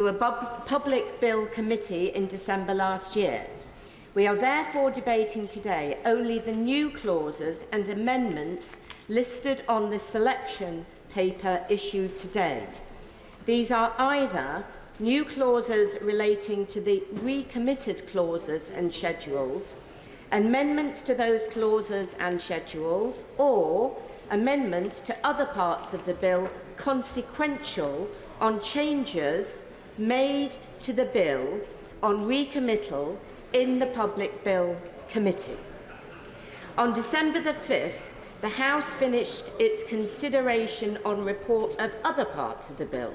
to a public bill committee in December last year. We are therefore debating today only the new clauses and amendments listed on the selection paper issued today. These are either new clauses relating to the recommitted clauses and schedules, amendments to those clauses and schedules, or amendments to other parts of the bill consequential on changes made to the bill on recommittal in the Public Bill Committee. On December the 5th, the House finished its consideration on report of other parts of the bill.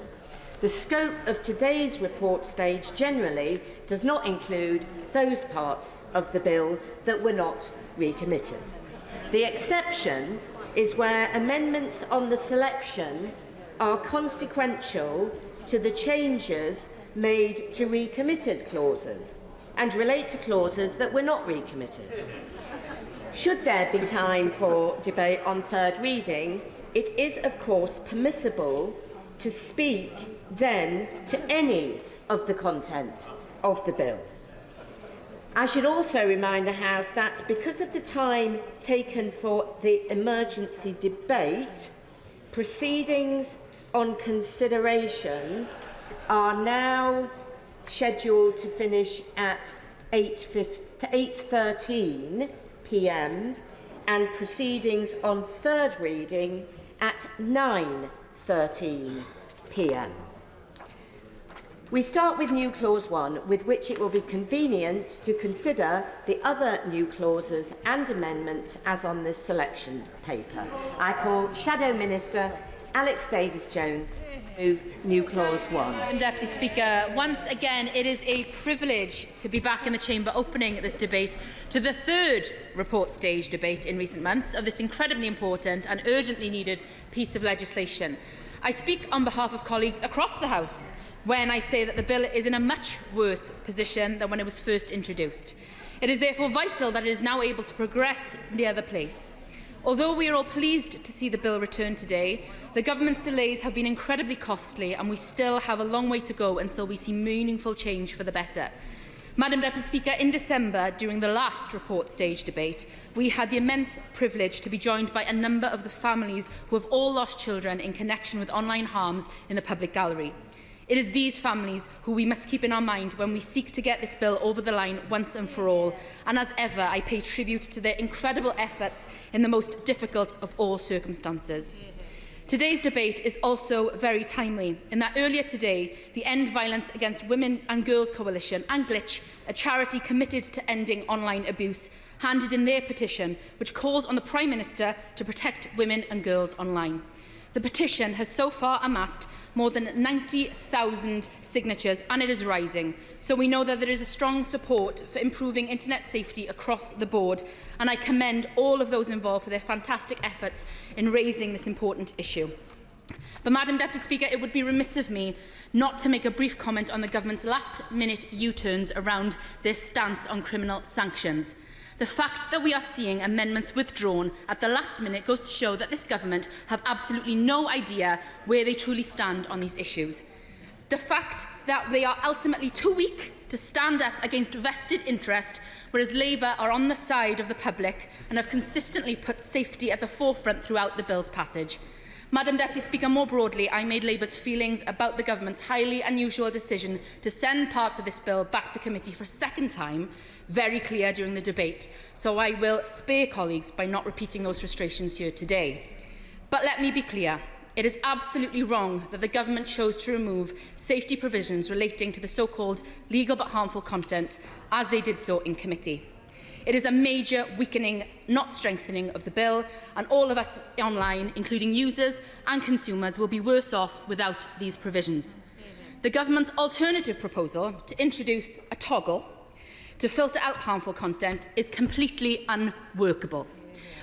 The scope of today's report stage generally does not include those parts of the bill that were not recommitted. The exception is where amendments on the selection are consequential to the changes made to recommitted clauses and relate to clauses that were not recommitted. Should there be time for debate on third reading, it is of course permissible to speak then to any of the content of the bill. I should also remind the House that because of the time taken for the emergency debate, proceedings on consideration are now scheduled to finish at 8:13 p.m. and proceedings on third reading at 9:13 p.m. We start with new clause 1, with which it will be convenient to consider the other new clauses and amendments as on this selection paper. I call Shadow Minister Alex Davies-Jones to move new clause 1. Madam Deputy Speaker, once again it is a privilege to be back in the chamber opening this debate to the third report stage debate in recent months of this incredibly important and urgently needed piece of legislation. I speak on behalf of colleagues across the House when I say that the bill is in a much worse position than when it was first introduced. It is therefore vital that it is now able to progress to the other place. Although we are all pleased to see the bill return today, the government's delays have been incredibly costly and we still have a long way to go until we see meaningful change for the better. Madam Deputy Speaker, in December, during the last report stage debate, we had the immense privilege to be joined by a number of the families who have all lost children in connection with online harms in the public gallery. It is these families who we must keep in our mind when we seek to get this bill over the line once and for all, and as ever I pay tribute to their incredible efforts in the most difficult of all circumstances. Today's debate is also very timely, in that earlier today, the End Violence Against Women and Girls Coalition and Glitch, a charity committed to ending online abuse, handed in their petition, which calls on the Prime Minister to protect women and girls online. The petition has so far amassed more than 90,000 signatures and it is rising, so we know that there is a strong support for improving internet safety across the board, and I commend all of those involved for their fantastic efforts in raising this important issue. But Madam Deputy Speaker, it would be remiss of me not to make a brief comment on the government's last-minute U-turns around their stance on criminal sanctions. The fact that we are seeing amendments withdrawn at the last minute goes to show that this government have absolutely no idea where they truly stand on these issues. The fact that they are ultimately too weak to stand up against vested interest, whereas Labour are on the side of the public and have consistently put safety at the forefront throughout the bill's passage. Madam Deputy Speaker, more broadly, I made Labour's feelings about the government's highly unusual decision to send parts of this bill back to committee for a second time very clear during the debate, so I will spare colleagues by not repeating those frustrations here today. But let me be clear, it is absolutely wrong that the government chose to remove safety provisions relating to the so-called legal but harmful content as they did so in committee. It is a major weakening, not strengthening, of the bill, and all of us online, including users and consumers, will be worse off without these provisions. The government's alternative proposal to introduce a toggle to filter out harmful content is completely unworkable.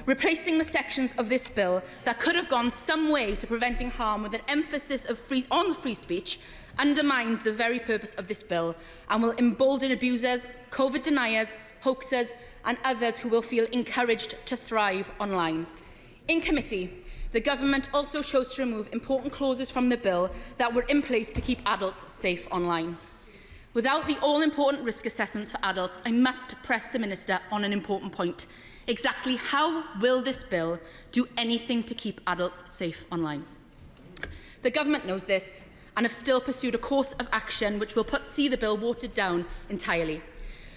Replacing the sections of this bill that could have gone some way to preventing harm with an emphasis on free speech undermines the very purpose of this bill and will embolden abusers, COVID deniers, hoaxers and others who will feel encouraged to thrive online. In committee, the government also chose to remove important clauses from the bill that were in place to keep adults safe online. Without the all-important risk assessments for adults, I must press the Minister on an important point. Exactly how will this bill do anything to keep adults safe online? The government knows this and have still pursued a course of action which will see the bill watered down entirely.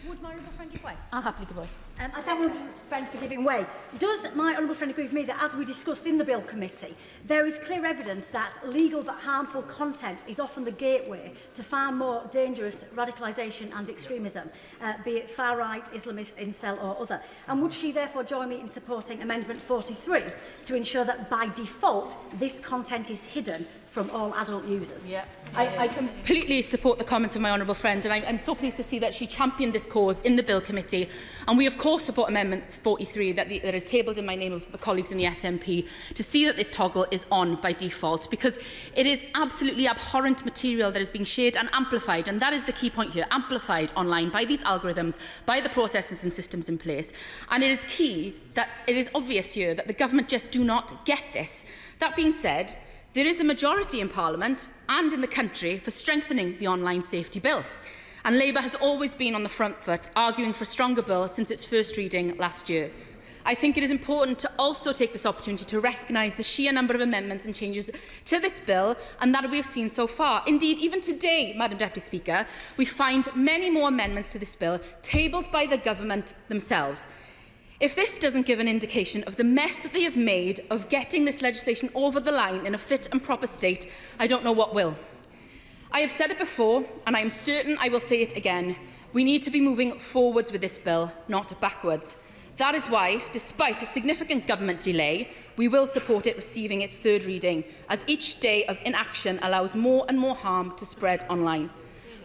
Would my honourable friend give way? I'll happily give way. I thank my honourable friend for giving way. Does my honourable friend agree with me that, as we discussed in the Bill Committee, there is clear evidence that legal but harmful content is often the gateway to far more dangerous radicalisation and extremism, be it far-right, Islamist, incel or other? And would she therefore join me in supporting Amendment 43 to ensure that by default this content is hidden from all adult users? Yeah. I completely support the comments of my honourable friend, and I'm so pleased to see that she championed this cause in the Bill Committee. And we, of course, support Amendment 43 that is tabled in my name of the colleagues in the SNP to see that this toggle is on by default, because it is absolutely abhorrent material that is being shared and amplified, and that is the key point here, amplified online by these algorithms, by the processes and systems in place. And it is key that it is obvious here that the government just do not get this. That being said, there is a majority in Parliament and in the country for strengthening the online safety bill. And Labour has always been on the front foot, arguing for a stronger bill since its first reading last year. I think it is important to also take this opportunity to recognise the sheer number of amendments and changes to this bill and that we have seen so far. Indeed, even today, Madam Deputy Speaker, we find many more amendments to this bill tabled by the government themselves. If this doesn't give an indication of the mess that they have made of getting this legislation over the line in a fit and proper state, I don't know what will. I have said it before, and I am certain I will say it again. We need to be moving forwards with this bill, not backwards. That is why, despite a significant government delay, we will support it receiving its third reading, as each day of inaction allows more and more harm to spread online.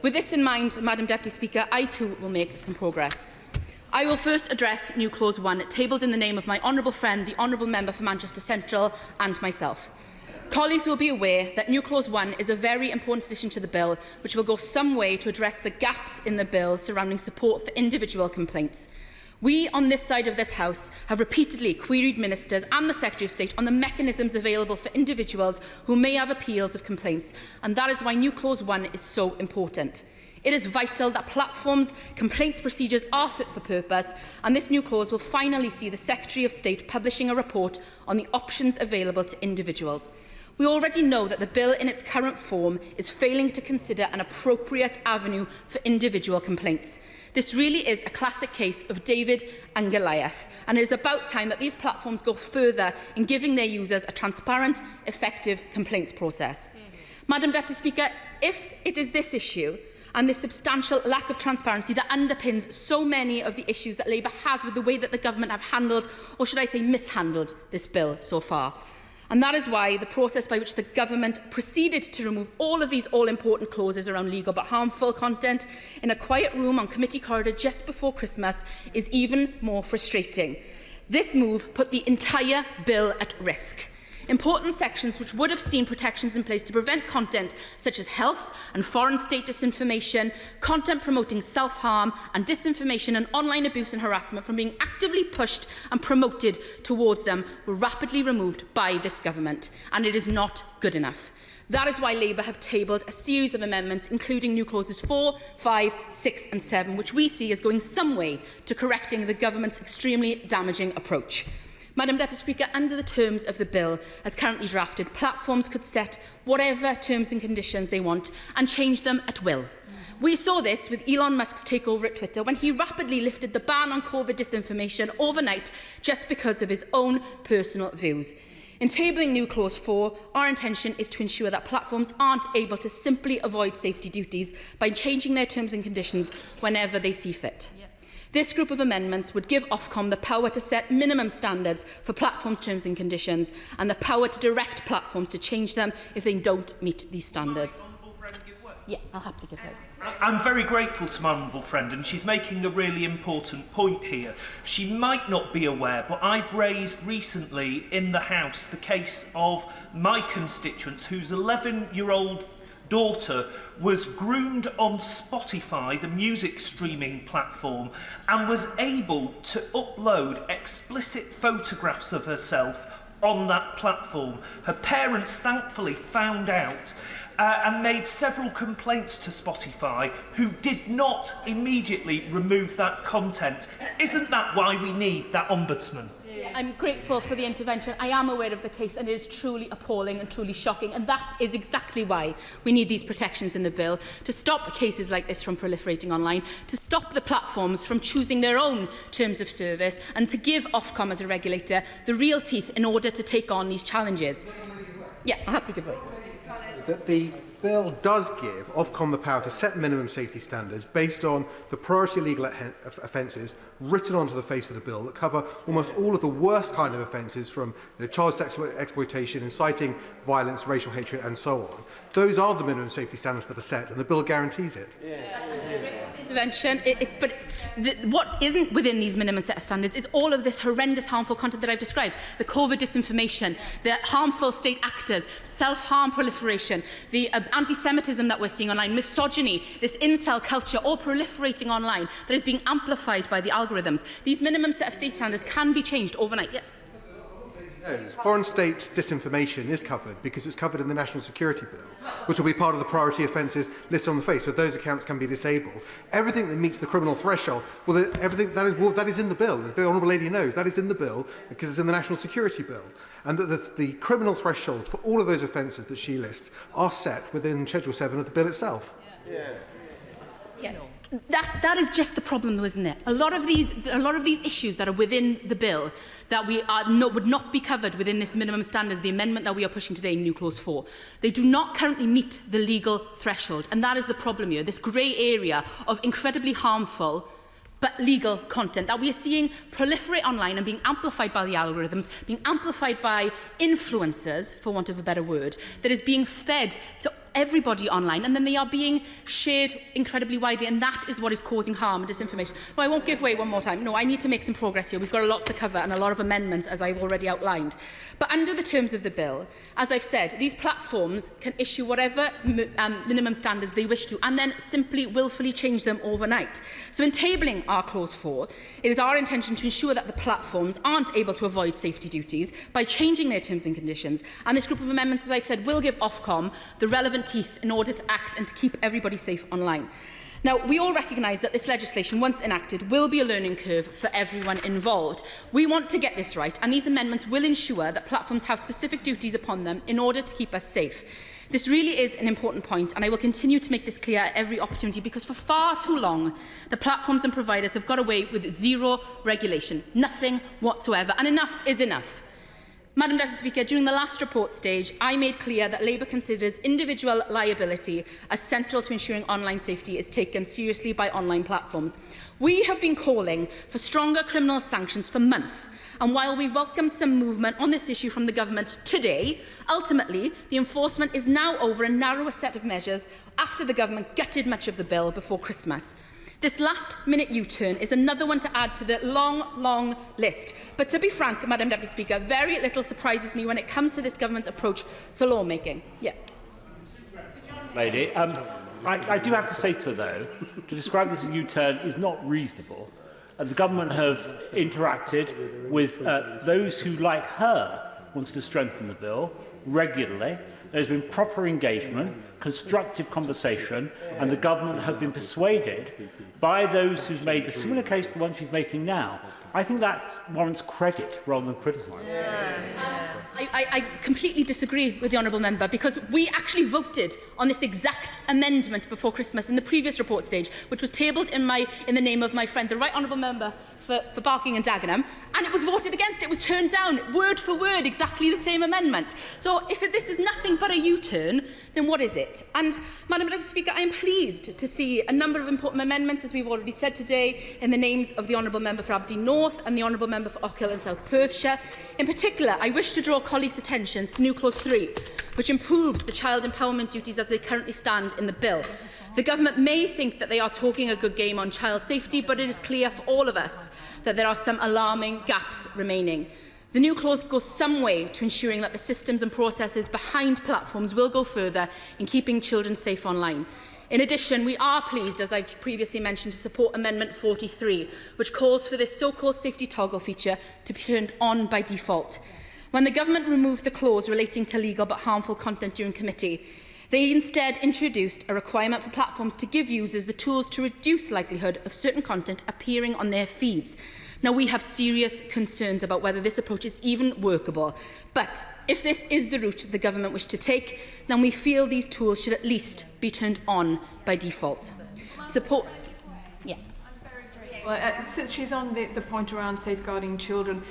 With this in mind, Madam Deputy Speaker, I too will make some progress. I will first address New Clause 1, tabled in the name of my honourable friend, the Honourable Member for Manchester Central, and myself. Colleagues will be aware that New Clause 1 is a very important addition to the bill, which will go some way to address the gaps in the bill surrounding support for individual complaints. We, on this side of this House, have repeatedly queried ministers and the Secretary of State on the mechanisms available for individuals who may have appeals of complaints, and that is why New Clause 1 is so important. It is vital that platforms' complaints procedures are fit for purpose, and this new clause will finally see the Secretary of State publishing a report on the options available to individuals. We already know that the bill in its current form is failing to consider an appropriate avenue for individual complaints. This really is a classic case of David and Goliath, and it is about time that these platforms go further in giving their users a transparent, effective complaints process. Madam Deputy Speaker, if it is this issue and this substantial lack of transparency that underpins so many of the issues that Labour has with the way that the government have handled, or should I say mishandled, this bill so far. And that is why the process by which the government proceeded to remove all of these all-important clauses around legal but harmful content in a quiet room on committee corridor just before Christmas is even more frustrating. This move put the entire bill at risk. Important sections which would have seen protections in place to prevent content such as health and foreign state disinformation, content promoting self-harm and disinformation and online abuse and harassment from being actively pushed and promoted towards them were rapidly removed by this government, and it is not good enough. That is why Labour have tabled a series of amendments, including new clauses 4, 5, 6 and 7, which we see as going some way to correcting the government's extremely damaging approach. Madam Deputy Speaker, under the terms of the bill as currently drafted, platforms could set whatever terms and conditions they want and change them at will. We saw this with Elon Musk's takeover at Twitter when he rapidly lifted the ban on COVID disinformation overnight just because of his own personal views. In tabling new clause 4, our intention is to ensure that platforms aren't able to simply avoid safety duties by changing their terms and conditions whenever they see fit. This group of amendments would give Ofcom the power to set minimum standards for platforms' terms and conditions and the power to direct platforms to change them if they don't meet these standards. Yeah, I'll happily give way. I'm very grateful to my honourable friend, and she's making a really important point here. She might not be aware, but I've raised recently in the House the case of my constituents whose 11-year-old daughter was groomed on Spotify, the music streaming platform, and was able to upload explicit photographs of herself on that platform. Her parents thankfully found out and made several complaints to Spotify, who did not immediately remove that content. Isn't that why we need that ombudsman? I'm grateful for the intervention. I am aware of the case, and it is truly appalling and truly shocking, and that is exactly why we need these protections in the bill, to stop cases like this from proliferating online, to stop the platforms from choosing their own terms of service, and to give Ofcom as a regulator the real teeth in order to take on these challenges. Yeah, I'm happy to give way. That the bill does give Ofcom the power to set minimum safety standards based on the priority legal offences written onto the face of the bill that cover almost all of the worst kind of offences, from child sex exploitation, inciting violence, racial hatred and so on. Those are the minimum safety standards that are set, and the bill guarantees it. Intervention, what isn't within these minimum set of standards is all of this horrendous harmful content that I've described: the COVID disinformation, the harmful state actors, self-harm proliferation, the anti-Semitism that we're seeing online, misogyny, this incel culture, all proliferating online that is being amplified by the algorithms. These minimum set of state standards can be changed overnight. Yeah. Foreign state disinformation is covered because it's covered in the National Security Bill, which will be part of the priority offences listed on the face, so those accounts can be disabled. Everything that meets the criminal threshold, everything that is in the bill, as the Honourable Lady knows, that is in the bill because it's in the National Security Bill. And that the criminal threshold for all of those offences that she lists are set within Schedule 7 of the bill itself. Yeah. That is just the problem, though, isn't it? A lot of these issues that are within the bill that would not be covered within this minimum standards, the amendment that we are pushing today in New Clause 4, they do not currently meet the legal threshold, and that is the problem here. This grey area of incredibly harmful but legal content that we are seeing proliferate online and being amplified by the algorithms, being amplified by influencers, for want of a better word, that is being fed to everybody online, and then they are being shared incredibly widely, and that is what is causing harm and disinformation. No, I won't give way one more time. No, I need to make some progress here. We've got a lot to cover and a lot of amendments, as I've already outlined. But under the terms of the bill, as I've said, these platforms can issue whatever minimum standards they wish to, and then simply willfully change them overnight. So in tabling our Clause 4, it is our intention to ensure that the platforms aren't able to avoid safety duties by changing their terms and conditions, and this group of amendments, as I've said, will give Ofcom the relevant teeth in order to act and to keep everybody safe online. Now, we all recognise that this legislation, once enacted, will be a learning curve for everyone involved. We want to get this right, and these amendments will ensure that platforms have specific duties upon them in order to keep us safe. This really is an important point, and I will continue to make this clear at every opportunity, because for far too long, the platforms and providers have got away with zero regulation, nothing whatsoever, and enough is enough. Madam Deputy Speaker, during the last report stage, I made clear that Labour considers individual liability as central to ensuring online safety is taken seriously by online platforms. We have been calling for stronger criminal sanctions for months, and while we welcome some movement on this issue from the government today, ultimately the enforcement is now over a narrower set of measures after the government gutted much of the bill before Christmas. This last-minute U-turn is another one to add to the long, long list. But to be frank, Madam Deputy Speaker, very little surprises me when it comes to this government's approach to lawmaking. Yeah. Lady, I do have to say to her, though, to describe this as a U-turn is not reasonable. The government have interacted with those who, like her, wanted to strengthen the bill regularly. There's been proper engagement, constructive conversation, and the government have been persuaded by those who've made the similar case to the one she's making now. I think that warrants credit rather than criticism. I completely disagree with the Honourable Member, because we actually voted on this exact amendment before Christmas in the previous report stage, which was tabled in the name of my friend, the Right Honourable Member for Barking and Dagenham, and it was voted against. It was turned down, word for word, exactly the same amendment. So if this is nothing but a U-turn, then what is it? And, Madam Deputy Speaker, I am pleased to see a number of important amendments, as we've already said today, in the names of the Honourable Member for Aberdeen North and the Honourable Member for Ochil and South Perthshire. In particular, I wish to draw colleagues' attention to New Clause 3, which improves the child empowerment duties as they currently stand in the bill. The government may think that they are talking a good game on child safety, but it is clear for all of us that there are some alarming gaps remaining. The new clause goes some way to ensuring that the systems and processes behind platforms will go further in keeping children safe online. In addition, we are pleased, as I've previously mentioned, to support Amendment 43, which calls for this so-called safety toggle feature to be turned on by default. When the government removed the clause relating to legal but harmful content during committee, they instead introduced a requirement for platforms to give users the tools to reduce the likelihood of certain content appearing on their feeds. Now, we have serious concerns about whether this approach is even workable. But if this is the route the government wish to take, then we feel these tools should at least be turned on by default. Support. Yeah. Well, since she's on the point around safeguarding children,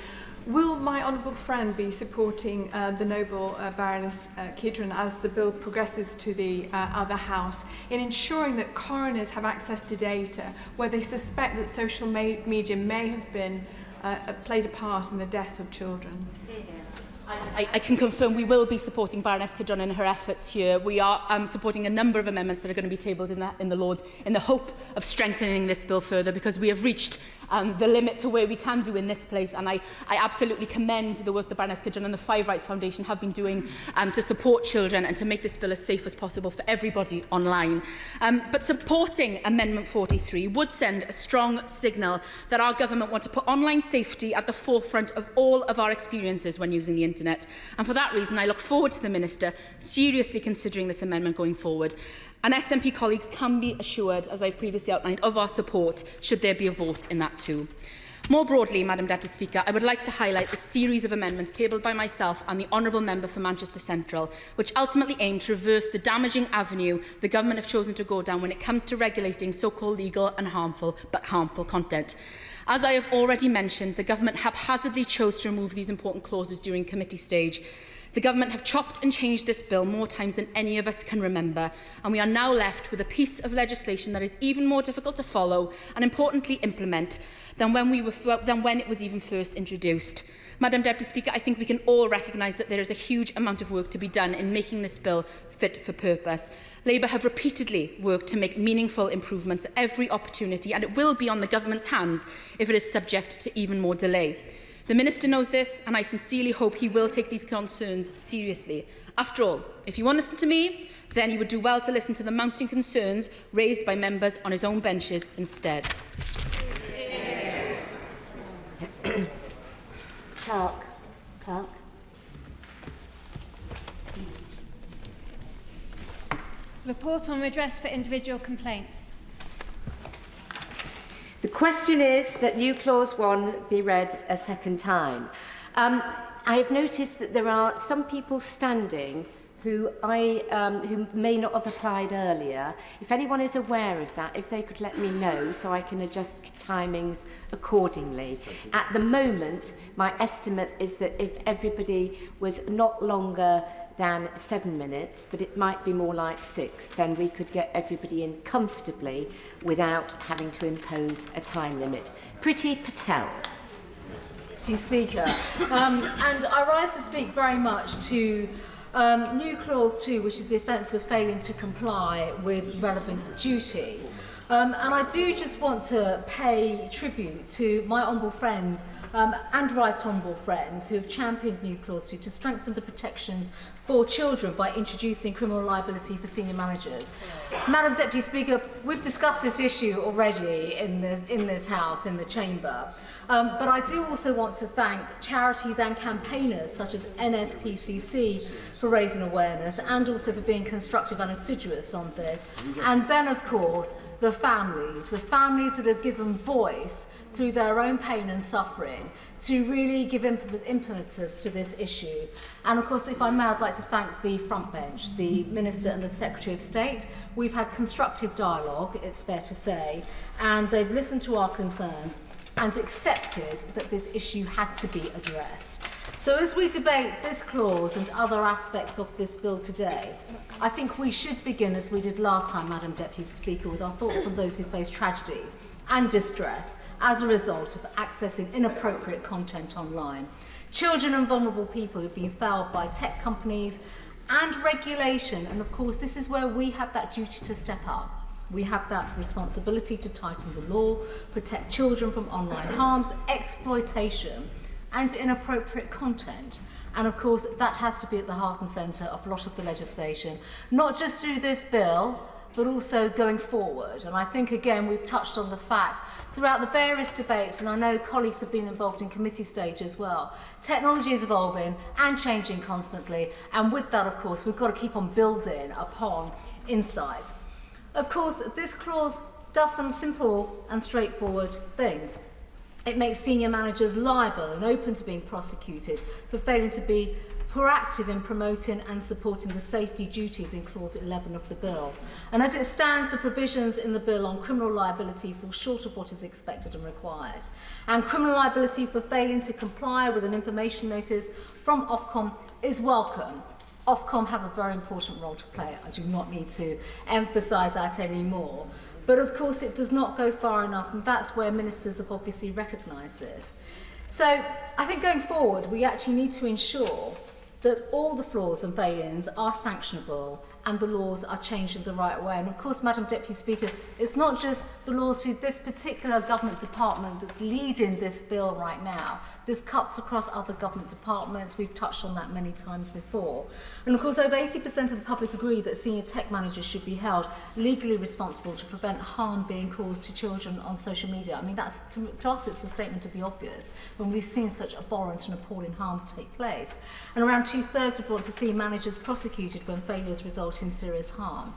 will my honourable friend be supporting the noble Baroness Kidron as the bill progresses to the other House in ensuring that coroners have access to data where they suspect that social media may have been played a part in the death of children? I can confirm we will be supporting Baroness Kidron in her efforts here. We are supporting a number of amendments that are going to be tabled in the Lords in the hope of strengthening this bill further, because we have reached the limit to where we can do in this place, and I absolutely commend the work that Baroness Kidron and the Five Rights Foundation have been doing to support children and to make this bill as safe as possible for everybody online. But supporting Amendment 43 would send a strong signal that our government want to put online safety at the forefront of all of our experiences when using the internet. And for that reason, I look forward to the Minister seriously considering this amendment going forward. And SNP colleagues can be assured, as I've previously outlined, of our support should there be a vote in that too. More broadly, Madam Deputy Speaker, I would like to highlight the series of amendments tabled by myself and the Honourable Member for Manchester Central, which ultimately aim to reverse the damaging avenue the government have chosen to go down when it comes to regulating so-called legal and harmful content. As I have already mentioned, the government haphazardly chose to remove these important clauses during committee stage. The government have chopped and changed this bill more times than any of us can remember, and we are now left with a piece of legislation that is even more difficult to follow and importantly implement than when it was even first introduced. Madam Deputy Speaker, I think we can all recognise that there is a huge amount of work to be done in making this bill fit for purpose. Labour have repeatedly worked to make meaningful improvements at every opportunity, and it will be on the government's hands if it is subject to even more delay. The Minister knows this, and I sincerely hope he will take these concerns seriously. After all, if you want to listen to me, then he would do well to listen to the mounting concerns raised by members on his own benches instead. Clark. Report on redress for individual complaints. The question is that new Clause 1 be read a second time. I have noticed that there are some people standing who may not have applied earlier. If anyone is aware of that, if they could let me know so I can adjust timings accordingly. At the moment, my estimate is that if everybody was not longer than 7 minutes, but it might be more like 6, then we could get everybody in comfortably without having to impose a time limit. Priti Patel. Speaker, and I rise to speak very much to new Clause 2, which is the offence of failing to comply with relevant duty. And I do just want to pay tribute to my honourable friends and right honourable friends who have championed new Clause 2 to strengthen the protections for children by introducing criminal liability for senior managers. Madam Deputy Speaker, we've discussed this issue already in this House, in the Chamber. But I do also want to thank charities and campaigners such as NSPCC for raising awareness and also for being constructive and assiduous on this. And then, of course, the families that have given voice through their own pain and suffering to really give impetus to this issue. And of course, if I may, I'd like to thank the front bench, the Minister and the Secretary of State. We've had constructive dialogue, it's fair to say, and they've listened to our concerns and accepted that this issue had to be addressed. So as we debate this clause and other aspects of this bill today, I think we should begin, as we did last time, Madam Deputy Speaker, with our thoughts on those who face tragedy and distress as a result of accessing inappropriate content online. Children and vulnerable people who've been failed by tech companies and regulation, and of course this is where we have that duty to step up. We have that responsibility to tighten the law, protect children from online harms, exploitation and inappropriate content. And of course that has to be at the heart and centre of a lot of the legislation, not just through this bill, but also going forward. And I think, again, we've touched on the fact throughout the various debates, and I know colleagues have been involved in committee stage as well, technology is evolving and changing constantly, and with that, of course, we've got to keep on building upon insights. Of course, this clause does some simple and straightforward things. It makes senior managers liable and open to being prosecuted for failing to be proactive in promoting and supporting the safety duties in Clause 11 of the Bill. And as it stands, the provisions in the Bill on criminal liability fall short of what is expected and required. And criminal liability for failing to comply with an information notice from Ofcom is welcome. Ofcom have a very important role to play. I do not need to emphasise that anymore. But of course it does not go far enough, and that's where ministers have obviously recognised this. So I think going forward we actually need to ensure that all the flaws and failings are sanctionable and the laws are changed in the right way. And of course, Madam Deputy Speaker, it's not just the laws through this particular government department that's leading this bill right now. This cuts across other government departments. We've touched on that many times before. And of course, over 80% of the public agree that senior tech managers should be held legally responsible to prevent harm being caused to children on social media. I mean, that's to us, it's a statement of the obvious when we've seen such abhorrent and appalling harms take place. And around 2/3 would want to see managers prosecuted when failures result in serious harm.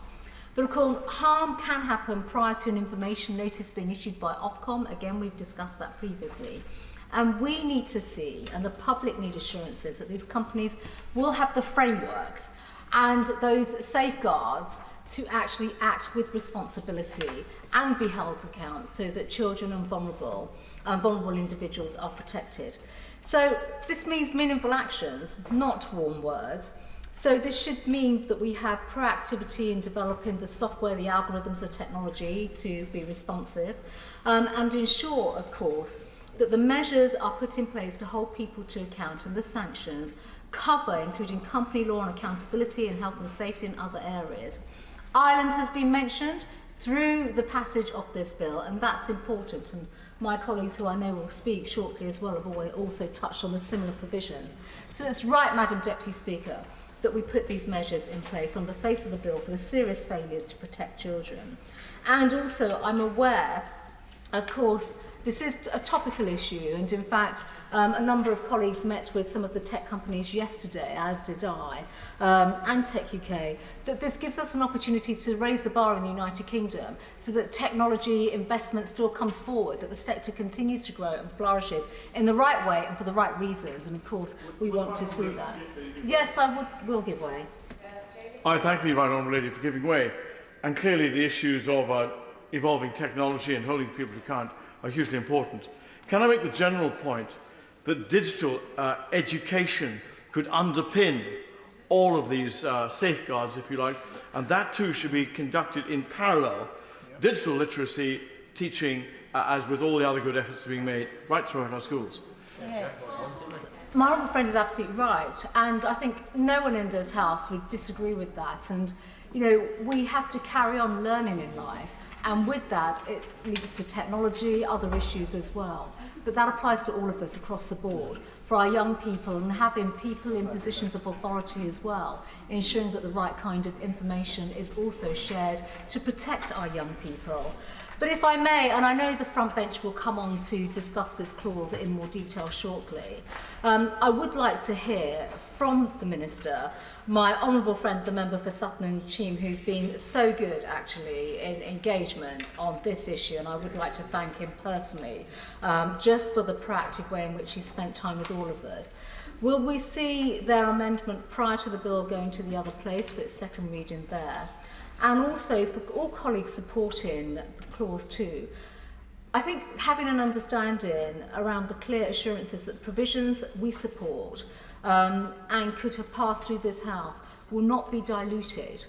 But of course, harm can happen prior to an information notice being issued by Ofcom. Again, we've discussed that previously. And we need to see, and the public need assurances, that these companies will have the frameworks and those safeguards to actually act with responsibility and be held to account so that children and vulnerable individuals are protected. So this means meaningful actions, not warm words. So this should mean that we have proactivity in developing the software, the algorithms, the technology to be responsive, and ensure, of course, that the measures are put in place to hold people to account, and the sanctions cover, including company law and accountability and health and safety in other areas. Ireland has been mentioned through the passage of this bill, and that's important, and my colleagues who I know will speak shortly as well have also touched on the similar provisions. So it's right, Madam Deputy Speaker, that we put these measures in place on the face of the bill for the serious failures to protect children. And also, I'm aware, of course, this is a topical issue, and in fact, a number of colleagues met with some of the tech companies yesterday, as did I, and Tech UK, that this gives us an opportunity to raise the bar in the United Kingdom so that technology investment still comes forward, that the sector continues to grow and flourishes in the right way and for the right reasons, and of course, we want to see that. Yes, I will give way. I thank the Right Honourable Lady for giving way, and clearly the issues of evolving technology and holding people to account are hugely important. Can I make the general point that digital education could underpin all of these safeguards, if you like, and that too should be conducted in parallel, digital literacy teaching, as with all the other good efforts being made right throughout our schools? Yeah. My honourable friend is absolutely right, and I think no one in this House would disagree with that. And, you know, we have to carry on learning in life. And with that, it leads to technology, other issues as well. But that applies to all of us across the board, for our young people and having people in positions of authority as well, ensuring that the right kind of information is also shared to protect our young people. But if I may, and I know the front bench will come on to discuss this clause in more detail shortly, I would like to hear from the Minister, my honourable friend, the member for Sutton and Cheam, who's been so good actually in engagement on this issue, and I would like to thank him personally just for the proactive way in which he spent time with all of us. Will we see their amendment prior to the bill going to the other place for its second reading there? And also for all colleagues supporting Clause 2, I think having an understanding around the clear assurances that provisions we support and could have passed through this House will not be diluted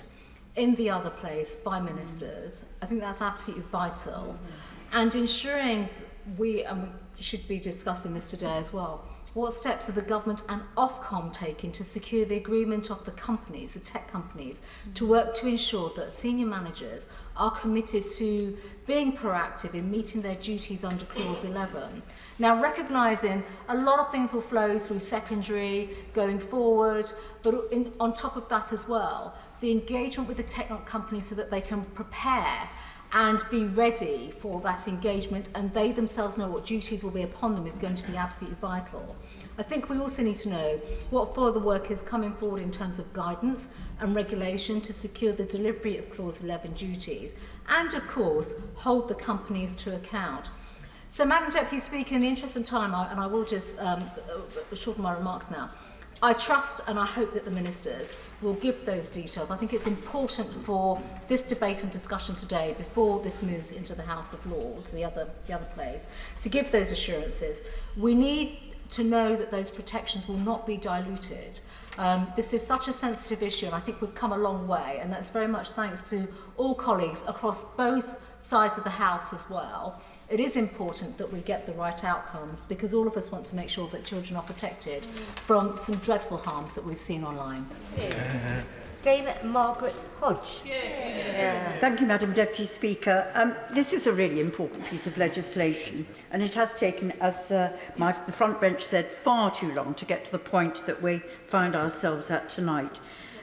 in the other place by ministers. I think that's absolutely vital. And ensuring we should be discussing this today as well, what steps are the government and Ofcom taking to secure the agreement of the companies, the tech companies, to work to ensure that senior managers are committed to being proactive in meeting their duties under Clause 11? Now, recognising a lot of things will flow through secondary going forward, but on top of that as well, the engagement with the tech companies so that they can prepare and be ready for that engagement, and they themselves know what duties will be upon them, is going to be absolutely vital. I think we also need to know what further work is coming forward in terms of guidance and regulation to secure the delivery of Clause 11 duties, and of course hold the companies to account. So, Madam Deputy Speaker, in the interest of time, and I will just shorten my remarks now, I trust and I hope that the ministers will give those details. I think it's important for this debate and discussion today, before this moves into the House of Lords, the other place, to give those assurances. We need to know that those protections will not be diluted. This is such a sensitive issue, and I think we've come a long way, and that's very much thanks to all colleagues across both sides of the House as well. It is important that we get the right outcomes, because all of us want to make sure that children are protected from some dreadful harms that we've seen online. Dame Margaret Hodge. Thank you, Madam Deputy Speaker. This is a really important piece of legislation, and it has taken, as the front bench said, far too long to get to the point that we find ourselves at tonight.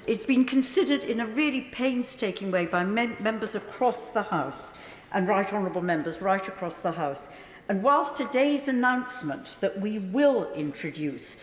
It's been considered in a really painstaking way by members across the House, and right honourable members right across the House. And whilst today's announcement that we will introduce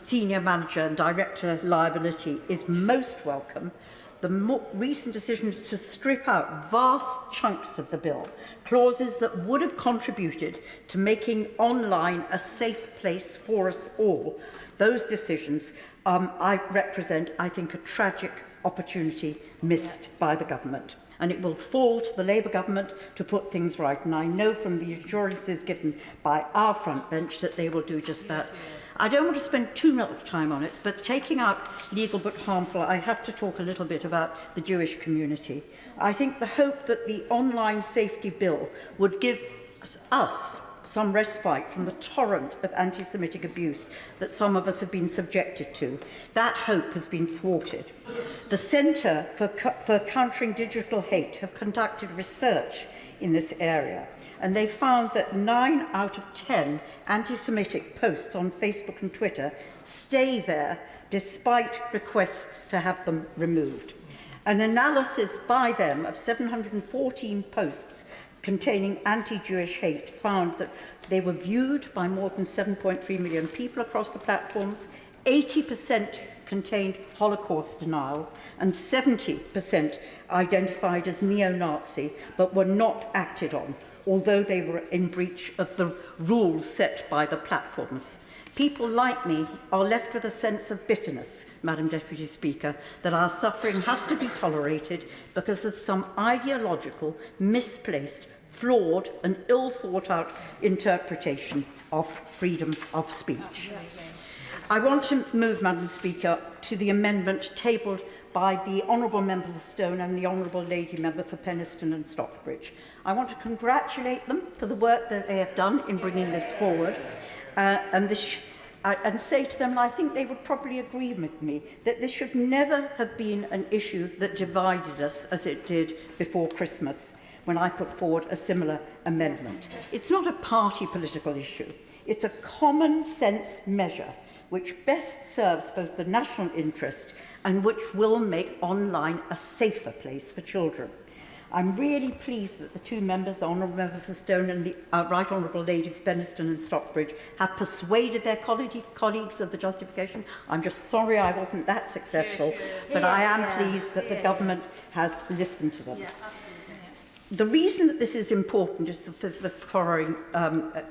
senior manager and director liability is most welcome, the recent decisions to strip out vast chunks of the bill, clauses that would have contributed to making online a safe place for us all, those decisions I represent, I think, a tragic opportunity missed by the government. And it will fall to the Labour government to put things right. And I know from the assurances given by our front bench that they will do just that. I don't want to spend too much time on it, but taking out legal but harmful, I have to talk a little bit about the Jewish community. I think the hope that the online safety bill would give us some respite from the torrent of anti-Semitic abuse that some of us have been subjected to. That hope has been thwarted. The Centre for Countering Digital Hate have conducted research in this area, and they found that 9 out of 10 anti-Semitic posts on Facebook and Twitter stay there despite requests to have them removed. An analysis by them of 714 posts containing anti-Jewish hate found that they were viewed by more than 7.3 million people across the platforms, 80% contained Holocaust denial, and 70% identified as neo-Nazi, but were not acted on, although they were in breach of the rules set by the platforms. People like me are left with a sense of bitterness, Madam Deputy Speaker, that our suffering has to be tolerated because of some ideological, misplaced, flawed and ill-thought-out interpretation of freedom of speech. I want to move, Madam Speaker, to the amendment tabled by the Honourable Member for Stone and the Honourable Lady Member for Penistone and Stockbridge. I want to congratulate them for the work that they have done in bringing this forward. And say to them, and I think they would probably agree with me, that this should never have been an issue that divided us as it did before Christmas, when I put forward a similar amendment. It's not a party political issue. It's a common sense measure which best serves both the national interest and which will make online a safer place for children. I'm really pleased that the two members, the Honourable Member for Stone and the Right Honourable Lady for Penistone and Stockbridge, have persuaded their colleagues of the justification. I'm just sorry I wasn't that successful, but I am pleased that the government has listened to them. The reason that this is important is for the following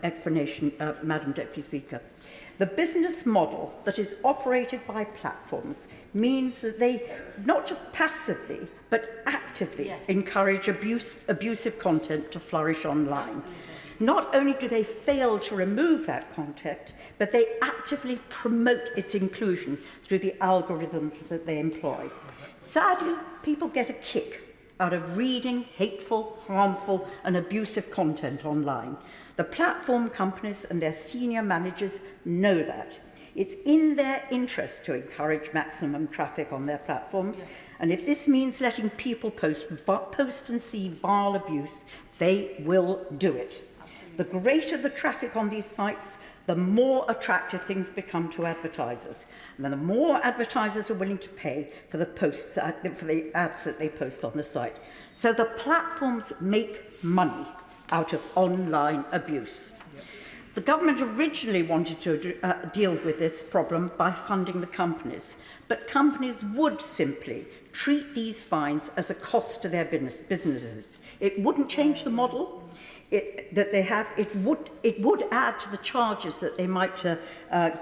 explanation, Madam Deputy Speaker. The business model that is operated by platforms means that they not just passively but actively encourage abusive content to flourish online. Absolutely. Not only do they fail to remove that content, but they actively promote its inclusion through the algorithms that they employ. Sadly, people get a kick out of reading hateful, harmful and abusive content online. The platform companies and their senior managers know that. It's in their interest to encourage maximum traffic on their platforms, and if this means letting people post and see vile abuse, they will do it. The greater the traffic on these sites, the more attractive things become to advertisers. And then the more advertisers are willing to pay for the ads that they post on the site. So the platforms make money out of online abuse. The government originally wanted to deal with this problem by funding the companies, but companies would simply treat these fines as a cost to their businesses. It wouldn't change the model that they have. It would add to the charges that they might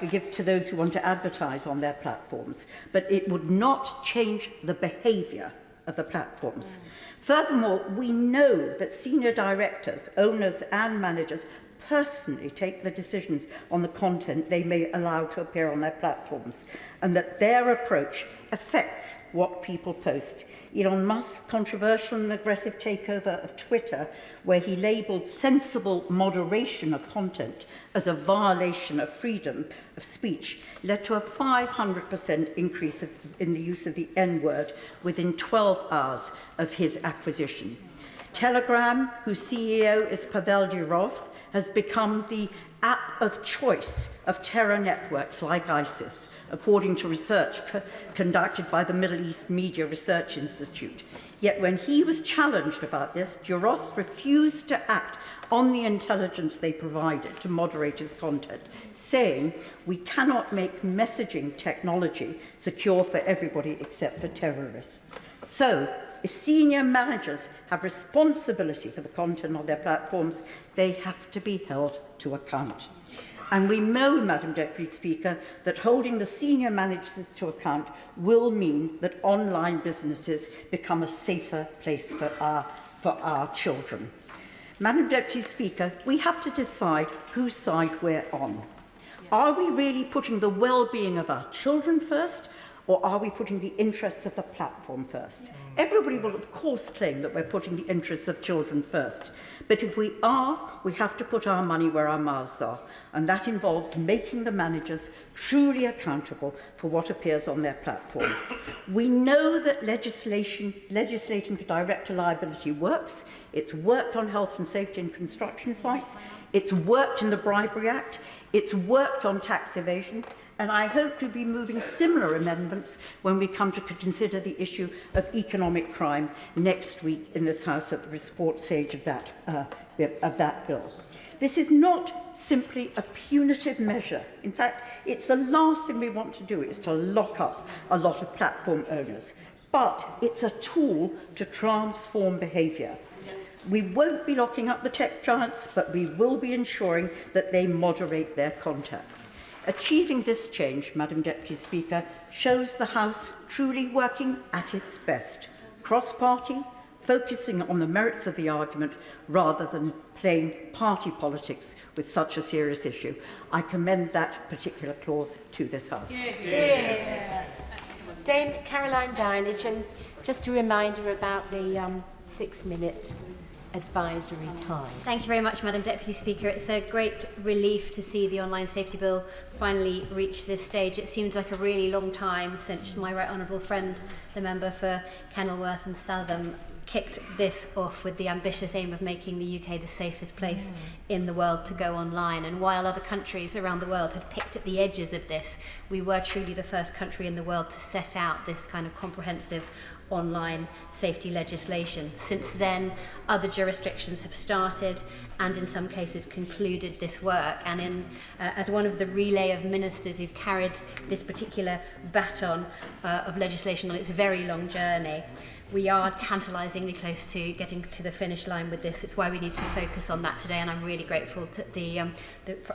give to those who want to advertise on their platforms, but it would not change the behaviour of the platforms. Furthermore, we know that senior directors, owners and managers personally take the decisions on the content they may allow to appear on their platforms, and that their approach affects what people post. Elon Musk's controversial and aggressive takeover of Twitter, where he labelled sensible moderation of content as a violation of freedom of speech, led to a 500% increase in the use of the N-word within 12 hours of his acquisition. Telegram, whose CEO is Pavel Durov, has become the app of choice of terror networks like ISIS, according to research conducted by the Middle East Media Research Institute. Yet when he was challenged about this, Durov refused to act on the intelligence they provided to moderate his content, saying, "We cannot make messaging technology secure for everybody except for terrorists." So, if senior managers have responsibility for the content on their platforms, they have to be held to account. And we know, Madam Deputy Speaker, that holding the senior managers to account will mean that online businesses become a safer place for our children. Madam Deputy Speaker, we have to decide whose side we're on. Are we really putting the well-being of our children first, or are we putting the interests of the platform first? Everybody will, of course, claim that we're putting the interests of children first. But if we are, we have to put our money where our mouths are. And that involves making the managers truly accountable for what appears on their platform. We know that legislating for director liability works. It's worked on health and safety in construction sites. It's worked in the Bribery Act. It's worked on tax evasion. And I hope to be moving similar amendments when we come to consider the issue of economic crime next week in this House at the report stage of that bill. This is not simply a punitive measure. In fact, it's the last thing we want to do is to lock up a lot of platform owners. But it's a tool to transform behaviour. We won't be locking up the tech giants, but we will be ensuring that they moderate their content. Achieving this change, Madam Deputy Speaker, shows the House truly working at its best, cross-party, focusing on the merits of the argument rather than playing party politics with such a serious issue. I commend that particular clause to this House. Yeah. Dame Caroline Dynage, and just a reminder about the 6-minute advisory time. Thank you very much, Madam Deputy Speaker. It's a great relief to see the Online Safety Bill finally reach this stage. It seems like a really long time since my right honourable friend, the member for Kenilworth and Southam, kicked this off with the ambitious aim of making the UK the safest place in the world to go online. And while other countries around the world had picked at the edges of this, we were truly the first country in the world to set out this kind of comprehensive online safety legislation. Since then, other jurisdictions have started and in some cases concluded this work. And as one of the relay of ministers who've carried this particular baton of legislation on its very long journey, we are tantalisingly close to getting to the finish line with this. It's why we need to focus on that today, and I'm really grateful that the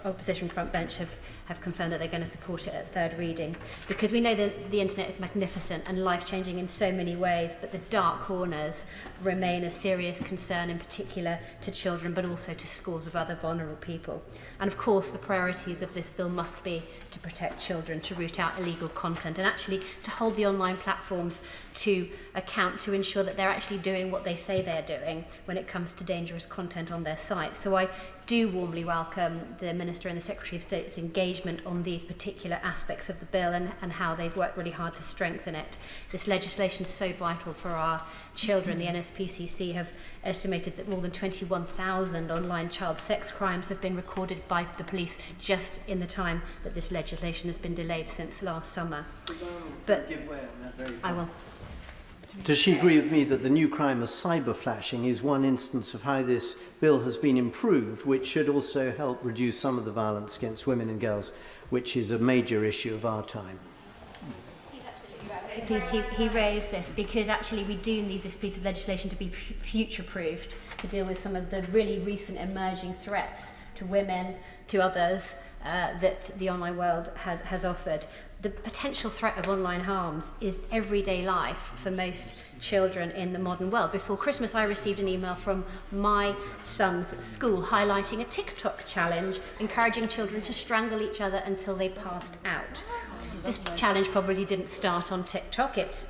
opposition front bench have confirmed that they're going to support it at third reading, because we know that the internet is magnificent and life-changing in so many ways, but the dark corners remain a serious concern, in particular to children, but also to scores of other vulnerable people. And of course, the priorities of this bill must be to protect children, to root out illegal content, and actually to hold the online platforms to account to ensure that they're actually doing what they say they're doing when it comes to dangerous content on their site. So I do warmly welcome the Minister and the Secretary of State's engagement on these particular aspects of the bill and how they've worked really hard to strengthen it. This legislation is so vital for our children. The NSPCC have estimated that more than 21,000 online child sex crimes have been recorded by the police just in the time that this legislation has been delayed since last summer. But I will. Does she agree with me that the new crime of cyber flashing is one instance of how this bill has been improved, which should also help reduce some of the violence against women and girls, which is a major issue of our time? Please, he raised this because actually we do need this piece of legislation to be future-proofed to deal with some of the really recent emerging threats to women, to others, that the online world has offered. The potential threat of online harms is everyday life for most children in the modern world. Before Christmas, I received an email from my son's school highlighting a TikTok challenge, encouraging children to strangle each other until they passed out. This challenge probably didn't start on TikTok. It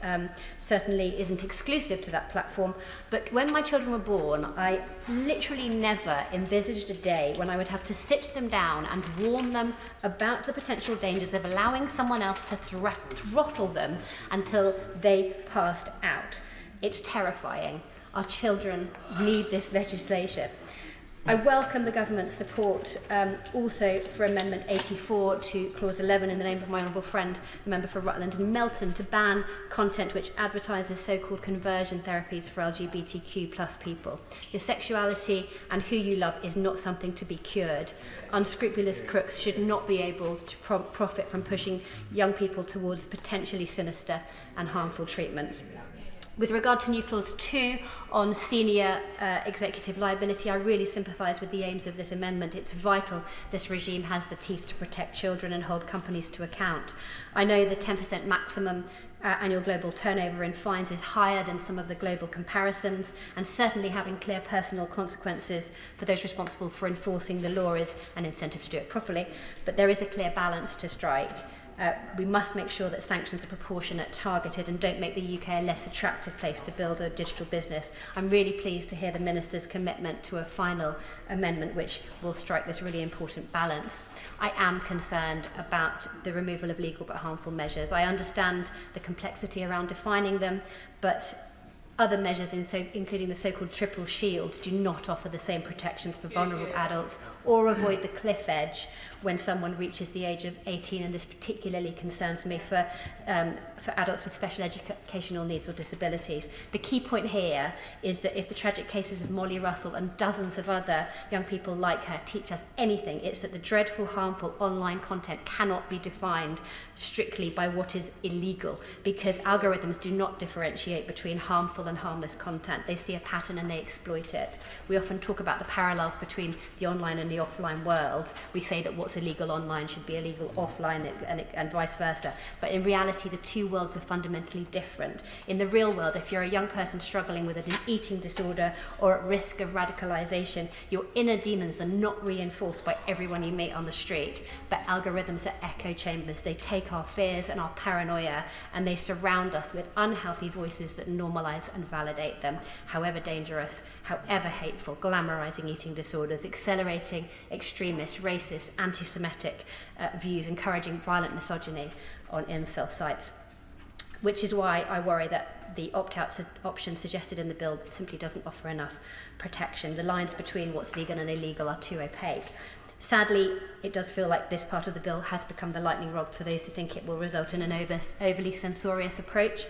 certainly isn't exclusive to that platform. But when my children were born, I literally never envisaged a day when I would have to sit them down and warn them about the potential dangers of allowing someone else to throttle them until they passed out. It's terrifying. Our children need this legislation. I welcome the government's support also for Amendment 84 to Clause 11 in the name of my honourable friend, the member for Rutland and Melton, to ban content which advertises so-called conversion therapies for LGBTQ plus people. Your sexuality and who you love is not something to be cured. Unscrupulous crooks should not be able to profit from pushing young people towards potentially sinister and harmful treatments. With regard to new clause 2 on senior executive liability, I really sympathise with the aims of this amendment. It's vital this regime has the teeth to protect children and hold companies to account. I know the 10% maximum annual global turnover in fines is higher than some of the global comparisons, and certainly having clear personal consequences for those responsible for enforcing the law is an incentive to do it properly, but there is a clear balance to strike. We must make sure that sanctions are proportionate, targeted, and don't make the UK a less attractive place to build a digital business. I'm really pleased to hear the Minister's commitment to a final amendment which will strike this really important balance. I am concerned about the removal of legal but harmful measures. I understand the complexity around defining them, but other measures, including the so-called triple shield, do not offer the same protections for vulnerable adults or avoid the cliff edge when someone reaches the age of 18, and this particularly concerns me for adults with special educational needs or disabilities. The key point here is that if the tragic cases of Molly Russell and dozens of other young people like her teach us anything, it's that the dreadful, harmful online content cannot be defined strictly by what is illegal, because algorithms do not differentiate between harmful and harmless content. They see a pattern and they exploit it. We often talk about the parallels between the online and the offline world. We say that what's illegal online should be illegal offline and vice versa. But in reality, the two worlds are fundamentally different. In the real world, if you're a young person struggling with an eating disorder or at risk of radicalisation, your inner demons are not reinforced by everyone you meet on the street, but algorithms are echo chambers. They take our fears and our paranoia and they surround us with unhealthy voices that normalise and validate them, however dangerous, however hateful, glamorising eating disorders, accelerating extremist, racist, anti-Semitic views, encouraging violent misogyny on incel sites. Which is why I worry that the opt-out option suggested in the bill simply doesn't offer enough protection. The lines between what's legal and illegal are too opaque. Sadly, it does feel like this part of the bill has become the lightning rod for those who think it will result in an overly censorious approach.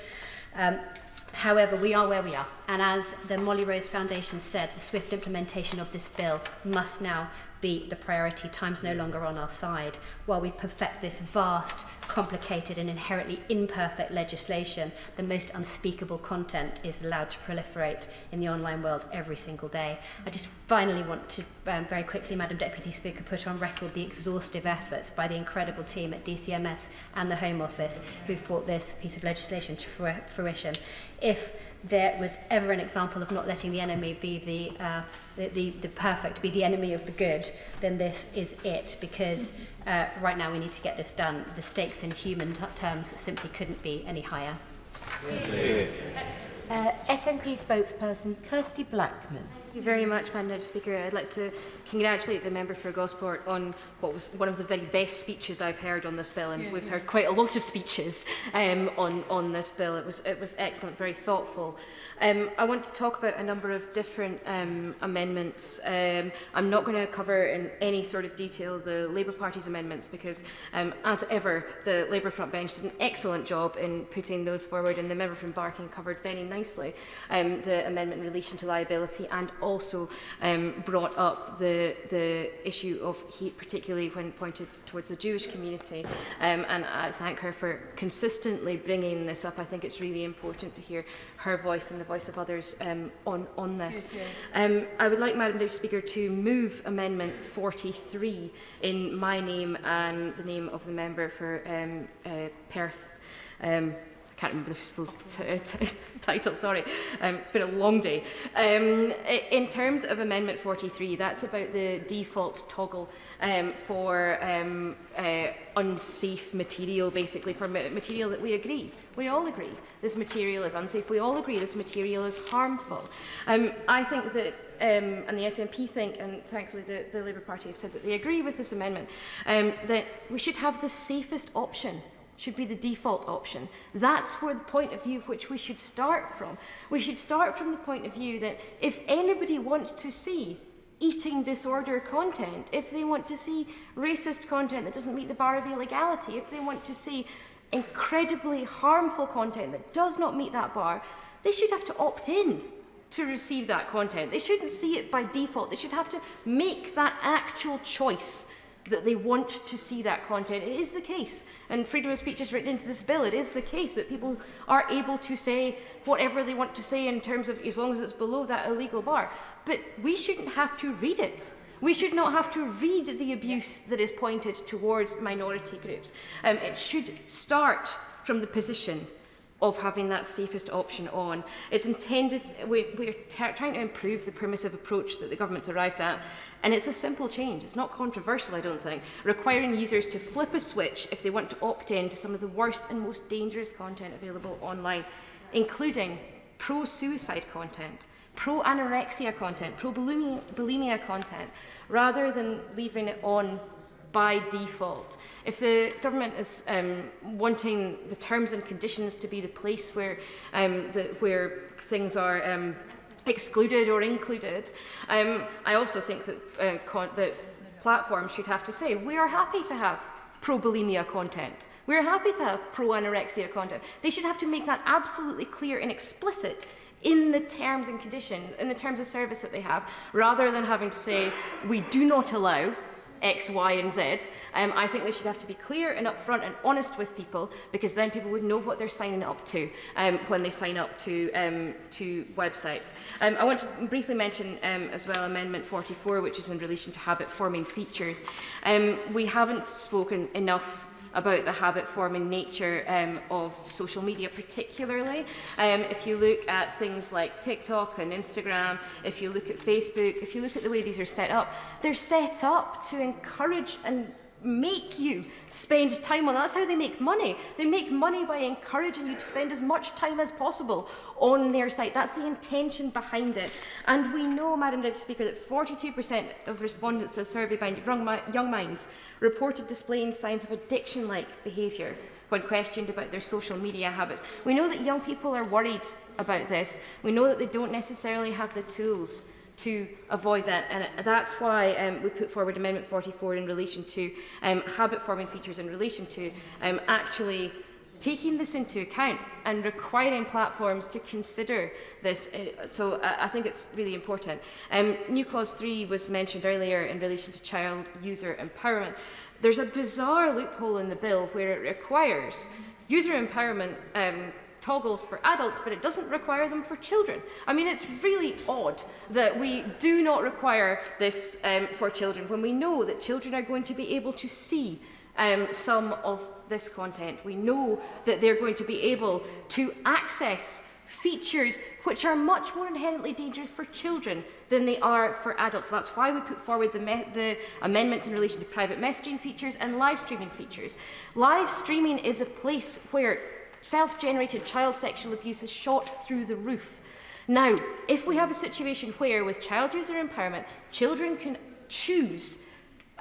However, we are where we are, and as the Molly Rose Foundation said, the swift implementation of this bill must now be the priority. Time's no longer on our side. While we perfect this vast, complicated and inherently imperfect legislation, the most unspeakable content is allowed to proliferate in the online world every single day. I just finally want to very quickly, Madam Deputy Speaker, put on record the exhaustive efforts by the incredible team at DCMS and the Home Office who've brought this piece of legislation to fruition. If there was ever an example of not letting the enemy be the perfect, be the enemy of the good, then this is it, because right now we need to get this done. The stakes in human terms simply couldn't be any higher. SNP spokesperson Kirsty Blackman. Thank you very much, Madam Speaker. I'd like to congratulate the member for Gosport on what was one of the very best speeches I've heard on this bill, and we've heard quite a lot of speeches on this bill. It was excellent, very thoughtful. I want to talk about a number of different amendments. I'm not going to cover in any sort of detail the Labour Party's amendments because, as ever, the Labour front bench did an excellent job in putting those forward, and the member from Barking covered very nicely the amendment in relation to liability, and also brought up the issue of hate, particularly when pointed towards the Jewish community. And I thank her for consistently bringing this up. I think it's really important to hear her voice and the voice of others on this. I would like, Madam Deputy Speaker, to move Amendment 43 in my name and the name of the member for Perth. I can't remember the full title, sorry. It's been a long day. In terms of Amendment 43, that's about the default toggle for unsafe material, basically, for material that we agree. We all agree this material is unsafe. We all agree this material is harmful. I think that and the SNP think, and thankfully the Labour Party have said that they agree with this amendment, that we should have the safest option. Should be the default option. That's where the point of view which we should start from. We should start from the point of view that if anybody wants to see eating disorder content, if they want to see racist content that doesn't meet the bar of illegality, if they want to see incredibly harmful content that does not meet that bar, they should have to opt in to receive that content. They shouldn't see it by default. They should have to make that actual choice that they want to see that content. It is the case, and freedom of speech is written into this bill, it is the case that people are able to say whatever they want to say in terms of, as long as it's below that illegal bar. But we shouldn't have to read it. We should not have to read the abuse that is pointed towards minority groups. It should start from the position of having that safest option on. It's intended, we're trying to improve the permissive approach that the government's arrived at, and it's a simple change. It's not controversial, I don't think, requiring users to flip a switch if they want to opt in to some of the worst and most dangerous content available online, including pro-suicide content, pro-anorexia content, pro-bulimia content, rather than leaving it on by default. If the government is wanting the terms and conditions to be the place where where things are excluded or included, I also think that that platforms should have to say, we are happy to have pro-bulimia content. We're happy to have pro-anorexia content. They should have to make that absolutely clear and explicit in the terms and conditions, in the terms of service that they have, rather than having to say, we do not allow X, Y, and Z. I think they should have to be clear and upfront and honest with people, because then people would know what they're signing up to when they sign up to websites. I want to briefly mention as well Amendment 44, which is in relation to habit-forming features. We haven't spoken enough about the habit-forming nature of social media particularly. If you look at things like TikTok and Instagram, if you look at Facebook, if you look at the way these are set up, they're set up to encourage and make you spend time on that. That's how they make money. They make money by encouraging you to spend as much time as possible on their site. That's the intention behind it. And we know, Madam Deputy Speaker, that 42% of respondents to a survey by Young Minds reported displaying signs of addiction-like behaviour when questioned about their social media habits. We know that young people are worried about this. We know that they don't necessarily have the tools to avoid that, and that's why we put forward Amendment 44 in relation to habit-forming features, in relation to actually taking this into account and requiring platforms to consider this. So I think it's really important. New Clause 3 was mentioned earlier in relation to child user empowerment. There's a bizarre loophole in the bill where it requires user empowerment toggles for adults, but it doesn't require them for children. I mean, it's really odd that we do not require this for children when we know that children are going to be able to see some of this content. We know that they're going to be able to access features which are much more inherently dangerous for children than they are for adults. That's why we put forward the amendments in relation to private messaging features and live streaming features. Live streaming is a place where self-generated child sexual abuse has shot through the roof. Now, if we have a situation where, with child user empowerment, children can choose,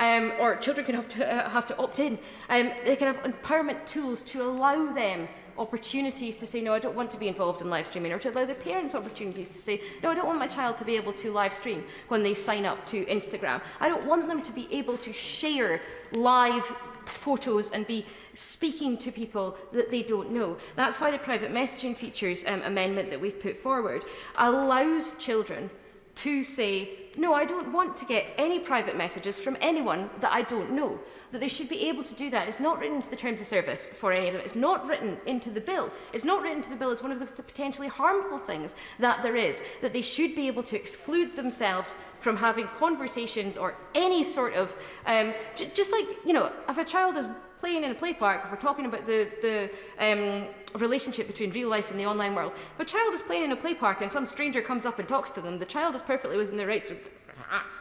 or children can have to opt in, they can have empowerment tools to allow them opportunities to say, no, I don't want to be involved in live streaming, or to allow their parents opportunities to say, no, I don't want my child to be able to live stream when they sign up to Instagram. I don't want them to be able to share live photos and be speaking to people that they don't know. That's why the private messaging features amendment that we've put forward allows children to say, no, I don't want to get any private messages from anyone that I don't know. That they should be able to do that. It's not written into the terms of service for any of them. It's not written into the bill. It's not written into the bill as one of the potentially harmful things that there is. That they should be able to exclude themselves from having conversations or any sort of, just like, you know, if a child is playing in a play park, if we're talking about the relationship between real life and the online world, if a child is playing in a play park and some stranger comes up and talks to them, the child is perfectly within their rights to,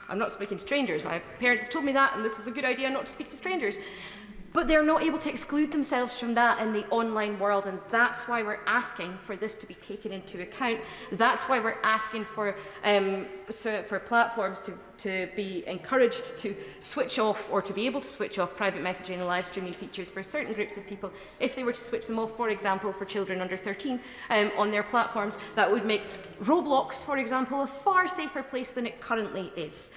I'm not speaking to strangers, my parents have told me that, and this is a good idea not to speak to strangers. But they're not able to exclude themselves from that in the online world, and that's why we're asking for this to be taken into account. That's why we're asking for platforms to be encouraged to switch off, or to be able to switch off private messaging and live streaming features for certain groups of people. If they were to switch them off, for example, for children under 13 on their platforms, that would make Roblox, for example, a far safer place than it currently is.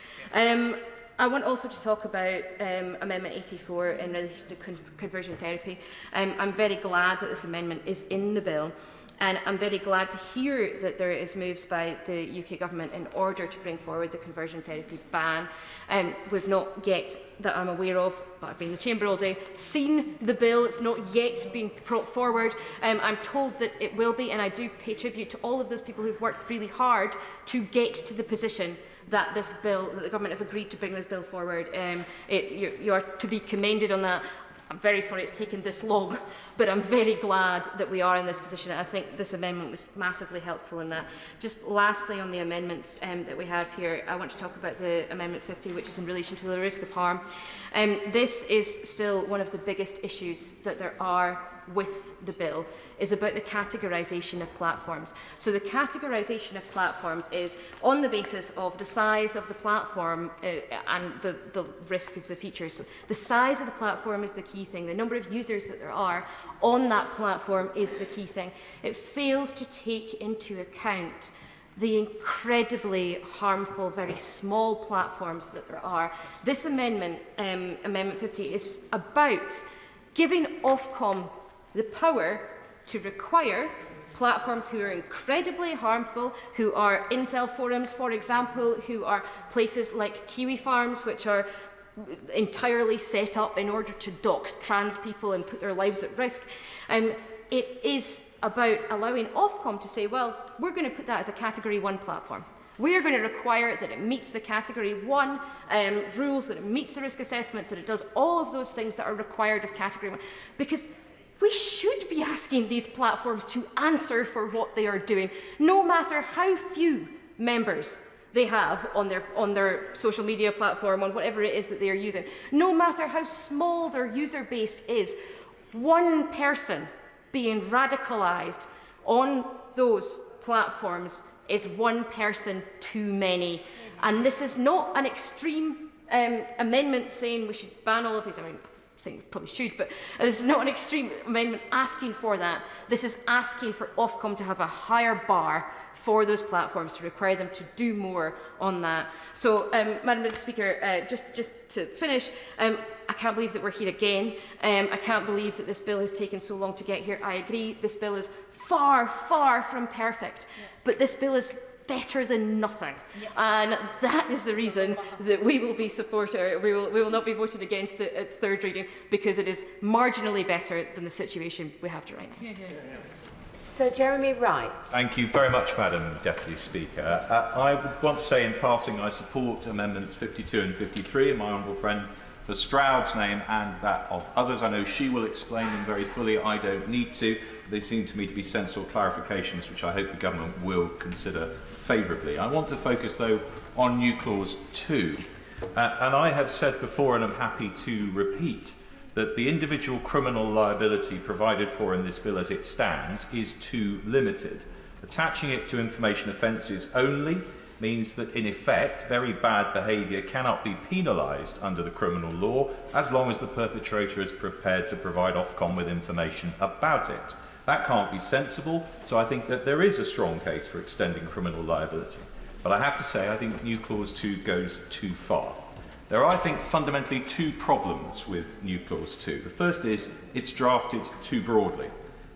I want also to talk about Amendment 84 in relation to conversion therapy. I'm very glad that this amendment is in the bill, and I'm very glad to hear that there is moves by the UK government in order to bring forward the conversion therapy ban. We've not yet, that I'm aware of, but I've been in the chamber all day, seen the bill. It's not yet been brought forward. I'm told that it will be, and I do pay tribute to all of those people who've worked really hard to get to the position that this bill, that the government have agreed to bring this bill forward. You are to be commended on that. I'm very sorry it's taken this long, but I'm very glad that we are in this position. I think this amendment was massively helpful in that. Just lastly, on the amendments that we have here, I want to talk about the Amendment 50, which is in relation to the risk of harm. This is still one of the biggest issues that there are with the bill, is about the categorisation of platforms. So the categorisation of platforms is on the basis of the size of the platform and the risk of the features. So the size of the platform is the key thing. The number of users that there are on that platform is the key thing. It fails to take into account the incredibly harmful, very small platforms that there are. This amendment, Amendment 50, is about giving Ofcom the power to require platforms who are incredibly harmful, who are incel forums, for example, who are places like Kiwi Farms, which are entirely set up in order to dox trans people and put their lives at risk. It is about allowing Ofcom to say, well, we're going to put that as a Category 1 platform. We're going to require that it meets the Category 1 rules, that it meets the risk assessments, that it does all of those things that are required of Category 1. Because we should be asking these platforms to answer for what they are doing, no matter how few members they have on their social media platform, on whatever it is that they are using. No matter how small their user base is, one person being radicalised on those platforms is one person too many. And this is not an extreme amendment saying we should ban all of these. I mean, I think we probably should, but this is not an extreme amendment asking for that. This is asking for Ofcom to have a higher bar for those platforms, to require them to do more on that. So, Madam Speaker, just to finish, I can't believe that we're here again. I can't believe that this bill has taken so long to get here. I agree, this bill is far, far from perfect, but this bill is better than nothing. And that is the reason that we will be supporter. We will not be voting against it at third reading, because it is marginally better than the situation we have right now. So, Jeremy Wright. Thank you very much, Madam Deputy Speaker. I would want to say in passing I support Amendments 52 and 53 in my honourable friend for Stroud's name and that of others. I know she will explain them very fully. I don't need to. They seem to me to be sensible clarifications which I hope the government will consider favourably. I want to focus, though, on new clause 2. And I have said before, and I'm happy to repeat, that the individual criminal liability provided for in this bill as it stands is too limited. Attaching it to information offences only means that, in effect, very bad behaviour cannot be penalised under the criminal law as long as the perpetrator is prepared to provide Ofcom with information about it. That can't be sensible, so I think that there is a strong case for extending criminal liability. But I have to say, I think new Clause 2 goes too far. There are, I think, fundamentally two problems with new Clause 2. The first is it's drafted too broadly.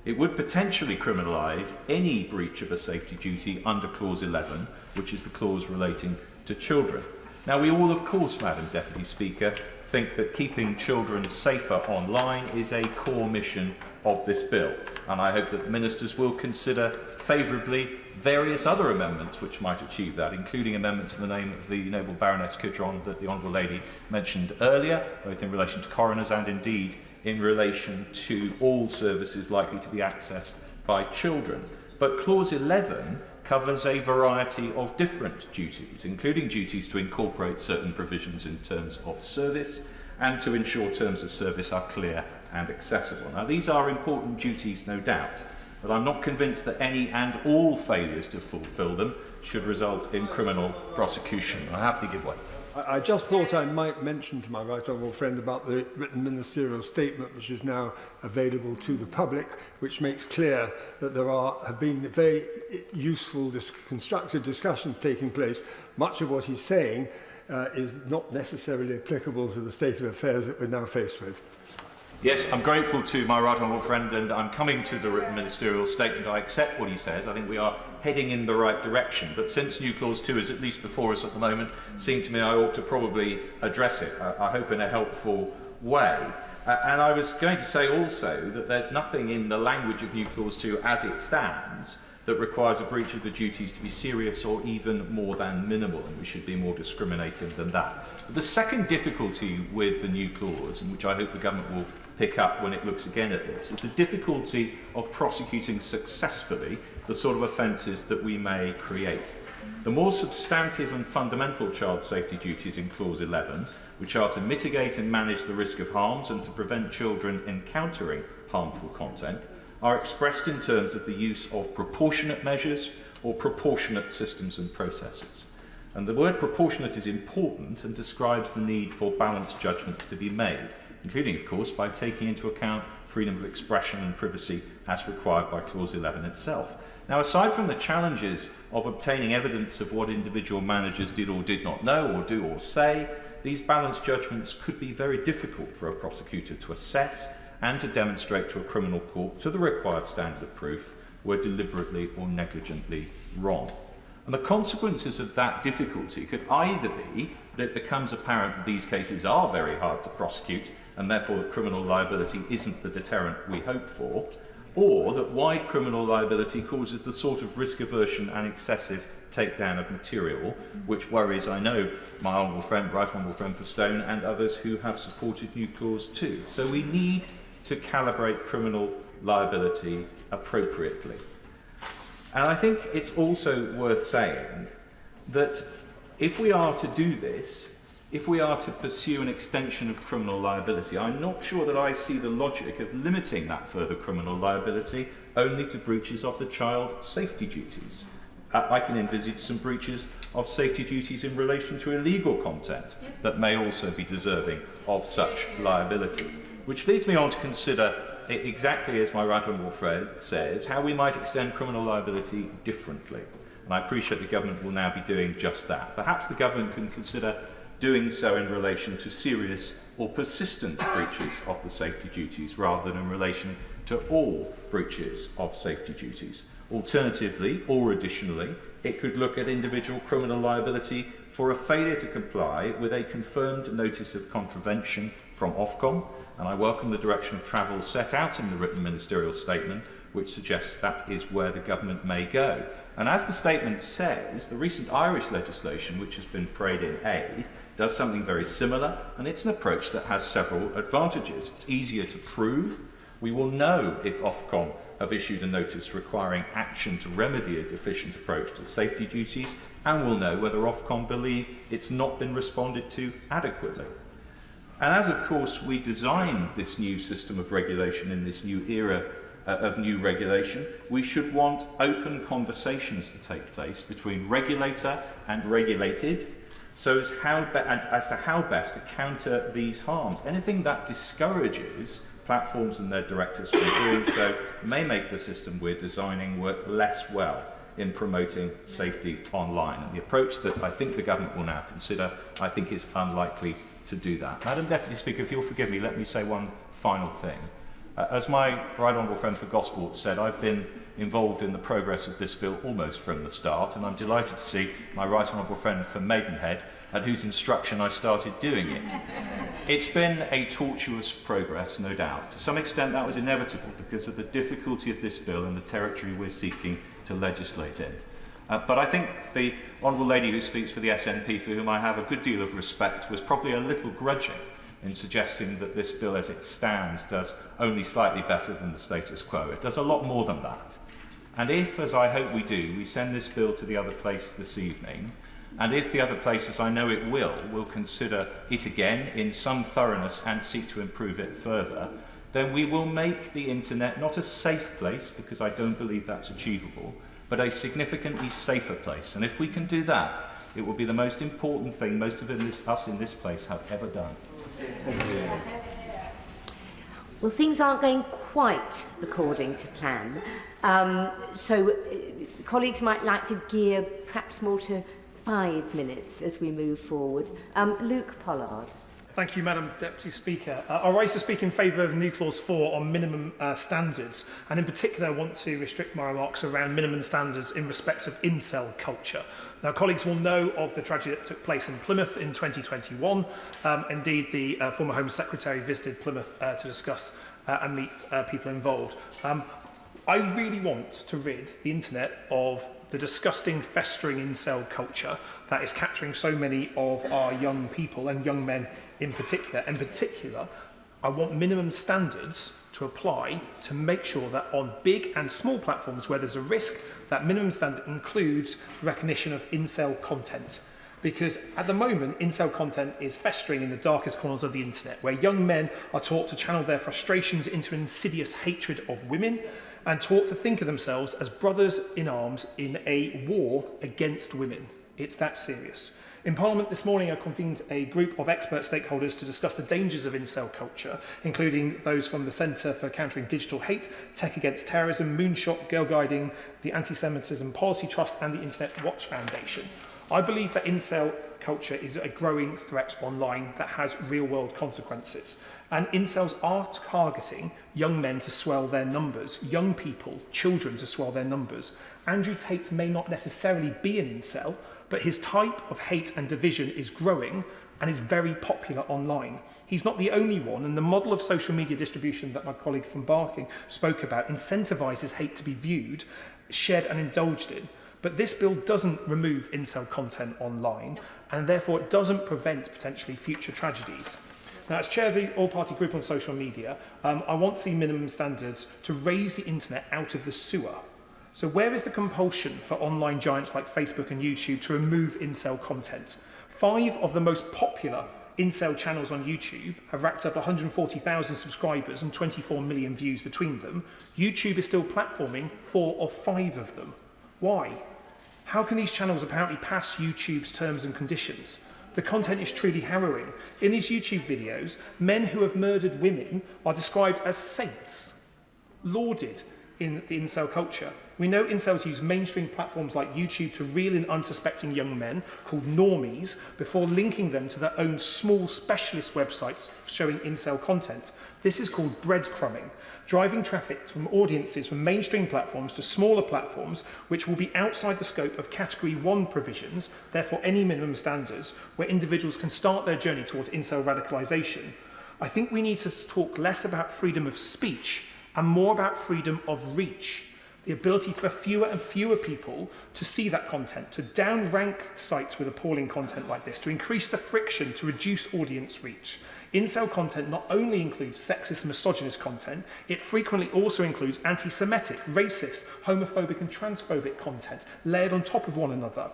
It would potentially criminalise any breach of a safety duty under Clause 11, which is the clause relating to children. Now, we all, of course, Madam Deputy Speaker, think that keeping children safer online is a core mission of this bill, and I hope that ministers will consider favourably various other amendments which might achieve that, including amendments in the name of the noble Baroness Kidron that the Honourable Lady mentioned earlier, both in relation to coroners and indeed in relation to all services likely to be accessed by children. But Clause 11 covers a variety of different duties, including duties to incorporate certain provisions in terms of service and to ensure terms of service are clear and accessible. Now, these are important duties, no doubt, but I'm not convinced that any and all failures to fulfil them should result in criminal prosecution. I happily give way. I just thought I might mention to my right honourable friend about the written ministerial statement which is now available to the public, which makes clear that there have been very useful, constructive discussions taking place. Much of what he's saying is not necessarily applicable to the state of affairs that we're now faced with. Yes, I'm grateful to my right honourable friend, and I'm coming to the written ministerial statement. I accept what he says. I think we are heading in the right direction. But since new Clause 2 is at least before us at the moment, it seemed to me I ought to probably address it, I hope in a helpful way. And I was going to say also that there's nothing in the language of new Clause 2 as it stands that requires a breach of the duties to be serious or even more than minimal, and we should be more discriminating than that. But the second difficulty with the new clause, and which I hope the government will pick up when it looks again at this, is the difficulty of prosecuting successfully the sort of offences that we may create. The more substantive and fundamental child safety duties in Clause 11, which are to mitigate and manage the risk of harms and to prevent children encountering harmful content, are expressed in terms of the use of proportionate measures or proportionate systems and processes. And the word proportionate is important and describes the need for balanced judgments to be made, including, of course, by taking into account freedom of expression and privacy as required by Clause 11 itself. Now, aside from the challenges of obtaining evidence of what individual managers did or did not know or do or say, these balanced judgments could be very difficult for a prosecutor to assess and to demonstrate to a criminal court to the required standard of proof were deliberately or negligently wrong. And the consequences of that difficulty could either be that it becomes apparent that these cases are very hard to prosecute and therefore that criminal liability isn't the deterrent we hope for, or that wide criminal liability causes the sort of risk aversion and excessive takedown of material which worries, I know, my honourable friend, right honourable friend for Stone and others who have supported new Clause 2. So we need to calibrate criminal liability appropriately. And I think it's also worth saying that if we are to do this, if we are to pursue an extension of criminal liability, I'm not sure that I see the logic of limiting that further criminal liability only to breaches of the child safety duties. I can envisage some breaches of safety duties in relation to illegal content that may also be deserving of such liability. Which leads me on to consider, exactly as my right honourable friend says, how we might extend criminal liability differently. And I appreciate the government will now be doing just that. Perhaps the government can consider doing so in relation to serious or persistent breaches of the safety duties rather than in relation to all breaches of safety duties. Alternatively, or additionally, it could look at individual criminal liability for a failure to comply with a confirmed notice of contravention from Ofcom, and I welcome the direction of travel set out in the written ministerial statement, which suggests that is where the government may go. And as the statement says, the recent Irish legislation, which has been prayed in A, does something very similar, and it's an approach that has several advantages. It's easier to prove. We will know if Ofcom have issued a notice requiring action to remedy a deficient approach to safety duties, and we'll know whether Ofcom believe it's not been responded to adequately. And as, of course, we design this new system of regulation in this new era of new regulation, we should want open conversations to take place between regulator and regulated, so as to how best to counter these harms. Anything that discourages platforms and their directors from doing so may make the system we're designing work less well in promoting safety online. And the approach that I think the government will now consider, I think, is unlikely to do that. Madam Deputy Speaker, if you'll forgive me, let me say one final thing. As my right honourable friend for Gosport said, I've been involved in the progress of this bill almost from the start, and I'm delighted to see my right honourable friend for Maidenhead, at whose instruction I started doing it. It's been a tortuous progress, no doubt. To some extent that was inevitable because of the difficulty of this bill and the territory we're seeking to legislate in. But I think the honourable lady who speaks for the SNP, for whom I have a good deal of respect, was probably a little grudging in suggesting that this bill as it stands does only slightly better than the status quo. It does a lot more than that. And if, as I hope we do, we send this bill to the other place this evening, and if the other place, as I know it will consider it again in some thoroughness and seek to improve it further, then we will make the internet not a safe place, because I don't believe that's achievable, but a significantly safer place. And if we can do that, it will be the most important thing most of us in this place have ever done. Well, things aren't going quite according to plan. So colleagues might like to gear perhaps more to 5 minutes as we move forward. Luke Pollard. Thank you, Madam Deputy Speaker. I rise to speak in favour of new clause 4 on minimum standards, and in particular I want to restrict my remarks around minimum standards in respect of incel culture. Now, colleagues will know of the tragedy that took place in Plymouth in 2021. Indeed, the former Home Secretary visited Plymouth to discuss and meet people involved. I really want to rid the internet of the disgusting, festering incel culture that is capturing so many of our young people and young men in particular. In particular, I want minimum standards to apply to make sure that on big and small platforms where there's a risk, that minimum standard includes recognition of incel content. Because at the moment, incel content is festering in the darkest corners of the internet, where young men are taught to channel their frustrations into an insidious hatred of women and taught to think of themselves as brothers in arms in a war against women. It's that serious. In Parliament this morning, I convened a group of expert stakeholders to discuss the dangers of incel culture, including those from the Centre for Countering Digital Hate, Tech Against Terrorism, Moonshot, Girl Guiding, the Anti-Semitism Policy Trust and the Internet Watch Foundation. I believe that incel culture is a growing threat online that has real-world consequences. And incels are targeting young men to swell their numbers, young people, children to swell their numbers. Andrew Tate may not necessarily be an incel, but his type of hate and division is growing and is very popular online. He's not the only one, and the model of social media distribution that my colleague from Barking spoke about incentivises hate to be viewed, shared and indulged in. But this bill doesn't remove incel content online, and therefore it doesn't prevent potentially future tragedies. Now, as chair of the all-party group on social media, I want to see minimum standards to raise the internet out of the sewer. So where is the compulsion for online giants like Facebook and YouTube to remove incel content? 5 of the most popular incel channels on YouTube have racked up 140,000 subscribers and 24 million views between them. YouTube is still platforming 4 of 5 of them. Why? How can these channels apparently pass YouTube's terms and conditions? The content is truly harrowing. In these YouTube videos, men who have murdered women are described as saints, lauded in the incel culture. We know incels use mainstream platforms like YouTube to reel in unsuspecting young men, called normies, before linking them to their own small specialist websites showing incel content. This is called breadcrumbing, driving traffic from audiences from mainstream platforms to smaller platforms, which will be outside the scope of Category 1 provisions, therefore any minimum standards, where individuals can start their journey towards incel radicalisation. I think we need to talk less about freedom of speech and more about freedom of reach. The ability for fewer and fewer people to see that content, to downrank sites with appalling content like this, to increase the friction, to reduce audience reach. Incel content not only includes sexist, misogynist content, it frequently also includes anti-Semitic, racist, homophobic and transphobic content layered on top of one another.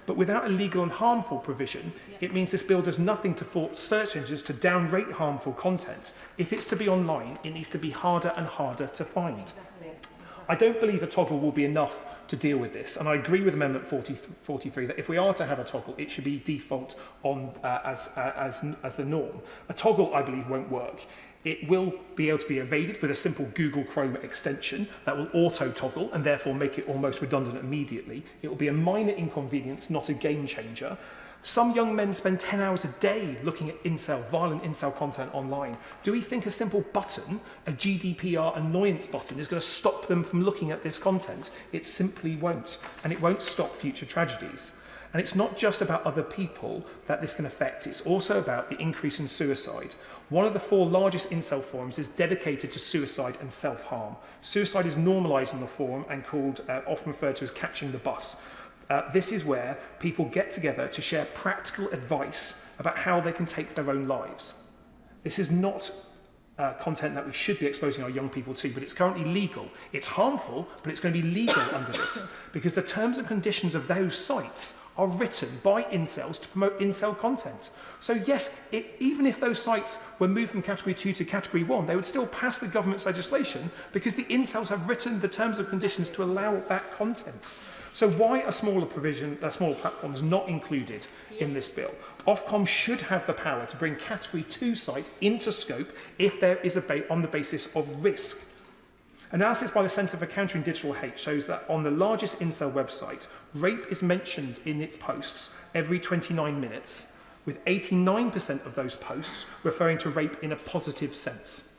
But without a legal and harmful provision, it means this bill does nothing to force search engines to downrate harmful content. If it's to be online, it needs to be harder and harder to find. I don't believe a toggle will be enough to deal with this, and I agree with Amendment 43 that if we are to have a toggle, it should be default on as the norm. A toggle, I believe, won't work. It will be able to be evaded with a simple Google Chrome extension that will auto-toggle and therefore make it almost redundant immediately. It will be a minor inconvenience, not a game changer. Some young men spend 10 hours a day looking at violent incel content online. Do we think a simple button, a GDPR annoyance button, is going to stop them from looking at this content? It simply won't, and it won't stop future tragedies. And it's not just about other people that this can affect, it's also about the increase in suicide. One of the 4 largest incel forums is dedicated to suicide and self-harm. Suicide is normalised on the forum and called, often referred to as catching the bus. This is where people get together to share practical advice about how they can take their own lives. This is not content that we should be exposing our young people to, but it's currently legal. It's harmful, but it's going to be legal under this, because the terms and conditions of those sites are written by incels to promote incel content. So yes, even if those sites were moved from Category 2 to Category 1, they would still pass the government's legislation because the incels have written the terms and conditions to allow that content. So why are smaller platforms not included in this bill? Ofcom should have the power to bring Category 2 sites into scope if there is on the basis of risk. Analysis by the Centre for Countering Digital Hate shows that on the largest incel website, rape is mentioned in its posts every 29 minutes, with 89% of those posts referring to rape in a positive sense.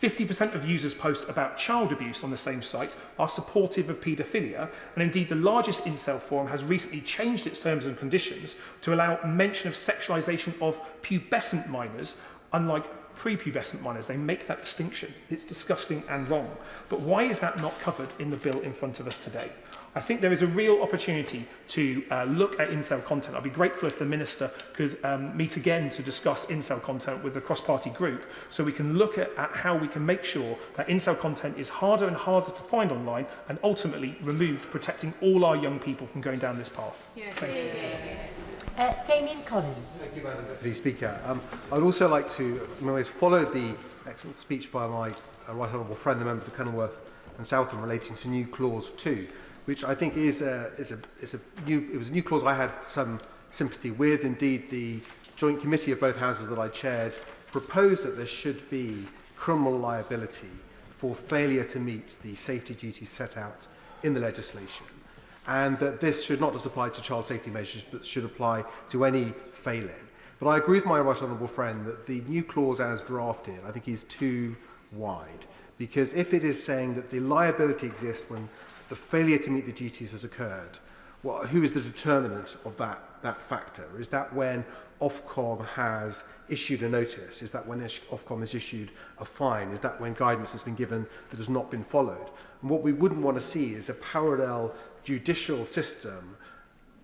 50% of users' posts about child abuse on the same site are supportive of paedophilia, and indeed the largest incel forum has recently changed its terms and conditions to allow mention of sexualisation of pubescent minors, unlike prepubescent minors. They make that distinction. It's disgusting and wrong. But why is that not covered in the bill in front of us today? I think there is a real opportunity to look at incel content. I'd be grateful if the Minister could meet again to discuss incel content with the cross-party group, so we can look at how we can make sure that incel content is harder and harder to find online and ultimately removed, protecting all our young people from going down this path. Thank you. Damien Collins. Thank you, Madam Deputy Speaker. I'd also like to follow the excellent speech by my right honourable friend, the member for Kenilworth and Southam, relating to new clause 2. Which I think is a new clause I had some sympathy with. Indeed, the joint committee of both houses that I chaired proposed that there should be criminal liability for failure to meet the safety duties set out in the legislation, and that this should not just apply to child safety measures, but should apply to any failing. But I agree with my right honourable friend that the new clause as drafted, I think, is too wide, because if it is saying that the liability exists when the failure to meet the duties has occurred, well, who is the determinant of that factor? Is that when Ofcom has issued a notice? Is that when Ofcom has issued a fine? Is that when guidance has been given that has not been followed? And what we wouldn't want to see is a parallel judicial system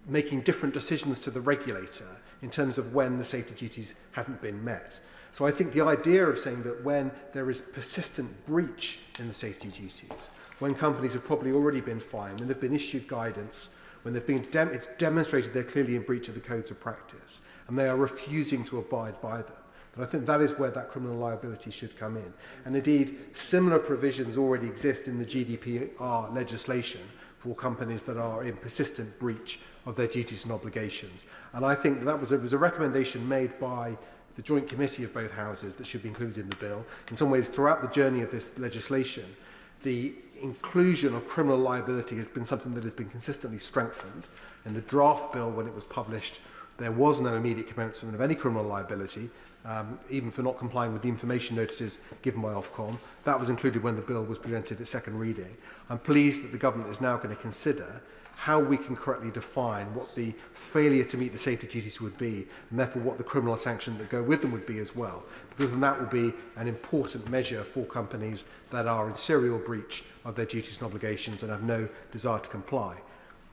making different decisions to the regulator in terms of when the safety duties hadn't been met. So I think the idea of saying that when there is persistent breach in the safety duties, when companies have probably already been fined, when they've been issued guidance, when they've been it's demonstrated they're clearly in breach of the codes of practice, and they are refusing to abide by them. And I think that is where that criminal liability should come in. And indeed, similar provisions already exist in the GDPR legislation for companies that are in persistent breach of their duties and obligations. And I think that was a recommendation made by the joint committee of both houses that should be included in the bill. In some ways, throughout the journey of this legislation, the inclusion of criminal liability has been something that has been consistently strengthened. In the draft bill, when it was published, there was no immediate commencement of any criminal liability, even for not complying with the information notices given by Ofcom. That was included when the bill was presented at second reading. I'm pleased that the government is now going to consider how we can correctly define what the failure to meet the safety duties would be, and therefore what the criminal sanctions that go with them would be as well, because then that will be an important measure for companies that are in serial breach of their duties and obligations and have no desire to comply.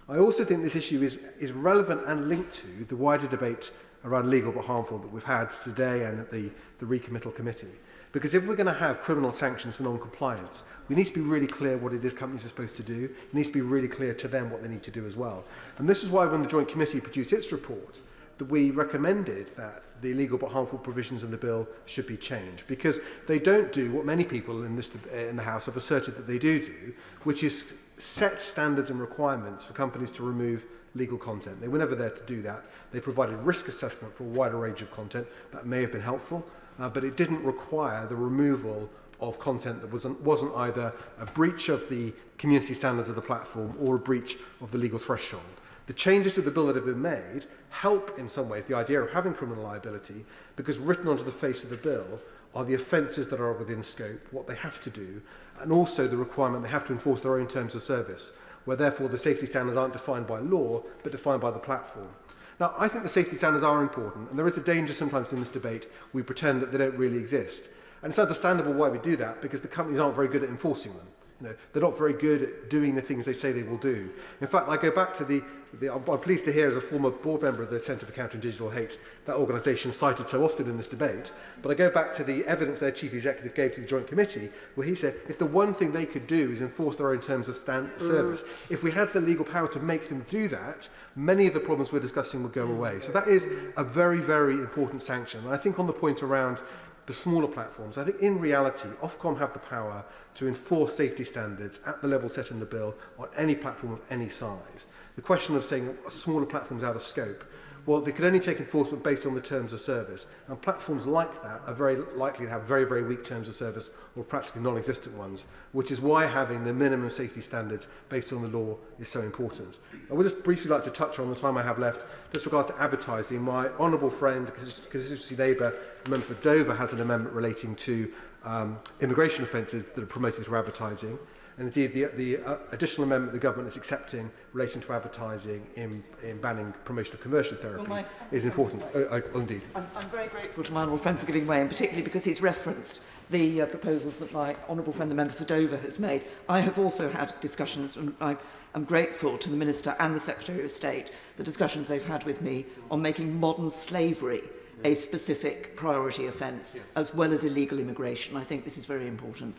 I also think this issue is relevant and linked to the wider debate around legal but harmful that we've had today and at the recommittal committee, Because if we're going to have criminal sanctions for non-compliance, we need to be really clear what it is companies are supposed to do. It needs to be really clear to them what they need to do as well. And this is why when the Joint Committee produced its report, that we recommended that the illegal but harmful provisions in the bill should be changed, because they don't do what many people in the House have asserted that they do, which is set standards and requirements for companies to remove legal content. They were never there to do that. They provided risk assessment for a wider range of content. That may have been helpful, but it didn't require the removal of content that wasn't either a breach of the community standards of the platform or a breach of the legal threshold. The changes to the bill that have been made help in some ways the idea of having criminal liability, because written onto the face of the bill are the offences that are within scope, what they have to do, and also the requirement they have to enforce their own terms of service, where therefore the safety standards aren't defined by law, but defined by the platform. Now, I think the safety standards are important, and there is a danger sometimes in this debate we pretend that they don't really exist. And it's understandable why we do that, because the companies aren't very good at enforcing them. They're not very good at doing the things they say they will do. In fact, I go back to I'm pleased to hear, as a former board member of the Centre for Countering Digital Hate, that organisation cited so often in this debate, but I go back to the evidence their chief executive gave to the Joint Committee, where he said if the one thing they could do is enforce their own terms of service, if we had the legal power to make them do that, many of the problems we're discussing would go away. So that is a very, very important sanction. And I think on the point around the smaller platforms, I think in reality, Ofcom have the power to enforce safety standards at the level set in the bill on any platform of any size. The question of saying a smaller platform's out of scope, well, they could only take enforcement based on the terms of service. And platforms like that are very likely to have very, very weak terms of service or practically non-existent ones, which is why having the minimum safety standards based on the law is so important. I would just briefly like to touch on the time I have left, just regards to advertising. My honourable friend, constituency Labour, member for Dover, has an amendment relating to immigration offences that are promoted through advertising. And indeed, the additional amendment the government is accepting relating to advertising in banning promotion of conversion therapy is important. Indeed. I'm very grateful to my honourable friend for giving way, and particularly because he's referenced the proposals that my honourable friend, the member for Dover, has made. I have also had discussions, and I am grateful to the Minister and the Secretary of State, the discussions they've had with me on making modern slavery a specific priority offence, as well as illegal immigration. I think this is very important.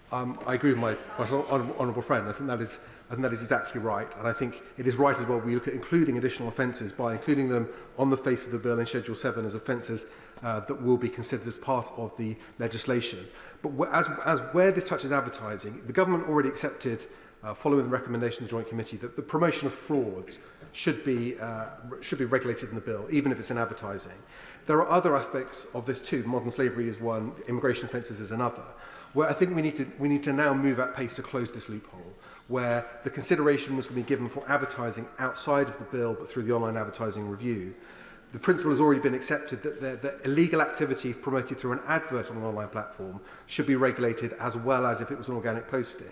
I agree with my honourable friend. I think that is exactly right, and I think it is right as well. We look at including additional offences by including them on the face of the bill in Schedule 7 as offences that will be considered as part of the legislation. But as where this touches advertising, the government already accepted, following the recommendation of the Joint Committee, that the promotion of frauds should be regulated in the bill, even if it's in advertising. There are other aspects of this too. Modern slavery is one, immigration offences is another, where I think we need to now move at pace to close this loophole, where the consideration was going to be given for advertising outside of the bill, but through the online advertising review. The principle has already been accepted that the illegal activity promoted through an advert on an online platform should be regulated as well as if it was an organic posting.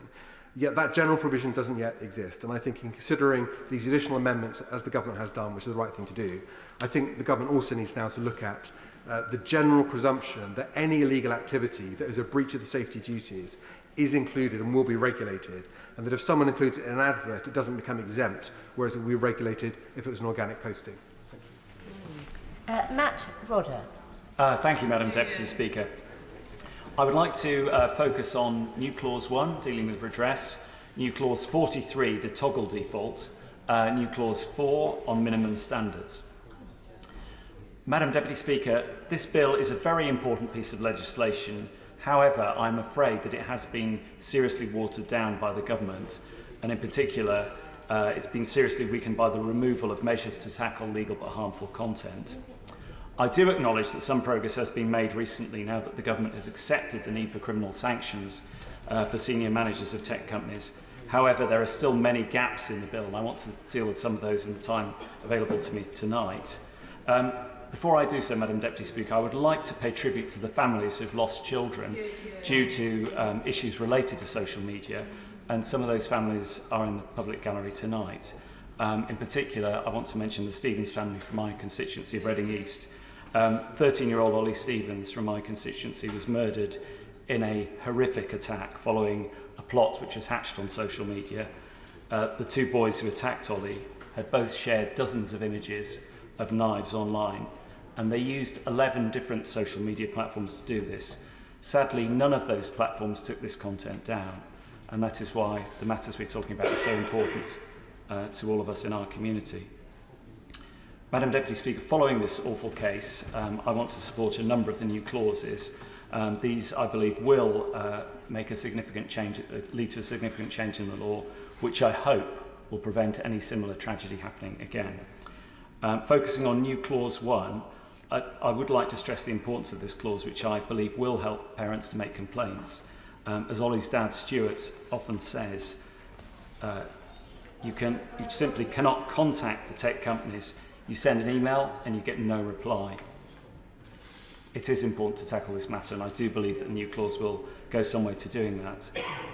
Yet that general provision doesn't yet exist, and I think in considering these additional amendments, as the government has done, which is the right thing to do, I think the government also needs now to look at the general presumption that any illegal activity that is a breach of the safety duties is included and will be regulated, and that if someone includes it in an advert, it doesn't become exempt, whereas it will be regulated if it was an organic posting. Matt Rodder. Thank you, Madam Deputy Speaker. I would like to focus on new clause 1, dealing with redress, new clause 43, the toggle default, new clause 4 on minimum standards. Madam Deputy Speaker, this bill is a very important piece of legislation. However, I'm afraid that it has been seriously watered down by the government, and in particular, it's been seriously weakened by the removal of measures to tackle legal but harmful content. I do acknowledge that some progress has been made recently now that the government has accepted the need for criminal sanctions for senior managers of tech companies. However, there are still many gaps in the bill, and I want to deal with some of those in the time available to me tonight. Before I do so, Madam Deputy Speaker, I would like to pay tribute to the families who've lost children due to issues related to social media, and some of those families are in the public gallery tonight. In particular, I want to mention the Stevens family from my constituency of Reading East. 13-year-old Ollie Stevens from my constituency was murdered in a horrific attack following a plot which was hatched on social media. The two boys who attacked Ollie had both shared dozens of images of knives online, and they used 11 different social media platforms to do this. Sadly, none of those platforms took this content down, and that is why the matters we're talking about are so important to all of us in our community. Madam Deputy Speaker, following this awful case, I want to support a number of the new clauses. These, I believe, will make a significant change, lead to a significant change in the law, which I hope will prevent any similar tragedy happening again. Focusing on new clause 1, I would like to stress the importance of this clause, which I believe will help parents to make complaints. As Ollie's dad, Stuart, often says, you simply cannot contact the tech companies. You send an email and you get no reply. It is important to tackle this matter, and I do believe that the new clause will go some way to doing that.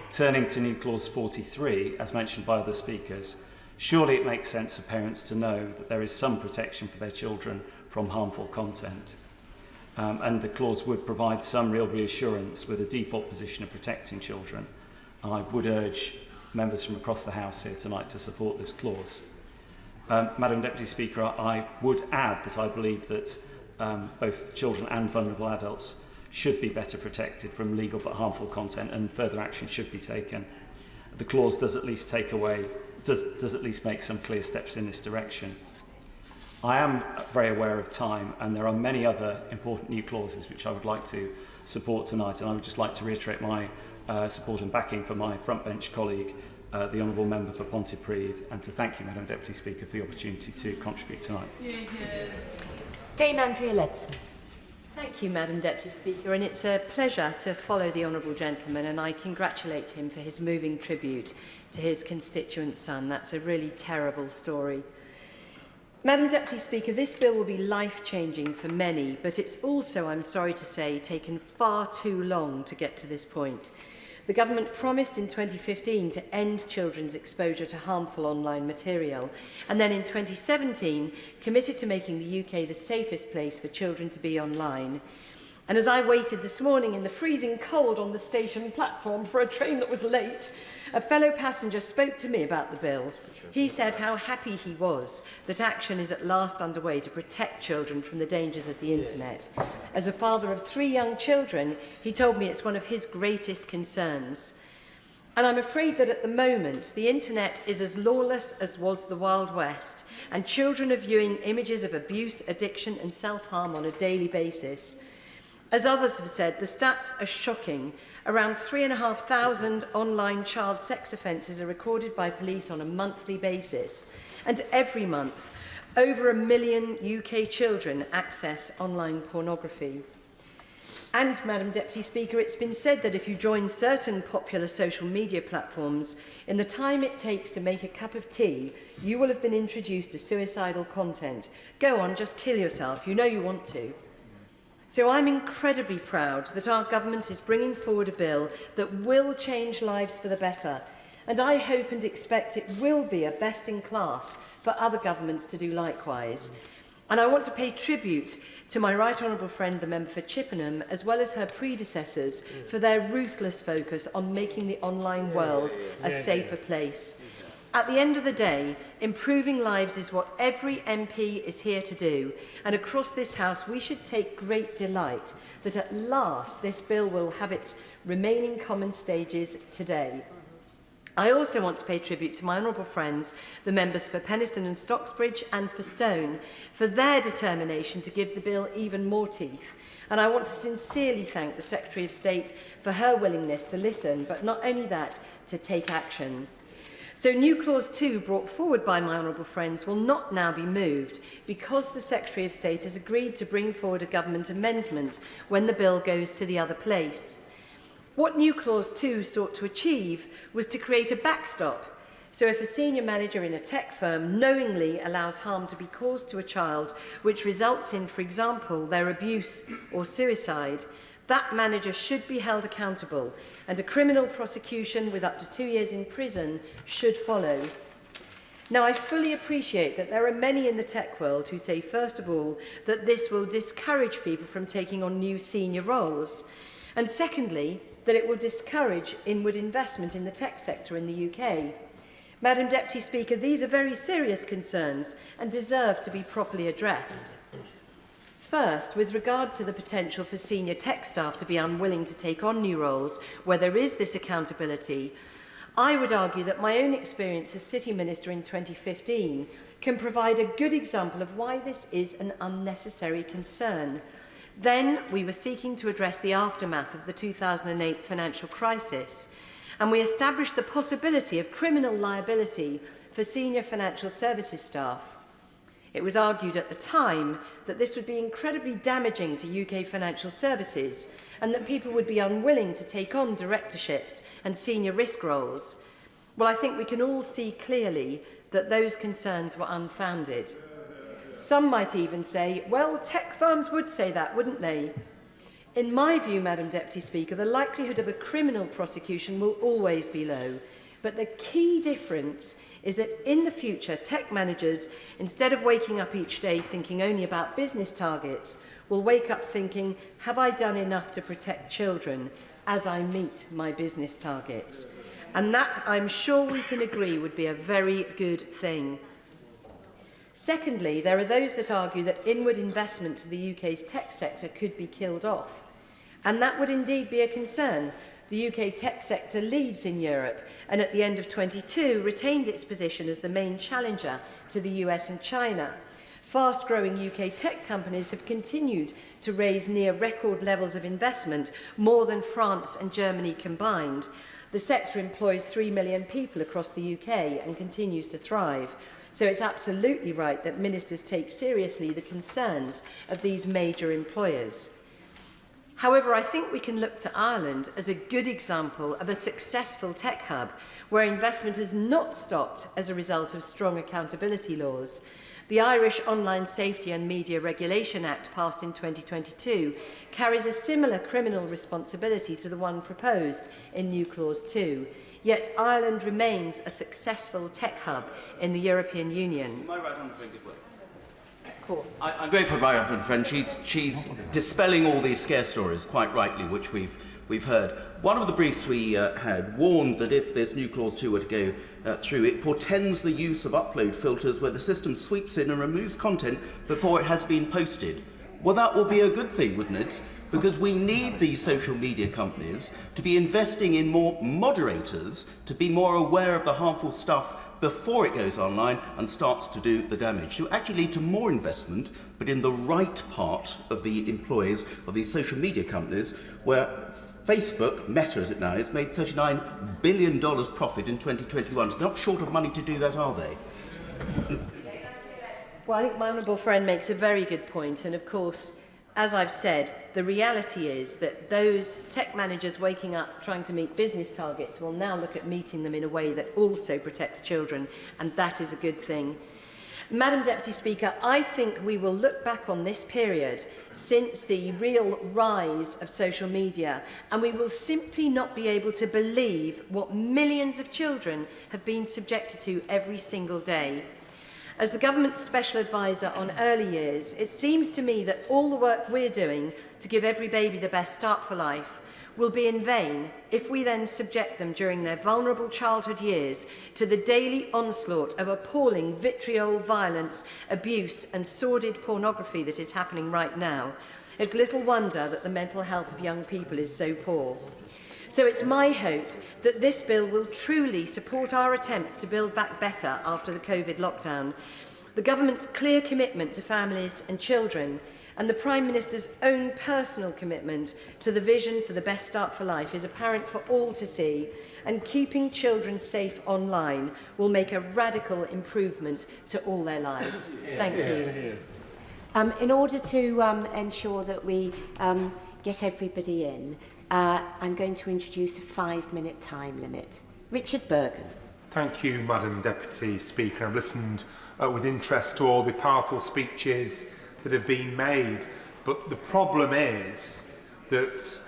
Turning to new clause 43, as mentioned by other speakers, surely it makes sense for parents to know that there is some protection for their children from harmful content. And the clause would provide some real reassurance with a default position of protecting children. And I would urge members from across the House here tonight to support this clause. Madam Deputy Speaker, I would add that I believe that both children and vulnerable adults should be better protected from legal but harmful content, and further action should be taken. The clause does at least does at least make some clear steps in this direction. I am very aware of time, and there are many other important new clauses which I would like to support tonight, and I would just like to reiterate my support and backing for my front bench colleague, the Honourable Member for Pontypridd, and to thank you, Madam Deputy Speaker, for the opportunity to contribute tonight. Dame Andrea Leadsom. Thank you, Madam Deputy Speaker, and it's a pleasure to follow the Honourable Gentleman, and I congratulate him for his moving tribute to his constituent son. That's a really terrible story. Madam Deputy Speaker, this bill will be life-changing for many, but it's also, I'm sorry to say, taken far too long to get to this point. The government promised in 2015 to end children's exposure to harmful online material, and then in 2017 committed to making the UK the safest place for children to be online. And as I waited this morning in the freezing cold on the station platform for a train that was late, a fellow passenger spoke to me about the bill. He said how happy he was that action is at last underway to protect children from the dangers of the internet. As a father of 3 young children, he told me it's one of his greatest concerns. And I'm afraid that at the moment, the internet is as lawless as was the Wild West, and children are viewing images of abuse, addiction and self-harm on a daily basis. As others have said, the stats are shocking. Around 3,500 online child sex offences are recorded by police on a monthly basis. And every month, over 1 million UK children access online pornography. And, Madam Deputy Speaker, it's been said that if you join certain popular social media platforms, in the time it takes to make a cup of tea, you will have been introduced to suicidal content. Go on, just kill yourself. You know you want to. So I'm incredibly proud that our government is bringing forward a bill that will change lives for the better, and I hope and expect it will be a best in class for other governments to do likewise. And I want to pay tribute to my right honourable friend, the member for Chippenham, as well as her predecessors, for their ruthless focus on making the online world a safer place. At the end of the day, improving lives is what every MP is here to do, and across this House we should take great delight that at last this bill will have its remaining common stages today. I also want to pay tribute to my honourable friends, the members for Penistone and Stocksbridge and for Stone, for their determination to give the bill even more teeth. And I want to sincerely thank the Secretary of State for her willingness to listen, but not only that, to take action. So new clause 2 brought forward by my honourable friends will not now be moved because the Secretary of State has agreed to bring forward a government amendment when the bill goes to the other place. What new clause 2 sought to achieve was to create a backstop. So if a senior manager in a tech firm knowingly allows harm to be caused to a child which results in, for example, their abuse or suicide, that manager should be held accountable, and a criminal prosecution with up to 2 years in prison should follow. Now, I fully appreciate that there are many in the tech world who say, first of all, that this will discourage people from taking on new senior roles, and secondly, that it will discourage inward investment in the tech sector in the UK. Madam Deputy Speaker, these are very serious concerns and deserve to be properly addressed. First, with regard to the potential for senior tech staff to be unwilling to take on new roles where there is this accountability, I would argue that my own experience as City Minister in 2015 can provide a good example of why this is an unnecessary concern. Then we were seeking to address the aftermath of the 2008 financial crisis, and we established the possibility of criminal liability for senior financial services staff. It was argued at the time that this would be incredibly damaging to UK financial services and that people would be unwilling to take on directorships and senior risk roles. Well, I think we can all see clearly that those concerns were unfounded. Some might even say, well, tech firms would say that, wouldn't they? In my view, Madam Deputy Speaker, the likelihood of a criminal prosecution will always be low. But the key difference is that in the future, tech managers, instead of waking up each day thinking only about business targets, will wake up thinking, have I done enough to protect children as I meet my business targets? And that, I'm sure we can agree, would be a very good thing. Secondly, there are those that argue that inward investment to the UK's tech sector could be killed off. And that would indeed be a concern. The UK tech sector leads in Europe and at the end of 22 retained its position as the main challenger to the US and China. Fast-growing UK tech companies have continued to raise near record levels of investment, more than France and Germany combined. The sector employs 3 million people across the UK and continues to thrive. So it's absolutely right that ministers take seriously the concerns of these major employers. However, I think we can look to Ireland as a good example of a successful tech hub where investment has not stopped as a result of strong accountability laws. The Irish Online Safety and Media Regulation Act, passed in 2022, carries a similar criminal responsibility to the one proposed in New Clause 2. Yet Ireland remains a successful tech hub in the European Union. Am I right on the I'm grateful to my friend. She's dispelling all these scare stories, quite rightly, which we've heard. One of the briefs we had warned that if this new Clause 2 were to go through, it portends the use of upload filters where the system sweeps in and removes content before it has been posted. Well, that will be a good thing, wouldn't it? Because we need these social media companies to be investing in more moderators, to be more aware of the harmful stuff before it goes online and starts to do the damage. To actually lead to more investment, but in the right part of the employees of these social media companies, where Facebook, Meta as it now is, made $39 billion profit in 2021. So they're not short of money to do that, are they? Well, I think my honourable friend makes a very good point, and of course, as I've said, the reality is that those tech managers waking up trying to meet business targets will now look at meeting them in a way that also protects children, and that is a good thing. Madam Deputy Speaker, I think we will look back on this period since the real rise of social media, and we will simply not be able to believe what millions of children have been subjected to every single day. As the government's special advisor on early years, it seems to me that all the work we're doing to give every baby the best start for life will be in vain if we then subject them during their vulnerable childhood years to the daily onslaught of appalling vitriol, violence, abuse and sordid pornography that is happening right now. It's little wonder that the mental health of young people is so poor. So it's my hope that this bill will truly support our attempts to build back better after the COVID lockdown. The government's clear commitment to families and children and the Prime Minister's own personal commitment to the vision for the best start for life is apparent for all to see, and keeping children safe online will make a radical improvement to all their lives. Thank you. In order to ensure that we get everybody in, I'm going to introduce a 5-minute time limit. Richard Bergen. Thank you, Madam Deputy Speaker. I've listened with interest to all the powerful speeches that have been made, but the problem is that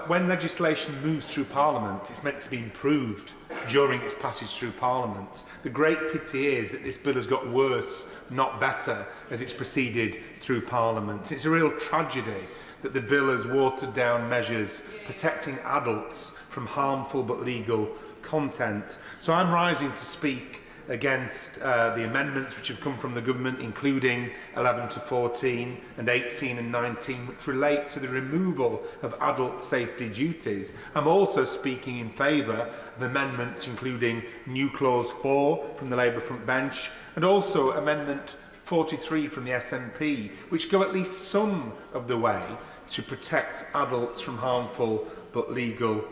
when legislation moves through Parliament, it's meant to be improved during its passage through Parliament. The great pity is that this bill has got worse, not better, as it's proceeded through Parliament. It's a real tragedy that the bill has watered down measures protecting adults from harmful but legal content. So I'm rising to speak against the amendments which have come from the government, including 11 to 14 and 18 and 19, which relate to the removal of adult safety duties. I'm also speaking in favour of amendments including new clause 4 from the Labour front bench and also amendment 43 from the SNP, which go at least some of the way to protect adults from harmful but legal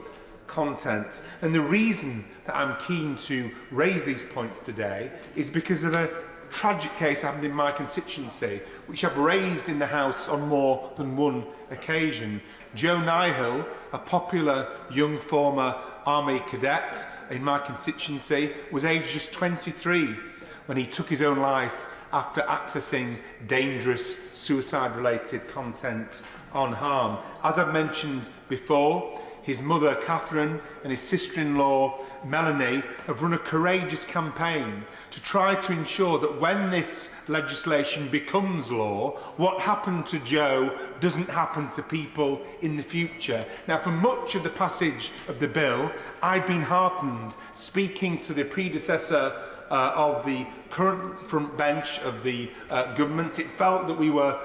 content. And the reason that I'm keen to raise these points today is because of a tragic case happened in my constituency, which I've raised in the House on more than one occasion. Joe Nihill, a popular young former Army cadet in my constituency, was aged just 23 when he took his own life after accessing dangerous suicide-related content on Harm. As I've mentioned before, his mother, Catherine, and his sister-in-law, Melanie, have run a courageous campaign to try to ensure that when this legislation becomes law, what happened to Joe doesn't happen to people in the future. Now, for much of the passage of the bill, I've been heartened speaking to the predecessor of the current front bench of the government. It felt that we were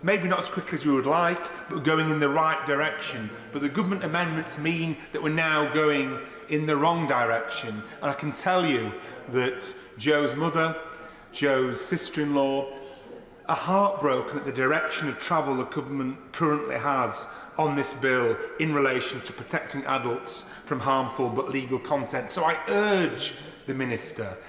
maybe not as quickly as we would like, but going in the right direction. But the government amendments mean that we're now going in the wrong direction. And I can tell you that Joe's mother, Joe's sister-in-law, are heartbroken at the direction of travel the government currently has on this bill in relation to protecting adults from harmful but legal content. So I urge the Minister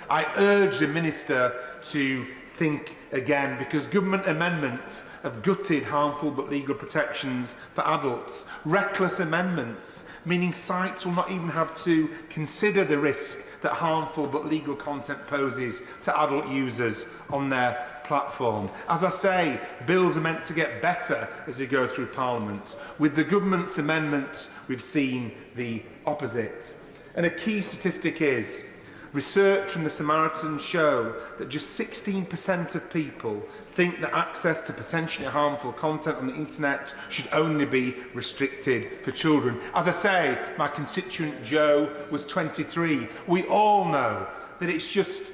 to think again, because government amendments have gutted harmful but legal protections for adults. Reckless amendments, meaning sites will not even have to consider the risk that harmful but legal content poses to adult users on their platform. As I say, bills are meant to get better as they go through Parliament. With the government's amendments, we've seen the opposite. And a key statistic is research from the Samaritans show that just 16% of people think that access to potentially harmful content on the internet should only be restricted for children. As I say, my constituent Joe was 23. We all know that it's just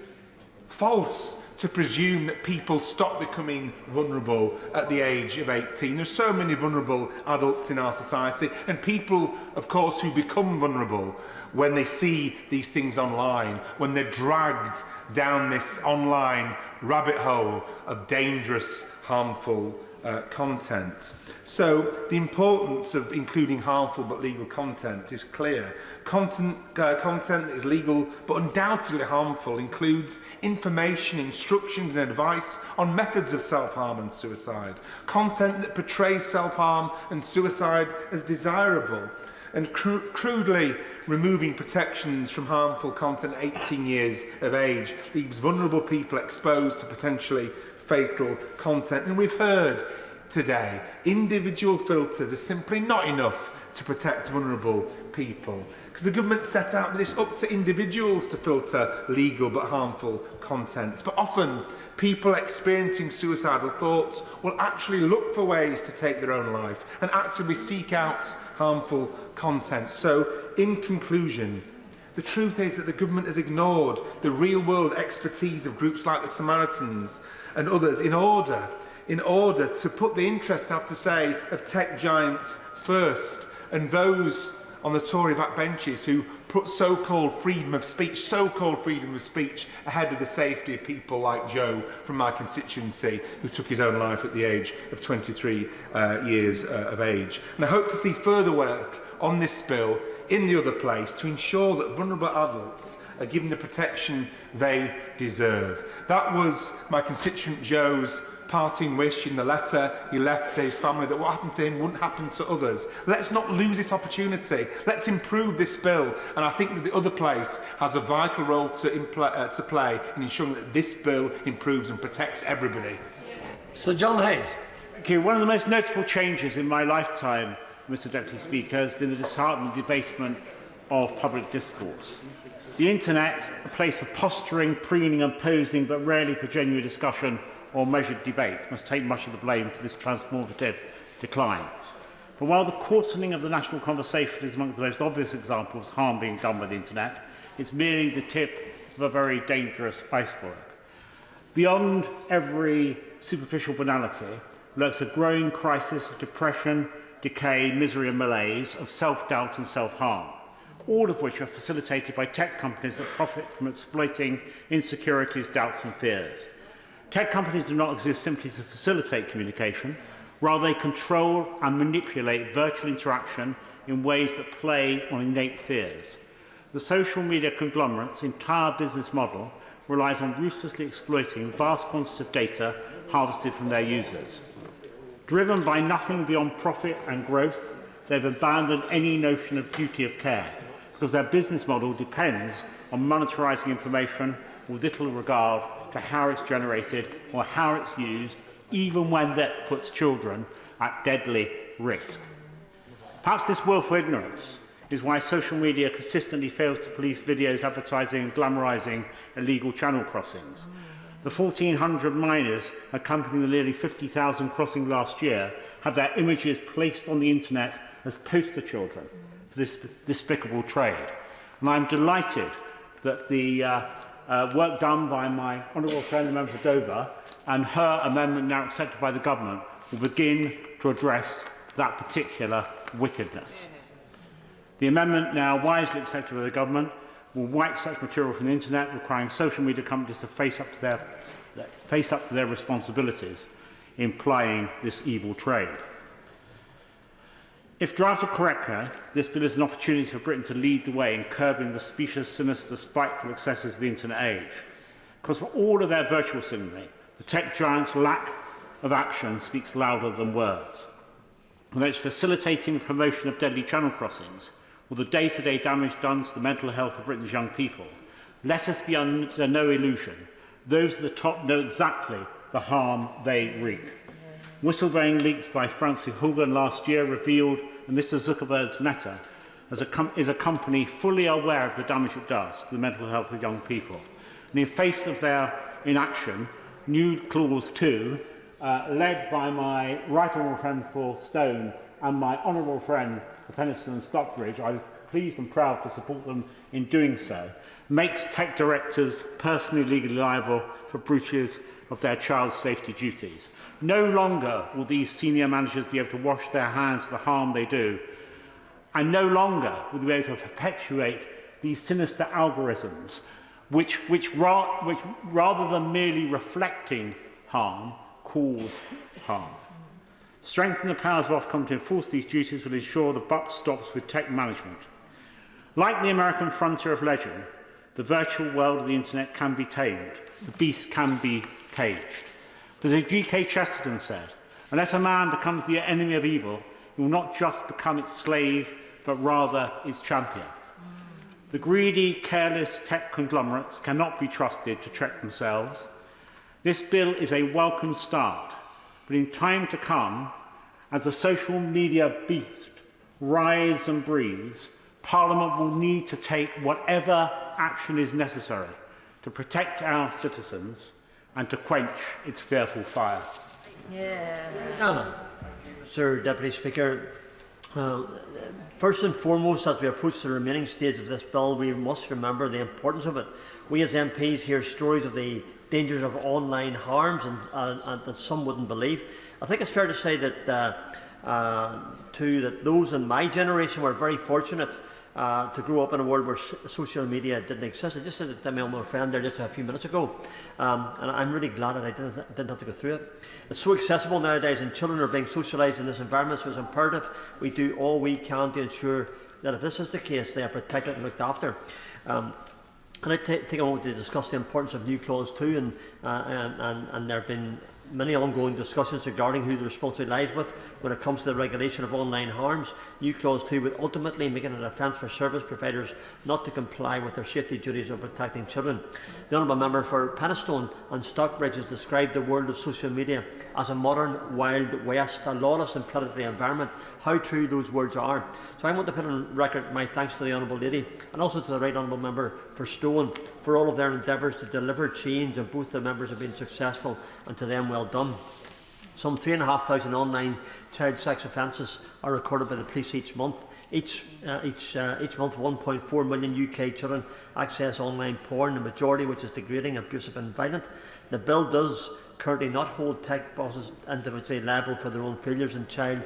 false to presume that people stop becoming vulnerable at the age of 18. There's so many vulnerable adults in our society, and people, of course, who become vulnerable when they see these things online, when they're dragged down this online rabbit hole of dangerous, harmful content. So the importance of including harmful but legal content is clear. Content that is legal but undoubtedly harmful includes information, instructions and advice on methods of self-harm and suicide. Content that portrays self-harm and suicide as desirable. And crudely removing protections from harmful content at 18 years of age leaves vulnerable people exposed to potentially fatal content. And we've heard today, individual filters are simply not enough to protect vulnerable people, because the government set out that it's up to individuals to filter legal but harmful content. But often, people experiencing suicidal thoughts will actually look for ways to take their own life and actively seek out harmful content. So, in conclusion, the truth is that the government has ignored the real-world expertise of groups like the Samaritans and others in order to put the interests, I have to say, of tech giants first, and those on the Tory backbenches who put so-called freedom of speech ahead of the safety of people like Joe from my constituency, who took his own life at the age of 23 years of age. And I hope to see further work on this bill in the other place to ensure that vulnerable adults are given the protection they deserve. That was my constituent Joe's parting wish in the letter he left to his family, that what happened to him wouldn't happen to others. Let's not lose this opportunity. Let's improve this bill. And I think that the other place has a vital role to play in ensuring that this bill improves and protects everybody. Sir John Hayes. Thank you. One of the most notable changes in my lifetime, Mr Deputy Speaker, has been the disheartening debasement of public discourse. The internet, a place for posturing, preening and posing, but rarely for genuine discussion or measured debate, must take much of the blame for this transformative decline. But while the coarsening of the national conversation is among the most obvious examples of harm being done by the internet, it's merely the tip of a very dangerous iceberg. Beyond every superficial banality lurks a growing crisis of depression, decay, misery and malaise, of self-doubt and self-harm, all of which are facilitated by tech companies that profit from exploiting insecurities, doubts and fears. Tech companies do not exist simply to facilitate communication, rather they control and manipulate virtual interaction in ways that play on innate fears. The social media conglomerate's entire business model relies on ruthlessly exploiting vast quantities of data harvested from their users. Driven by nothing beyond profit and growth, they've abandoned any notion of duty of care, because their business model depends on monetarising information with little regard to how it's generated or how it's used, even when that puts children at deadly risk. Perhaps this willful ignorance is why social media consistently fails to police videos advertising and glamorising illegal channel crossings. The 1,400 minors accompanying the nearly 50,000 crossing last year have their images placed on the internet as poster children for this despicable trade. And I'm delighted that the work done by my honourable friend, the member for Dover, and her amendment now accepted by the government will begin to address that particular wickedness. The amendment, now wisely accepted by the government, will wipe such material from the internet, requiring social media companies to face up to their responsibilities in plying this evil trade. If drafted correctly, this bill is an opportunity for Britain to lead the way in curbing the specious, sinister, spiteful excesses of the internet age. Because for all of their virtual signaling, the tech giants' lack of action speaks louder than words. Whether it's facilitating the promotion of deadly channel crossings or the day-to-day damage done to the mental health of Britain's young people, let us be under no illusion. Those at the top know exactly the harm they wreak. Whistleblowing leaks by Francis Hogan last year revealed that Mr. Zuckerberg's Meta is a company fully aware of the damage it does to the mental health of young people. And in face of their inaction, new Clause 2, led by my right honourable friend for Stone and my honourable friend for Penistone and Stockbridge, I was pleased and proud to support them in doing so, makes tech directors personally legally liable for breaches of their child's safety duties. No longer will these senior managers be able to wash their hands of the harm they do, and no longer will they be able to perpetuate these sinister algorithms which rather than merely reflecting harm, cause harm. Strengthening the powers of Ofcom to enforce these duties will ensure the buck stops with tech management. Like the American frontier of legend, the virtual world of the internet can be tamed. The beast can be caged. As G.K. Chesterton said, unless a man becomes the enemy of evil, he will not just become its slave, but rather its champion. The greedy, careless tech conglomerates cannot be trusted to check themselves. This bill is a welcome start, but in time to come, as the social media beast writhes and breathes, Parliament will need to take whatever action is necessary to protect our citizens and to quench its fearful fire. Sir Deputy Speaker, first and foremost, as we approach the remaining stage of this bill, we must remember the importance of it. We as MPs hear stories of the dangers of online harms and that some wouldn't believe. I think it's fair to say that that those in my generation were very fortunate to grow up in a world where social media didn't exist. I just said it to my friend there just a few minutes ago, and I'm really glad that I didn't have to go through it. It's so accessible nowadays, and children are being socialised in this environment, so it's imperative we do all we can to ensure that if this is the case, they are protected and looked after. And I take a moment to discuss the importance of new Clause 2, and there have been many ongoing discussions regarding who the responsibility lies with when it comes to the regulation of online harms. New Clause 2 would ultimately make it an offence for service providers not to comply with their safety duties of protecting children. The Honourable Member for Penistone and Stockbridge has described the world of social media as a modern Wild West, a lawless and predatory environment. How true those words are. So I want to put on record my thanks to the Honourable Lady and also to the Right Honourable Member for Stone for all of their endeavours to deliver change, and both the members have been successful, and to them well done. Some 3,500 online child sex offences are recorded by the police each month. Each month, 1.4 million UK children access online porn, the majority which is degrading, abusive and violent. The bill does currently not hold tech bosses individually liable for their own failures in child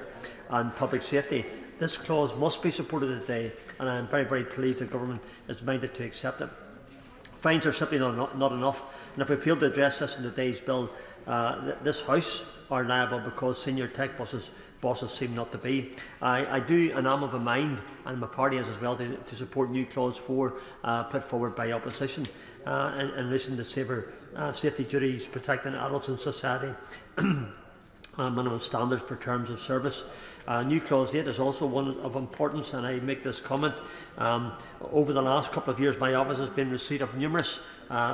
and public safety. This clause must be supported today, and I am very, very pleased the government is minded to accept it. Fines are simply not enough, and if we fail to address this in today's bill, this House are liable because senior tech bosses seem not to be. I do, and I'm of a mind, and my party is as well, to support new clause 4 put forward by opposition in relation to safety duties protecting adults in society, minimum standards for terms of service. New clause 8 is also one of importance, and I make this comment. Over the last couple of years, my office has been in receipt of numerous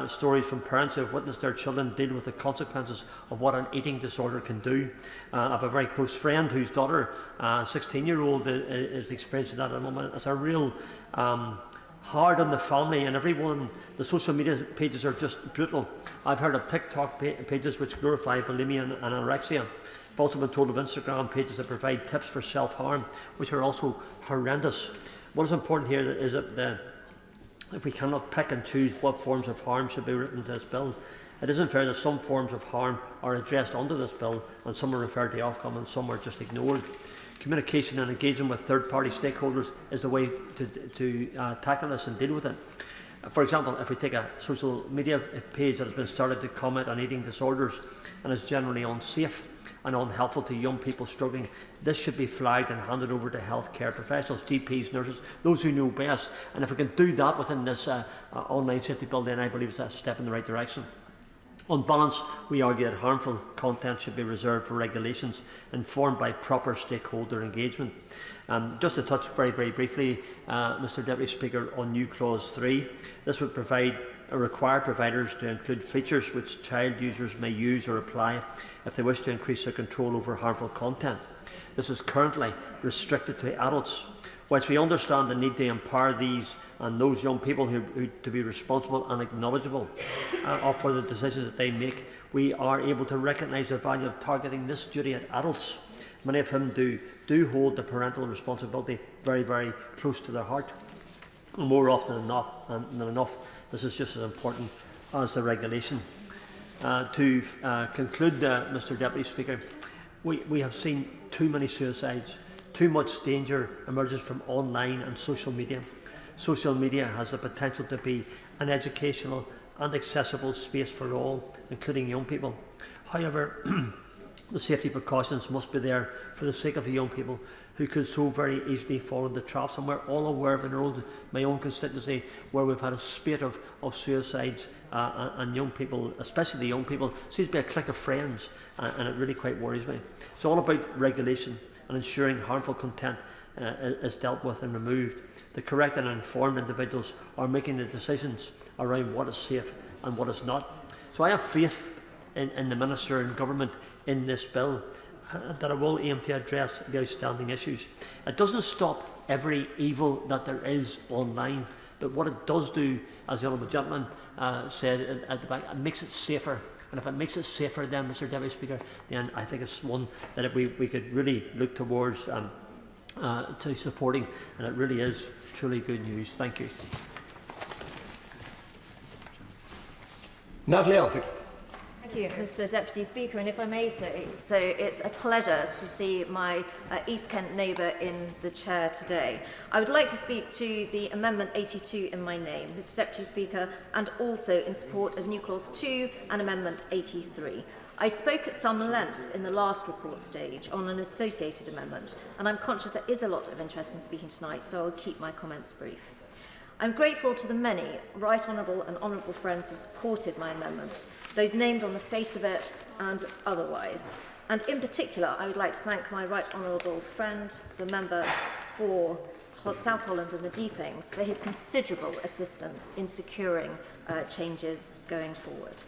stories from parents who have witnessed their children deal with the consequences of what an eating disorder can do. I have a very close friend whose daughter, 16-year-old, is experiencing that at the moment. It's a real hard on the family, and everyone. The social media pages are just brutal. I've heard of TikTok pages which glorify bulimia and anorexia. I've also been told of Instagram pages that provide tips for self-harm, which are also horrendous. What is important here is that if we cannot pick and choose what forms of harm should be written into this bill, it isn't fair that some forms of harm are addressed under this bill and some are referred to Ofcom and some are just ignored. Communication and engagement with third-party stakeholders is the way to tackle this and deal with it. For example, if we take a social media page that has been started to comment on eating disorders and is generally unsafe and unhelpful to young people struggling, this should be flagged and handed over to healthcare professionals, GPs, nurses, those who know best. And if we can do that within this online safety bill, then I believe it's a step in the right direction. On balance, we argue that harmful content should be reserved for regulations informed by proper stakeholder engagement. Just to touch very, very briefly, Mr Deputy Speaker, on new clause 3, this would require providers to include features which child users may use or apply if they wish to increase their control over harmful content. This is currently restricted to adults. Whilst we understand the need to empower these and those young people who to be responsible and acknowledgeable for the decisions that they make, we are able to recognise the value of targeting this duty at adults, many of whom do hold the parental responsibility very, very close to their heart. And more often than enough, this is just as important as the regulation. To conclude, Mr Deputy Speaker, we have seen too many suicides. Too much danger emerges from online and social media. Social media has the potential to be an educational and accessible space for all, including young people. However, the safety precautions must be there for the sake of the young people who could so very easily fall into traps. And we're all aware of my own constituency where we've had a spate of suicides and young people, especially the young people, seems to be a clique of friends, and it really quite worries me. It's all about regulation and ensuring harmful content is dealt with and removed. The correct and informed individuals are making the decisions around what is safe and what is not. So I have faith in the Minister and Government in this bill that it will aim to address the outstanding issues. It doesn't stop every evil that there is online, but what it does do, as the Honourable Gentleman said at the back, it makes it safer. And if it makes it safer, then, Mr Deputy Speaker, then I think it's one that we could really look towards to supporting, and it really is truly good news. Thank you. Natalie Alford. Thank you, Mr Deputy Speaker, and if I may say, so it's a pleasure to see my East Kent neighbour in the chair today. I would like to speak to the Amendment 82 in my name, Mr Deputy Speaker, and also in support of New Clause 2 and Amendment 83. I spoke at some length in the last report stage on an associated amendment, and I'm conscious there is a lot of interest in speaking tonight, so I'll keep my comments brief. I'm grateful to the many right honourable and honourable friends who supported my amendment, those named on the face of it and otherwise. And in particular, I would like to thank my right honourable friend, the member for South Holland and the Deepings, for his considerable assistance in securing changes going forward.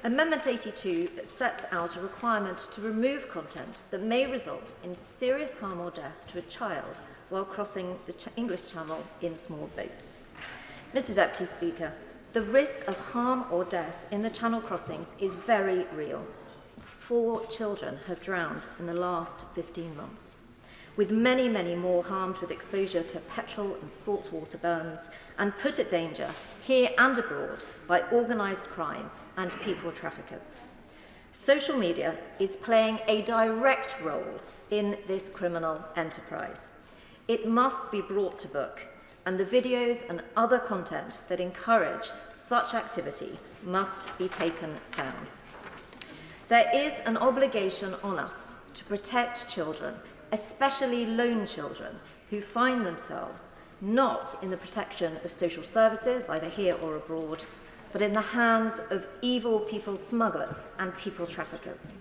Amendment 82 sets out a requirement to remove content that may result in serious harm or death to a child while crossing the English Channel in small boats. Mr Deputy Speaker, the risk of harm or death in the Channel crossings is very real. 4 children have drowned in the last 15 months. with many, many more harmed with exposure to petrol and saltwater burns, and put at danger, here and abroad, by organised crime and people traffickers. Social media is playing a direct role in this criminal enterprise. It must be brought to book, and the videos and other content that encourage such activity must be taken down. There is an obligation on us to protect children, especially lone children, who find themselves not in the protection of social services, either here or abroad, but in the hands of evil people smugglers and people traffickers.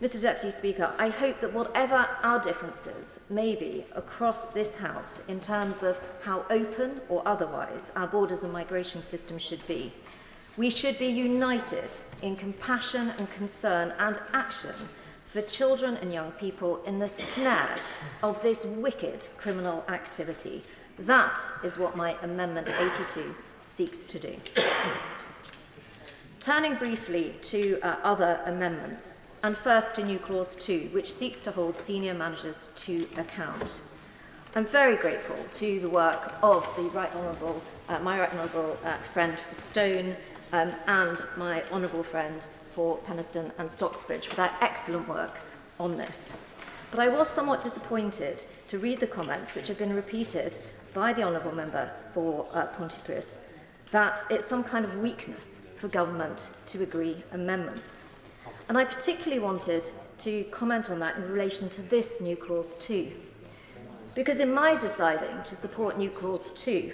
Mr. Deputy Speaker, I hope that whatever our differences may be across this House in terms of how open or otherwise our borders and migration system should be, we should be united in compassion and concern and action for children and young people in the snare of this wicked criminal activity. That is what my Amendment 82 seeks to do. Turning briefly to other amendments, and first to New Clause 2, which seeks to hold senior managers to account. I'm very grateful to the work of the my Right Honourable friend for Stone and my Honourable friend for Penistone and Stocksbridge for their excellent work on this. But I was somewhat disappointed to read the comments which have been repeated by the Honourable Member for Pontypridd, that it's some kind of weakness for government to agree amendments. And I particularly wanted to comment on that in relation to this New Clause 2. Because in my deciding to support New Clause 2,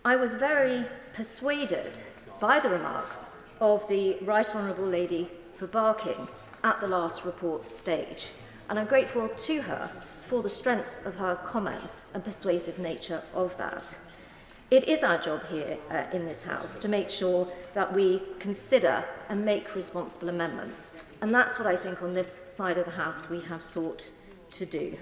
I was very persuaded by the remarks of the Right Honourable Lady for Barking at the last report stage. And I'm grateful to her for the strength of her comments and persuasive nature of that. It is our job here in this House to make sure that we consider and make responsible amendments. And that's what I think on this side of the House we have sought to do.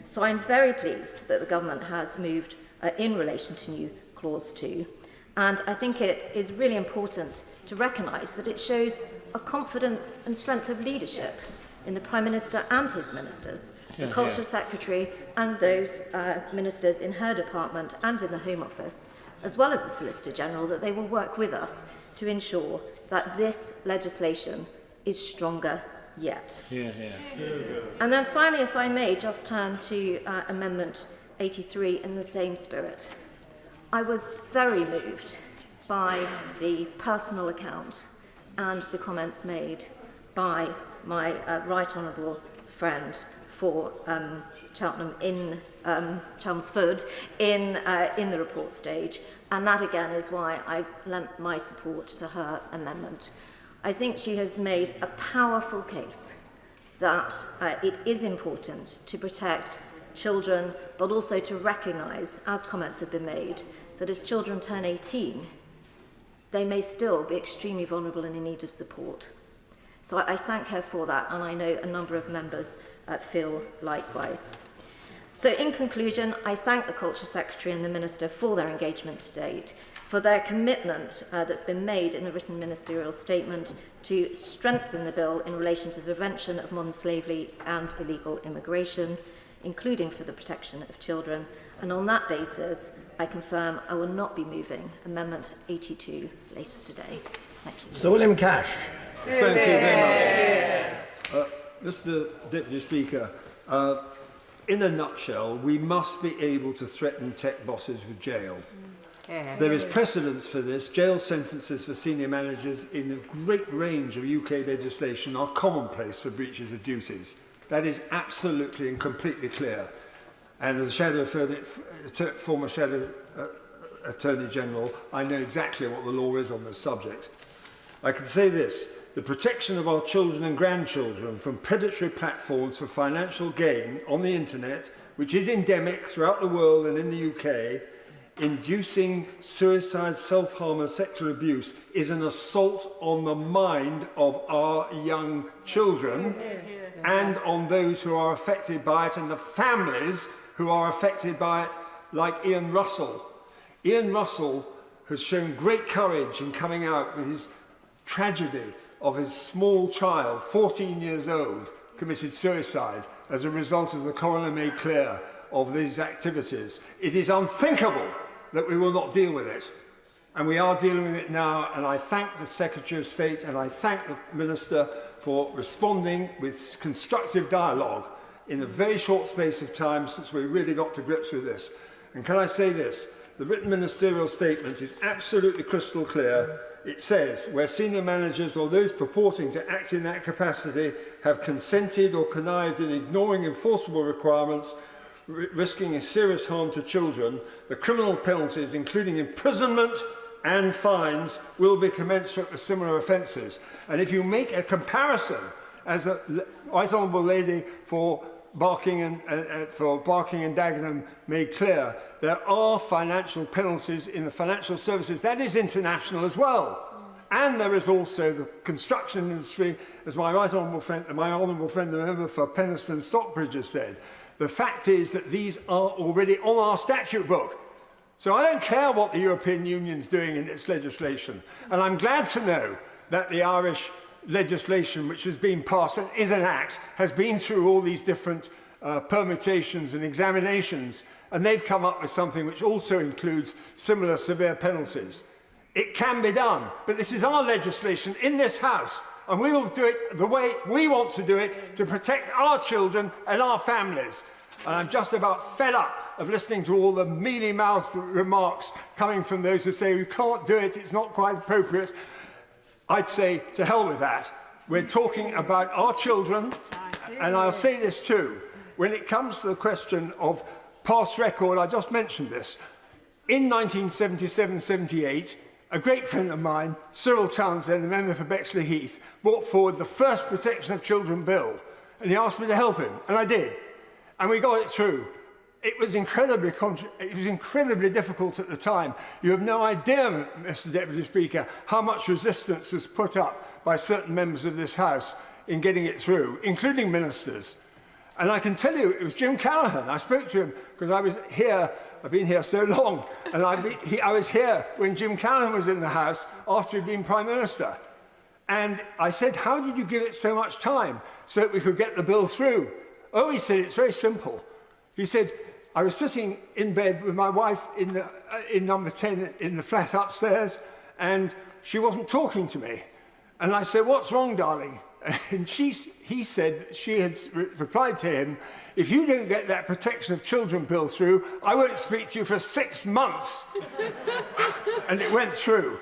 So I'm very pleased that the government has moved in relation to New Clause 2. And I think it is really important to recognise that it shows a confidence and strength of leadership in the Prime Minister and his ministers, the Culture Secretary and those ministers in her department and in the Home Office, as well as the Solicitor General, that they will work with us to ensure that this legislation is stronger yet. And then finally, if I may, just turn to Amendment 83 in the same spirit. I was very moved by the personal account and the comments made by my Right Honourable friend for Cheltenham in Chelmsford in the report stage, and that again is why I lent my support to her amendment. I think she has made a powerful case that it is important to protect children, but also to recognise, as comments have been made, that as children turn 18, they may still be extremely vulnerable and in need of support. So I thank her for that, and I know a number of members feel likewise. So in conclusion, I thank the Culture Secretary and the Minister for their engagement to date, for their commitment that's been made in the written ministerial statement to strengthen the bill in relation to the prevention of modern slavery and illegal immigration, including for the protection of children. And on that basis, I confirm I will not be moving Amendment 82 later today. Thank you. Sir William Cash. Thank you very much. Mr. Deputy Speaker, in a nutshell, we must be able to threaten tech bosses with jail. There is precedence for this. Jail sentences for senior managers in a great range of UK legislation are commonplace for breaches of duties. That is absolutely and completely clear. And as a former Shadow Attorney General, I know exactly what the law is on this subject. I can say this: the protection of our children and grandchildren from predatory platforms for financial gain on the internet, which is endemic throughout the world and in the UK, inducing suicide, self-harm and sexual abuse, is an assault on the mind of our young children and on those who are affected by it and the families who are affected by it, like Ian Russell. Ian Russell has shown great courage in coming out with his tragedy of his small child, 14 years old, committed suicide, as a result, as the coroner made clear, of these activities. It is unthinkable that we will not deal with it. And we are dealing with it now, and I thank the Secretary of State and I thank the Minister for responding with constructive dialogue in a very short space of time since we really got to grips with this. And can I say this? The written ministerial statement is absolutely crystal clear. It says, where senior managers or those purporting to act in that capacity have consented or connived in ignoring enforceable requirements, risking a serious harm to children, the criminal penalties, including imprisonment and fines, will be commensurate with similar offences. And if you make a comparison, as the Right Honourable Lady for Barking and Dagenham made clear, there are financial penalties in the financial services. That is international as well. And there is also the construction industry, as my honourable friend, the member for Penistone Stockbridge has said. The fact is that these are already on our statute book. So I don't care what the European Union's doing in its legislation. And I'm glad to know that the Irish legislation, which has been passed and is an act, has been through all these different permutations and examinations, and they've come up with something which also includes similar severe penalties. It can be done, but this is our legislation in this House, and we will do it the way we want to do it to protect our children and our families. And I'm just about fed up of listening to all the mealy-mouthed remarks coming from those who say we can't do it, it's not quite appropriate. I'd say to hell with that. We're talking about our children, and I'll say this too. When it comes to the question of past record, I just mentioned this. In 1977-78, a great friend of mine, Cyril Townsend, the member for Bexley Heath, brought forward the first Protection of Children bill, and he asked me to help him, and I did. And we got it through. It was incredibly difficult at the time. You have no idea, Mr. Deputy Speaker, how much resistance was put up by certain members of this House in getting it through, including ministers. And I can tell you, it was Jim Callaghan. I spoke to him because I was here, I've been here so long, and I was here when Jim Callaghan was in the House after he'd been Prime Minister. And I said, how did you give it so much time so that we could get the bill through? Oh, he said, it's very simple. He said, I was sitting in bed with my wife in number 10 in the flat upstairs, and she wasn't talking to me. And I said, what's wrong, darling? And he said that she had replied to him, if you don't get that Protection of Children bill through, I won't speak to you for 6 months. And it went through.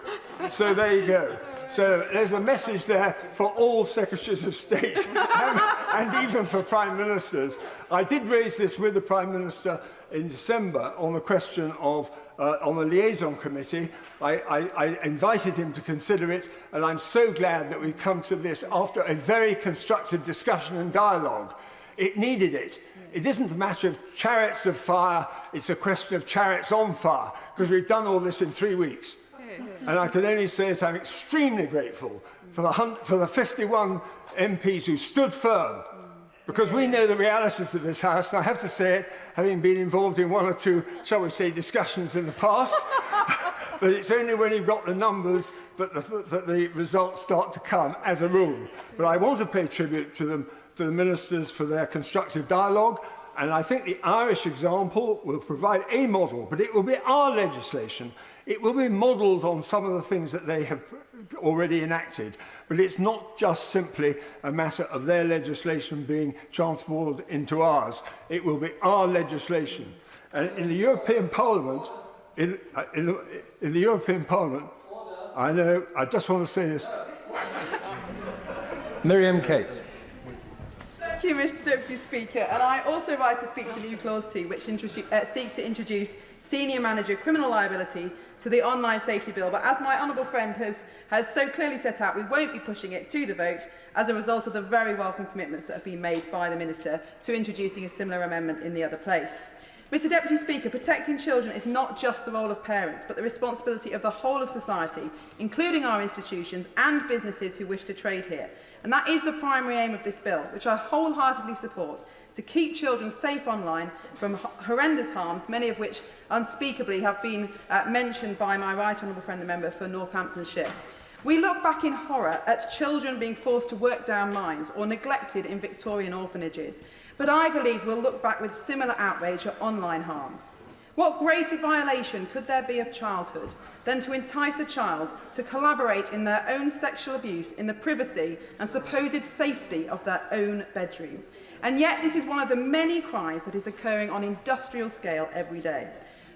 So there you go. So there's a message there for all Secretaries of State and even for Prime Ministers. I did raise this with the Prime Minister in December on the question of, on the liaison committee. I invited him to consider it, and I'm so glad that we've come to this after a very constructive discussion and dialogue. It needed it. It isn't a matter of chariots of fire, it's a question of chariots on fire, because we've done all this in 3 weeks. And I can only say that I'm extremely grateful for the 51 MPs who stood firm, because we know the realities of this House, and I have to say it, having been involved in 1 or 2, shall we say, discussions in the past, but it's only when you've got the numbers that the results start to come, as a rule. But I want to pay tribute to them, to the ministers, for their constructive dialogue, and I think the Irish example will provide a model, but it will be our legislation. It will be modelled on some of the things that they have already enacted, but it's not just simply a matter of their legislation being transported into ours. It will be our legislation. And in the European Parliament, in the European Parliament, I know, I just want to say this. Miriam Kate. Thank you, Mr. Deputy Speaker. And I also rise to speak to new Clause 2, which seeks to introduce senior manager criminal liability to the online safety bill. But as my honourable friend has so clearly set out, we won't be pushing it to the vote as a result of the very welcome commitments that have been made by the Minister to introducing a similar amendment in the other place. Mr. Deputy Speaker, protecting children is not just the role of parents, but the responsibility of the whole of society, including our institutions and businesses who wish to trade here. And that is the primary aim of this bill, which I wholeheartedly support, to keep children safe online from horrendous harms, many of which unspeakably have been mentioned by my right honourable friend, the member for Northamptonshire. We look back in horror at children being forced to work down mines or neglected in Victorian orphanages, but I believe we'll look back with similar outrage at online harms. What greater violation could there be of childhood than to entice a child to collaborate in their own sexual abuse in the privacy and supposed safety of their own bedroom? And yet this is one of the many crimes that is occurring on industrial scale every day.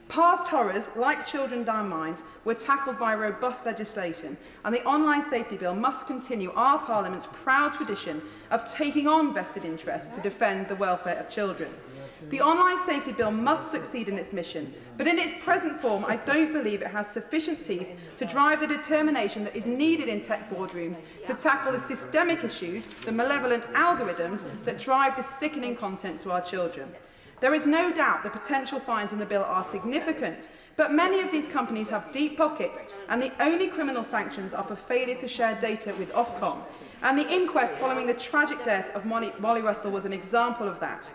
Past horrors, like children down mines, were tackled by robust legislation, and the Online Safety Bill must continue our Parliament's proud tradition of taking on vested interests to defend the welfare of children. The Online Safety Bill must succeed in its mission, but in its present form, I don't believe it has sufficient teeth to drive the determination that is needed in tech boardrooms to tackle the systemic issues, the malevolent algorithms that drive the sickening content to our children. There is no doubt the potential fines in the bill are significant, but many of these companies have deep pockets, and the only criminal sanctions are for failure to share data with Ofcom. And the inquest following the tragic death of Molly Russell was an example of that.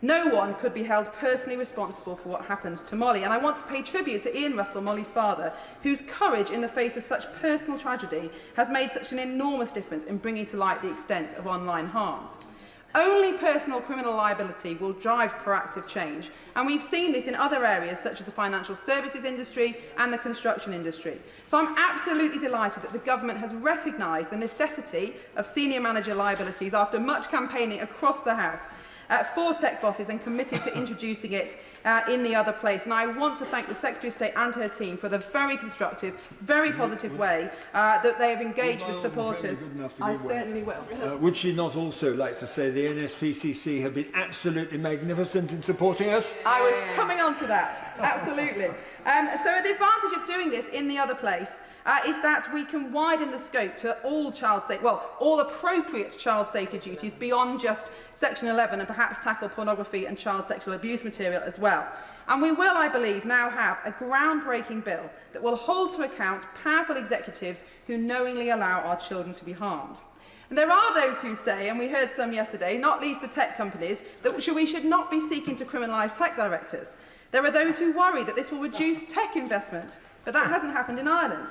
No one could be held personally responsible for what happened to Molly, and I want to pay tribute to Ian Russell, Molly's father, whose courage in the face of such personal tragedy has made such an enormous difference in bringing to light the extent of online harms. Only personal criminal liability will drive proactive change, and we've seen this in other areas such as the financial services industry and the construction industry. So I'm absolutely delighted that the government has recognised the necessity of senior manager liabilities after much campaigning across the House for tech bosses and committed to introducing it in the other place. And I want to thank the Secretary of State and her team for the very constructive, very positive way that they have engaged with supporters. I certainly will. Would she not also like to say the NSPCC have been absolutely magnificent in supporting us? I was coming on to that, absolutely. So the advantage of doing this in the other place is that we can widen the scope to all all appropriate child safety duties beyond just Section 11 and perhaps tackle pornography and child sexual abuse material as well. And we will, I believe, now have a groundbreaking bill that will hold to account powerful executives who knowingly allow our children to be harmed. And there are those who say, and we heard some yesterday, not least the tech companies, that we should not be seeking to criminalise tech directors. There are those who worry that this will reduce tech investment, but that hasn't happened in Ireland.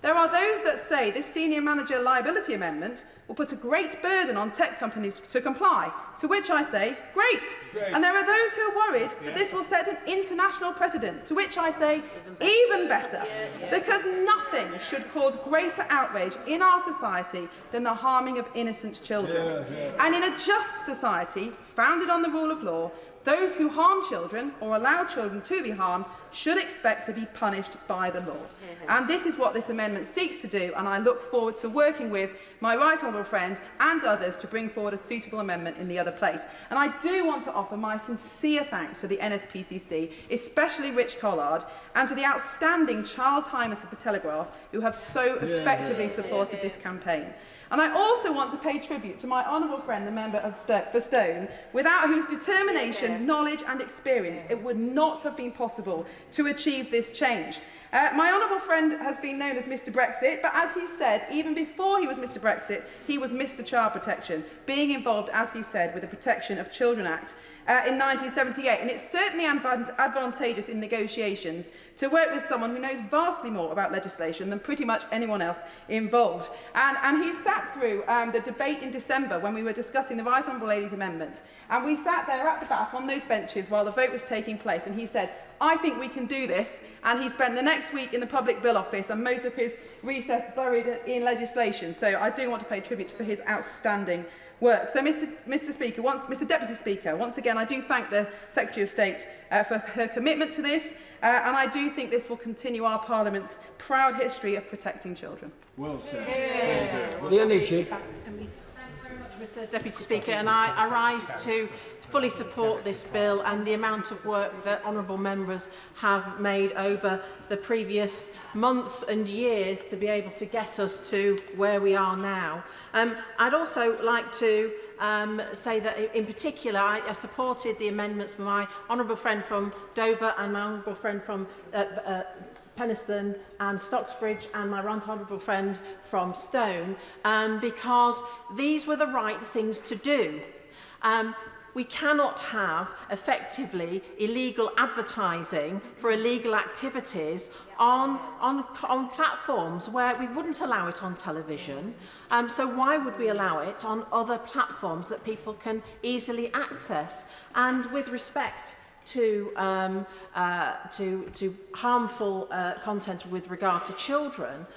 There are those that say this senior manager liability amendment will put a great burden on tech companies to comply, to which I say, great. And there are those who are worried that this will set an international precedent, to which I say, even better, because nothing should cause greater outrage in our society than the harming of innocent children. And in a just society, founded on the rule of law, those who harm children or allow children to be harmed should expect to be punished by the law. And this is what this amendment seeks to do, and I look forward to working with my right honourable friend and others to bring forward a suitable amendment in the other place. And I do want to offer my sincere thanks to the NSPCC, especially Rich Collard, and to the outstanding Charles Hymas of the Telegraph, who have so effectively supported this campaign. And I also want to pay tribute to my honourable friend, the member for Stone, without whose determination, knowledge and experience it would not have been possible to achieve this change. My honourable friend has been known as Mr Brexit, but as he said, even before he was Mr Brexit, he was Mr Child Protection, being involved, as he said, with the Protection of Children Act in 1978. And it's certainly advantageous in negotiations to work with someone who knows vastly more about legislation than pretty much anyone else involved. And he sat through the debate in December when we were discussing the Right Honourable Lady's amendment. And we sat there at the back on those benches while the vote was taking place, and he said, I think we can do this, and he spent the next week in the Public Bill Office and most of his recess buried in legislation. So I do want to pay tribute for his outstanding work. So Mr Deputy Speaker, once again I do thank the Secretary of State for her commitment to this, and I do think this will continue our Parliament's proud history of protecting children. Well said. Mr Deputy Speaker, and I rise to fully support this bill and the amount of work that honourable members have made over the previous months and years to be able to get us to where we are now. I'd also like to say that in particular I supported the amendments from my honourable friend from Dover and my honourable friend from Penistone and Stocksbridge and my right honourable friend from Stone, because these were the right things to do. we cannot have effectively illegal advertising for illegal activities on platforms where we wouldn't allow it on television. So why would we allow it on other platforms that people can easily access? And with respect to harmful content with regard to children,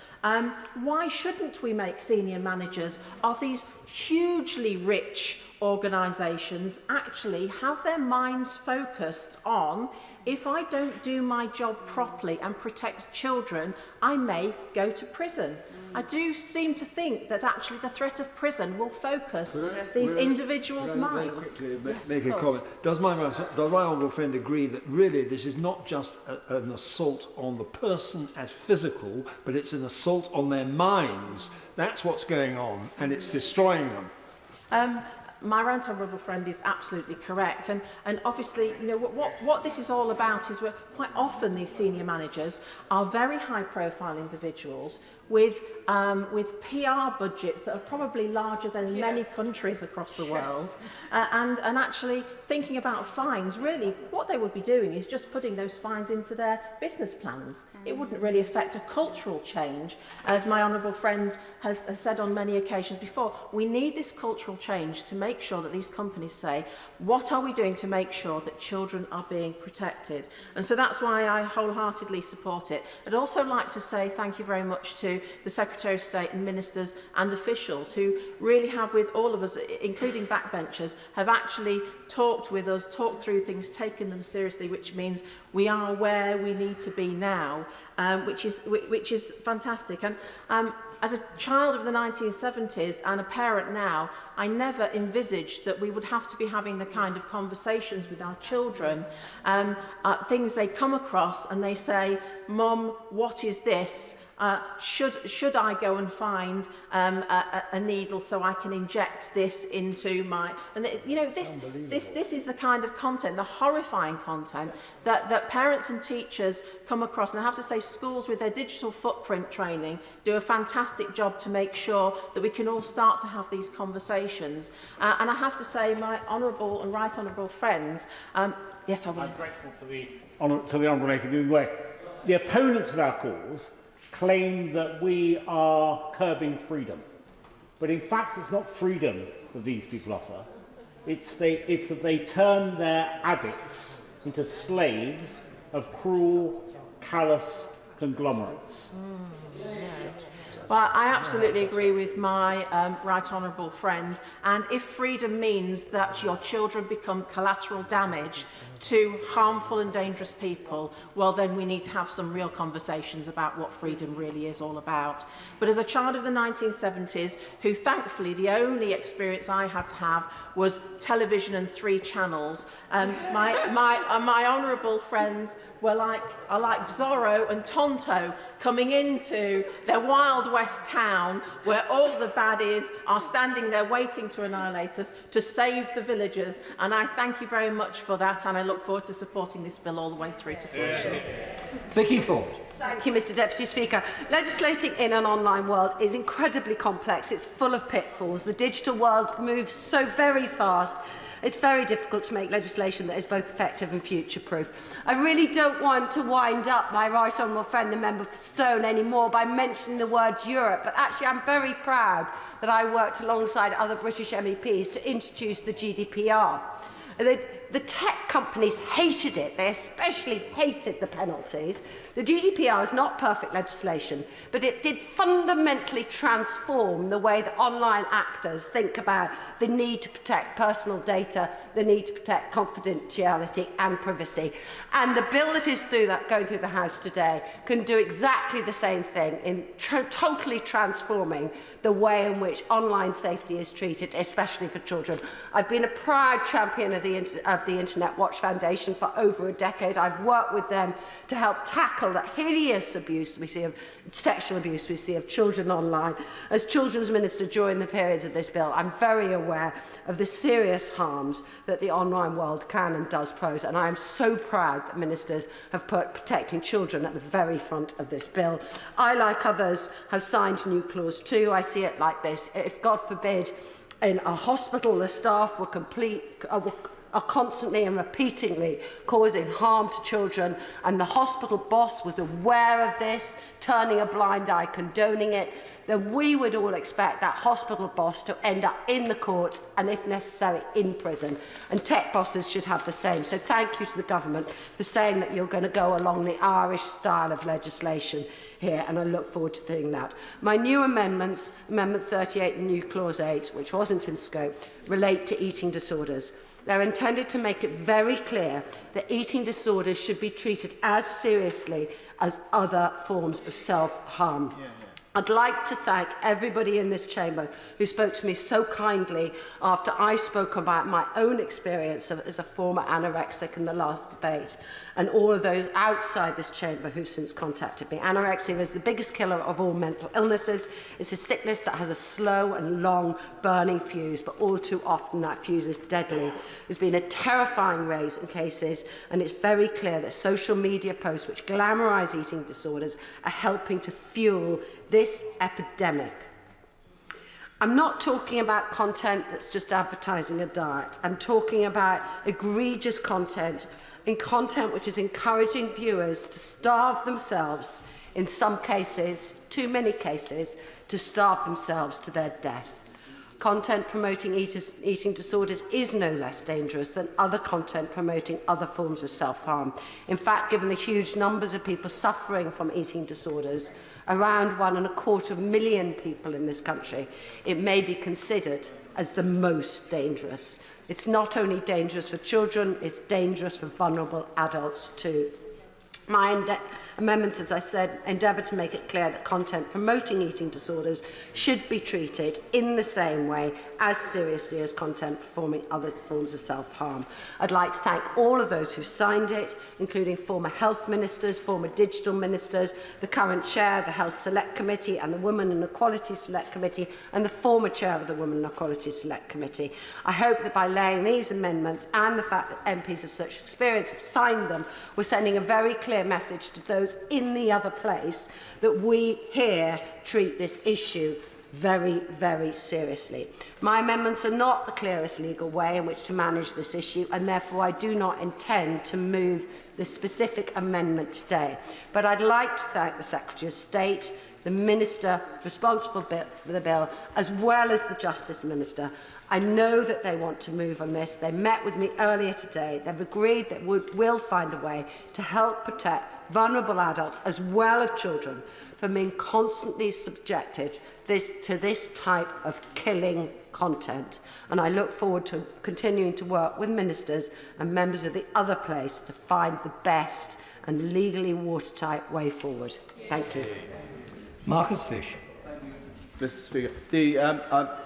why shouldn't we make senior managers of these hugely rich organisations actually have their minds focused on, if I don't do my job properly and protect children, I may go to prison. I do seem to think that actually the threat of prison will focus these individuals' minds. Very quickly make a comment. Does my honourable friend agree that really this is not just an assault on the person as physical, but it's an assault on their minds? That's what's going on, and it's destroying them. My right honourable friend is absolutely correct, and obviously, you know, what this is all about is where quite often these senior managers are very high-profile individuals with PR budgets that are probably larger than many countries across the world, and actually thinking about fines. Really, what they would be doing is just putting those fines into their business plans. It wouldn't really affect a cultural change, as my honourable friend has said on many occasions before. We need this cultural change to make sure that these companies say, what are we doing to make sure that children are being protected? And so that's why I wholeheartedly support it. I'd also like to say thank you very much to the Secretary of State and ministers and officials who really have, with all of us, including backbenchers, have actually talked with us, talked through things, taken them seriously, which means we are where we need to be now, which is fantastic. And as a child of the 1970s and a parent now, I never envisaged that we would have to be having the kind of conversations with our children, things they come across and they say, "Mum, what is this? Should I go and find a needle so I can inject this into my..." And you know, this is the kind of content, the horrifying content that parents and teachers come across. And I have to say, schools with their digital footprint training do a fantastic job to make sure that we can all start to have these conversations. And I have to say, my honourable and right honourable friends, yes, I will. I'm grateful for the honourable member giving way. The opponents of our cause claim that we are curbing freedom. But in fact, it's not freedom that these people offer. It's that they turn their addicts into slaves of cruel, callous conglomerates. Well, I absolutely agree with my right honourable friend, and if freedom means that your children become collateral damage to harmful and dangerous people, well then we need to have some real conversations about what freedom really is all about. But as a child of the 1970s, who thankfully the only experience I had to have was television and 3 channels, my honourable friends were like Zorro and Tonto coming into their Wild West town where all the baddies are standing there waiting to annihilate us, to save the villagers. And I thank you very much for that, and I look forward to supporting this bill all the way through to fruition. Vicky Ford. Thank you, Mr Deputy Speaker. Legislating in an online world is incredibly complex. It's full of pitfalls. The digital world moves so very fast. It's very difficult to make legislation that is both effective and future-proof. I really don't want to wind up my right honourable friend, the member for Stone, anymore by mentioning the word Europe, but actually I'm very proud that I worked alongside other British MEPs to introduce the GDPR. The tech companies hated it. They especially hated the penalties. The GDPR is not perfect legislation, but it did fundamentally transform the way that online actors think about the need to protect personal data, the need to protect confidentiality and privacy. And the bill that is going through the House today can do exactly the same thing in totally transforming the way in which online safety is treated, especially for children. I've been a proud champion of the Internet Watch Foundation for over a decade. I've worked with them to help tackle the hideous abuse we see of sexual abuse we see of children online. As Children's Minister during the periods of this bill, I'm very aware of the serious harms that the online world can and does pose, and I am so proud that ministers have put protecting children at the very front of this bill. I, like others, have signed new clause 2. I see it like this: if, God forbid, in a hospital, the staff were are constantly and repeatedly causing harm to children, and the hospital boss was aware of this, turning a blind eye, condoning it, then we would all expect that hospital boss to end up in the courts and, if necessary, in prison. And tech bosses should have the same. So thank you to the government for saying that you're going to go along the Irish style of legislation here, and I look forward to doing that. My new amendments, Amendment 38 and new Clause 8, which wasn't in scope, relate to eating disorders. They're intended to make it very clear that eating disorders should be treated as seriously as other forms of self-harm. I'd like to thank everybody in this chamber who spoke to me so kindly after I spoke about my own experience as a former anorexic in the last debate, and all of those outside this chamber who've since contacted me. Anorexia is the biggest killer of all mental illnesses. It's a sickness that has a slow and long burning fuse, but all too often that fuse is deadly. There's been a terrifying rise in cases, and it's very clear that social media posts which glamorise eating disorders are helping to fuel this epidemic. I'm not talking about content that's just advertising a diet. I'm talking about egregious content, and content which is encouraging viewers to starve themselves, in some cases, too many cases, to starve themselves to their death. Content promoting eating disorders is no less dangerous than other content promoting other forms of self-harm. In fact, given the huge numbers of people suffering from eating disorders, around 1.25 million people in this country, it may be considered as the most dangerous. It's not only dangerous for children, it's dangerous for vulnerable adults too. My amendments, as I said, endeavour to make it clear that content promoting eating disorders should be treated in the same way as seriously as content performing other forms of self-harm. I'd like to thank all of those who signed it, including former health ministers, former digital ministers, the current chair of the Health Select Committee and the Women and Equality Select Committee, and the former chair of the Women and Equality Select Committee. I hope that by laying these amendments and the fact that MPs of such experience have signed them, we're sending a very clear message to those in the other place that we here treat this issue very, very seriously. My amendments are not the clearest legal way in which to manage this issue, and therefore I do not intend to move the specific amendment today. But I'd like to thank the Secretary of State, the Minister responsible for the bill, as well as the Justice Minister. I know that they want to move on this. They met with me earlier today. They've agreed that we'll find a way to help protect vulnerable adults as well as children from being constantly subjected to this type of killing content. And I look forward to continuing to work with ministers and members of the other place to find the best and legally watertight way forward. Thank you. Marcus Fish. Mr. Speaker,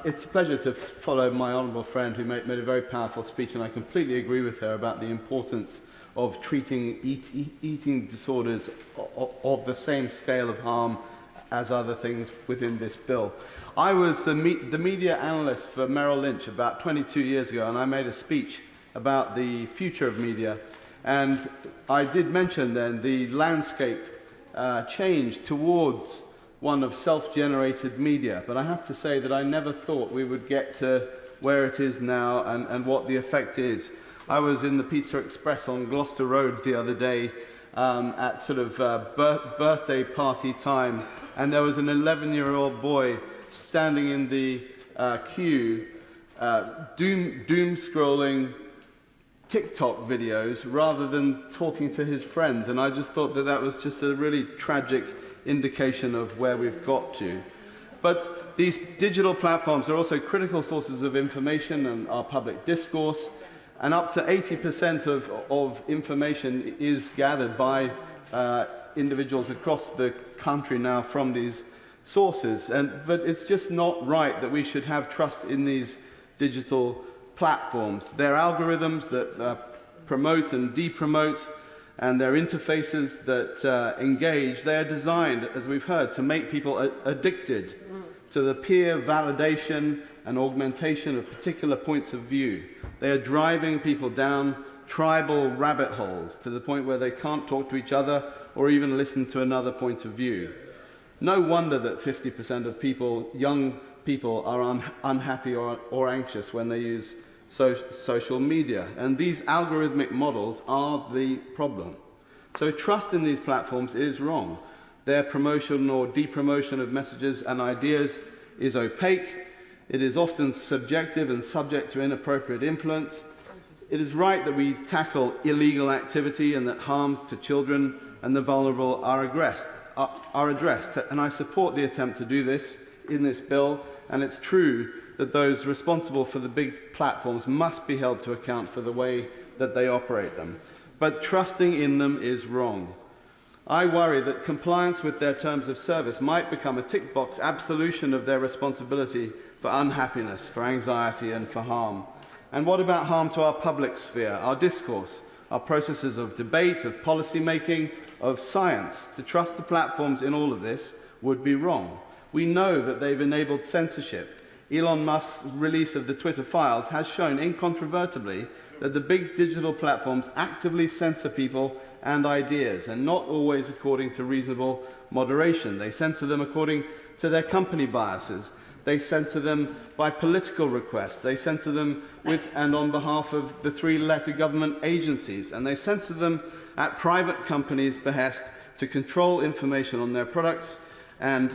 it's a pleasure to follow my honourable friend who made a very powerful speech, and I completely agree with her about the importance of treating eating disorders of the same scale of harm as other things within this bill. I was the media analyst for Merrill Lynch about 22 years ago, and I made a speech about the future of media, and I did mention then the landscape change towards one of self-generated media, but I have to say that I never thought we would get to where it is now and what the effect is. I was in the Pizza Express on Gloucester Road the other day at sort of birthday party time, and there was an 11-year-old boy standing in the queue doom scrolling TikTok videos rather than talking to his friends, and I just thought that that was just a really tragic indication of where we've got to. But these digital platforms are also critical sources of information and our public discourse, and up to 80% of information is gathered by individuals across the country now from these sources. But it's just not right that we should have trust in these digital platforms. They're algorithms that promote and depromote, and their interfaces that engage. They are designed, as we've heard, to make people addicted to the peer validation and augmentation of particular points of view. They are driving people down tribal rabbit holes to the point where they can't talk to each other or even listen to another point of view. No wonder that 50% of people, young people are unhappy or anxious when they use social media. And these algorithmic models are the problem. So trust in these platforms is wrong. Their promotion or depromotion of messages and ideas is opaque. It is often subjective and subject to inappropriate influence. It is right that we tackle illegal activity and that harms to children and the vulnerable are addressed. And I support the attempt to do this in this bill, and it's true that those responsible for the big platforms must be held to account for the way that they operate them. But trusting in them is wrong. I worry that compliance with their terms of service might become a tick box absolution of their responsibility for unhappiness, for anxiety and for harm. And what about harm to our public sphere, our discourse, our processes of debate, of policy making, of science? To trust the platforms in all of this would be wrong. We know that they've enabled censorship. Elon Musk's release of the Twitter files has shown incontrovertibly that the big digital platforms actively censor people and ideas, and not always according to reasonable moderation. They censor them according to their company biases. They censor them by political requests. They censor them with and on behalf of the three-letter government agencies. And they censor them at private companies' behest to control information on their products and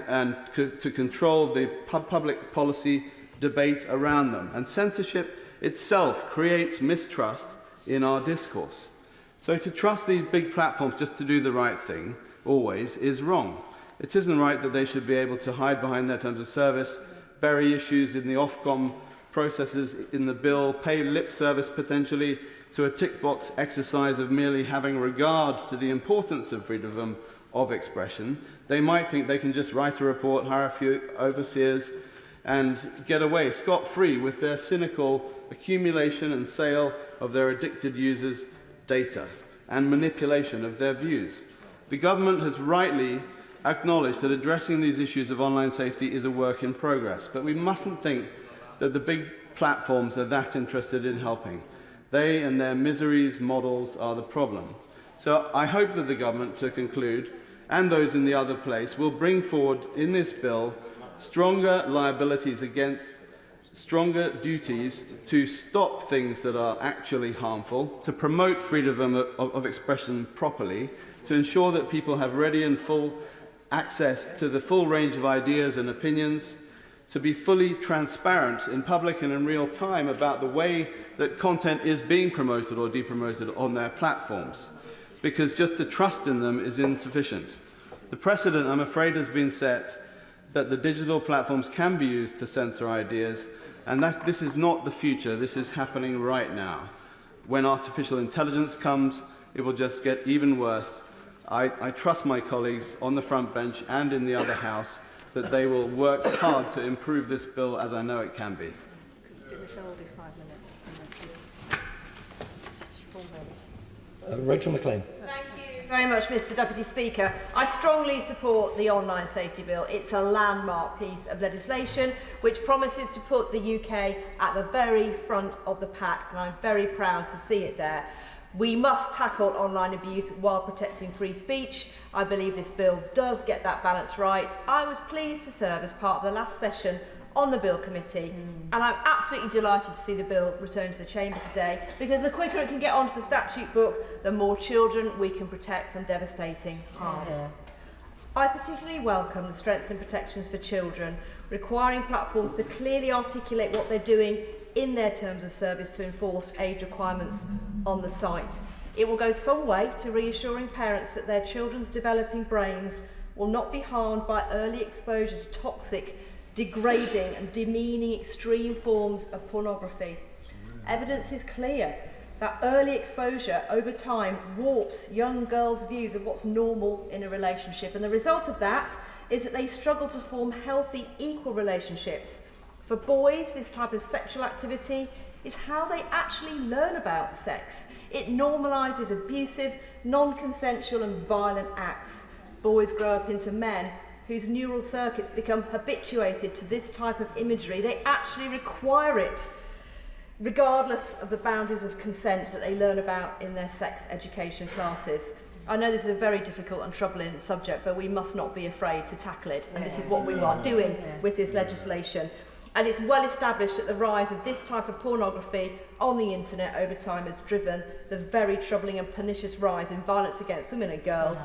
to control the public policy debate around them. And censorship itself creates mistrust in our discourse. So to trust these big platforms just to do the right thing always is wrong. It isn't right that they should be able to hide behind their terms of service, bury issues in the Ofcom processes in the bill, pay lip service potentially to a tick box exercise of merely having regard to the importance of freedom of expression. They might think they can just write a report, hire a few overseers and get away scot-free with their cynical accumulation and sale of their addicted users' data and manipulation of their views. The government has rightly acknowledged that addressing these issues of online safety is a work in progress, but we mustn't think that the big platforms are that interested in helping. They and their miseries models are the problem. So I hope that the government, to conclude, and those in the other place, will bring forward in this bill stronger liabilities against stronger duties to stop things that are actually harmful, to promote freedom of expression properly, to ensure that people have ready and full access to the full range of ideas and opinions, to be fully transparent in public and in real time about the way that content is being promoted or depromoted on their platforms, because just to trust in them is insufficient. The precedent, I'm afraid, has been set that the digital platforms can be used to censor ideas, and this is not the future. This is happening right now. When artificial intelligence comes, it will just get even worse. I trust my colleagues on the front bench and in the other house that they will work hard to improve this bill, as I know it can be. Rachel McLean. Thank you very much, Mr. Deputy Speaker. I strongly support the online safety bill. It's a landmark piece of legislation which promises to put the UK at the very front of the pack, and I'm very proud to see it there. We must tackle online abuse while protecting free speech. I believe this bill does get that balance right. I was pleased to serve as part of the last session on the Bill Committee, and I'm absolutely delighted to see the bill return to the Chamber today, because the quicker it can get onto the statute book, the more children we can protect from devastating harm. I particularly welcome the strengthened protections for children, requiring platforms to clearly articulate what they're doing in their terms of service to enforce age requirements on the site. It will go some way to reassuring parents that their children's developing brains will not be harmed by early exposure to toxic, degrading and demeaning extreme forms of pornography. Evidence is clear that early exposure over time warps young girls' views of what's normal in a relationship, and the result of that is that they struggle to form healthy, equal relationships. For boys, this type of sexual activity is how they actually learn about sex. It normalises abusive, non-consensual and violent acts. Boys grow up into men whose neural circuits become habituated to this type of imagery. They actually require it, regardless of the boundaries of consent that they learn about in their sex education classes. I know this is a very difficult and troubling subject, but we must not be afraid to tackle it, and this is what we are doing with this legislation. And it's well established that the rise of this type of pornography on the internet over time has driven the very troubling and pernicious rise in violence against women and girls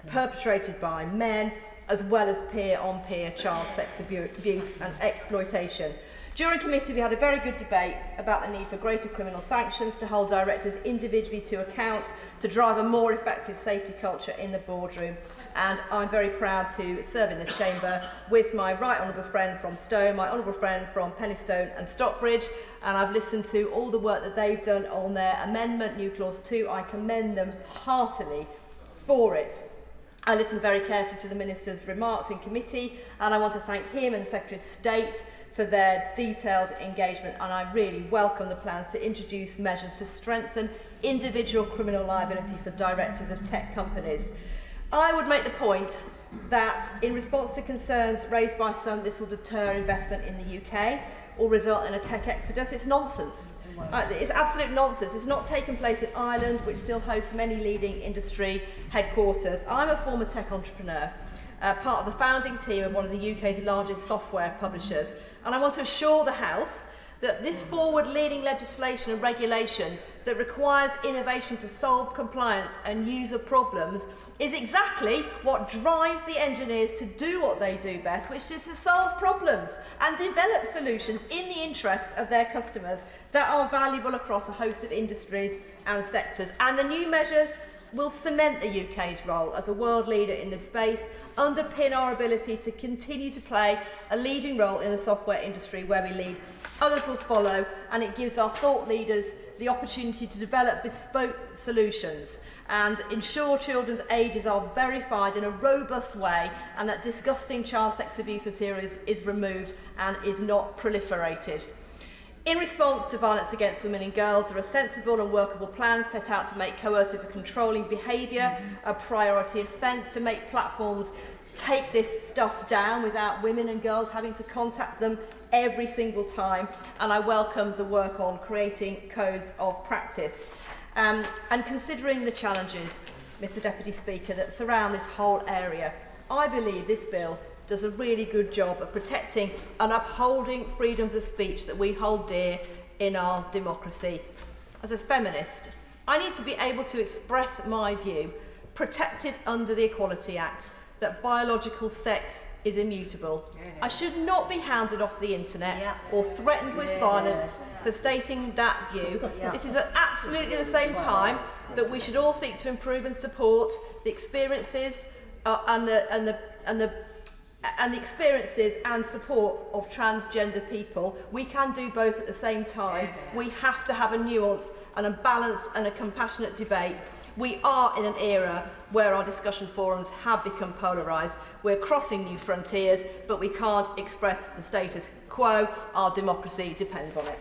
perpetrated by men, as well as peer-on-peer child sex abuse and exploitation. During committee, we had a very good debate about the need for greater criminal sanctions to hold directors individually to account, to drive a more effective safety culture in the boardroom. And I'm very proud to serve in this chamber with my right honourable friend from Stowe, my honourable friend from Penistone and Stockbridge, and I've listened to all the work that they've done on their amendment, New Clause 2. I commend them heartily for it. I listened very carefully to the Minister's remarks in committee, and I want to thank him and the Secretary of State for their detailed engagement, and I really welcome the plans to introduce measures to strengthen individual criminal liability for directors of tech companies. I would make the point that in response to concerns raised by some, this will deter investment in the UK or result in a tech exodus. It's nonsense. It's absolute nonsense. It's not taken place in Ireland, which still hosts many leading industry headquarters. I'm a former tech entrepreneur, part of the founding team of one of the UK's largest software publishers, and I want to assure the House that this forward-leaning legislation and regulation that requires innovation to solve compliance and user problems is exactly what drives the engineers to do what they do best, which is to solve problems and develop solutions in the interests of their customers that are valuable across a host of industries and sectors. And the new measures will cement the UK's role as a world leader in this space, underpin our ability to continue to play a leading role in the software industry where we lead. Others will follow, and it gives our thought leaders the opportunity to develop bespoke solutions and ensure children's ages are verified in a robust way, and that disgusting child sex abuse material is removed and is not proliferated. In response to violence against women and girls, there are sensible and workable plans set out to make coercive and controlling behaviour a priority offence, to make platforms take this stuff down without women and girls having to contact them every single time. And I welcome the work on creating codes of practice. And considering the challenges, Mr Deputy Speaker, that surround this whole area, I believe this bill does a really good job of protecting and upholding freedoms of speech that we hold dear in our democracy. As a feminist, I need to be able to express my view, protected under the Equality Act, that biological sex is immutable. I should not be hounded off the internet or threatened with violence for stating that view. This is at absolutely the same time that we should all seek to improve and support the experiences and the experiences and support of transgender people. We can do both at the same time. We have to have a nuanced and a balanced and a compassionate debate. We are in an era where our discussion forums have become polarised. We're crossing new frontiers, but we can't express the status quo. Our democracy depends on it.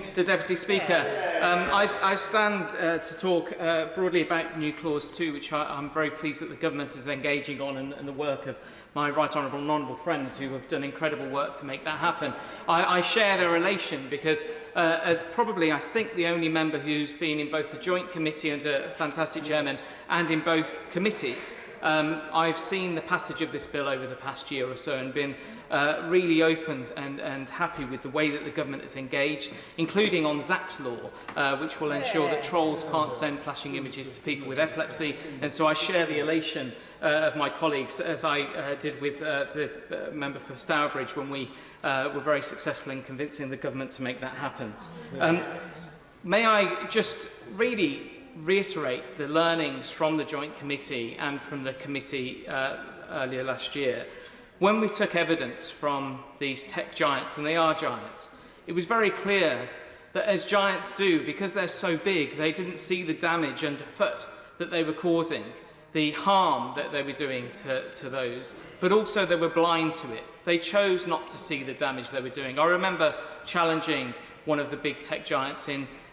Mr Deputy Speaker, I stand to talk broadly about New Clause 2, which I'm very pleased that the Government is engaging on, and the work of my right honourable and honourable friends who have done incredible work to make that happen. I share their elation because, as probably I think the only member who's been in both the Joint Committee under a fantastic chairman and in both committees, I've seen the passage of this bill over the past year or so and been really open and happy with the way that the Government is engaged, including on Zach's law, which will ensure that trolls can't send flashing images to people with epilepsy. And so I share the elation of my colleagues, as I did with the member for Stourbridge when we were very successful in convincing the Government to make that happen. May I just really reiterate the learnings from the Joint Committee and from the committee earlier last year. When we took evidence from these tech giants, and they are giants, it was very clear that, as giants do, because they're so big, they didn't see the damage underfoot that they were causing, the harm that they were doing to those, but also they were blind to it. They chose not to see the damage they were doing. I remember challenging one of the big tech giants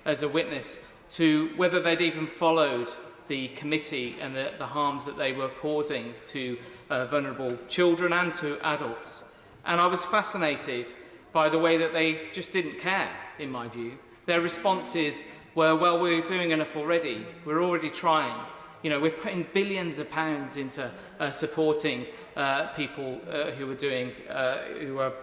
as a witness to whether they'd even followed the committee and the harms that they were causing to vulnerable children and to adults. And I was fascinated by the way that they just didn't care, in my view. Their responses where, well, we're doing enough already. We're already trying. You know, we're putting billions of pounds into supporting people who are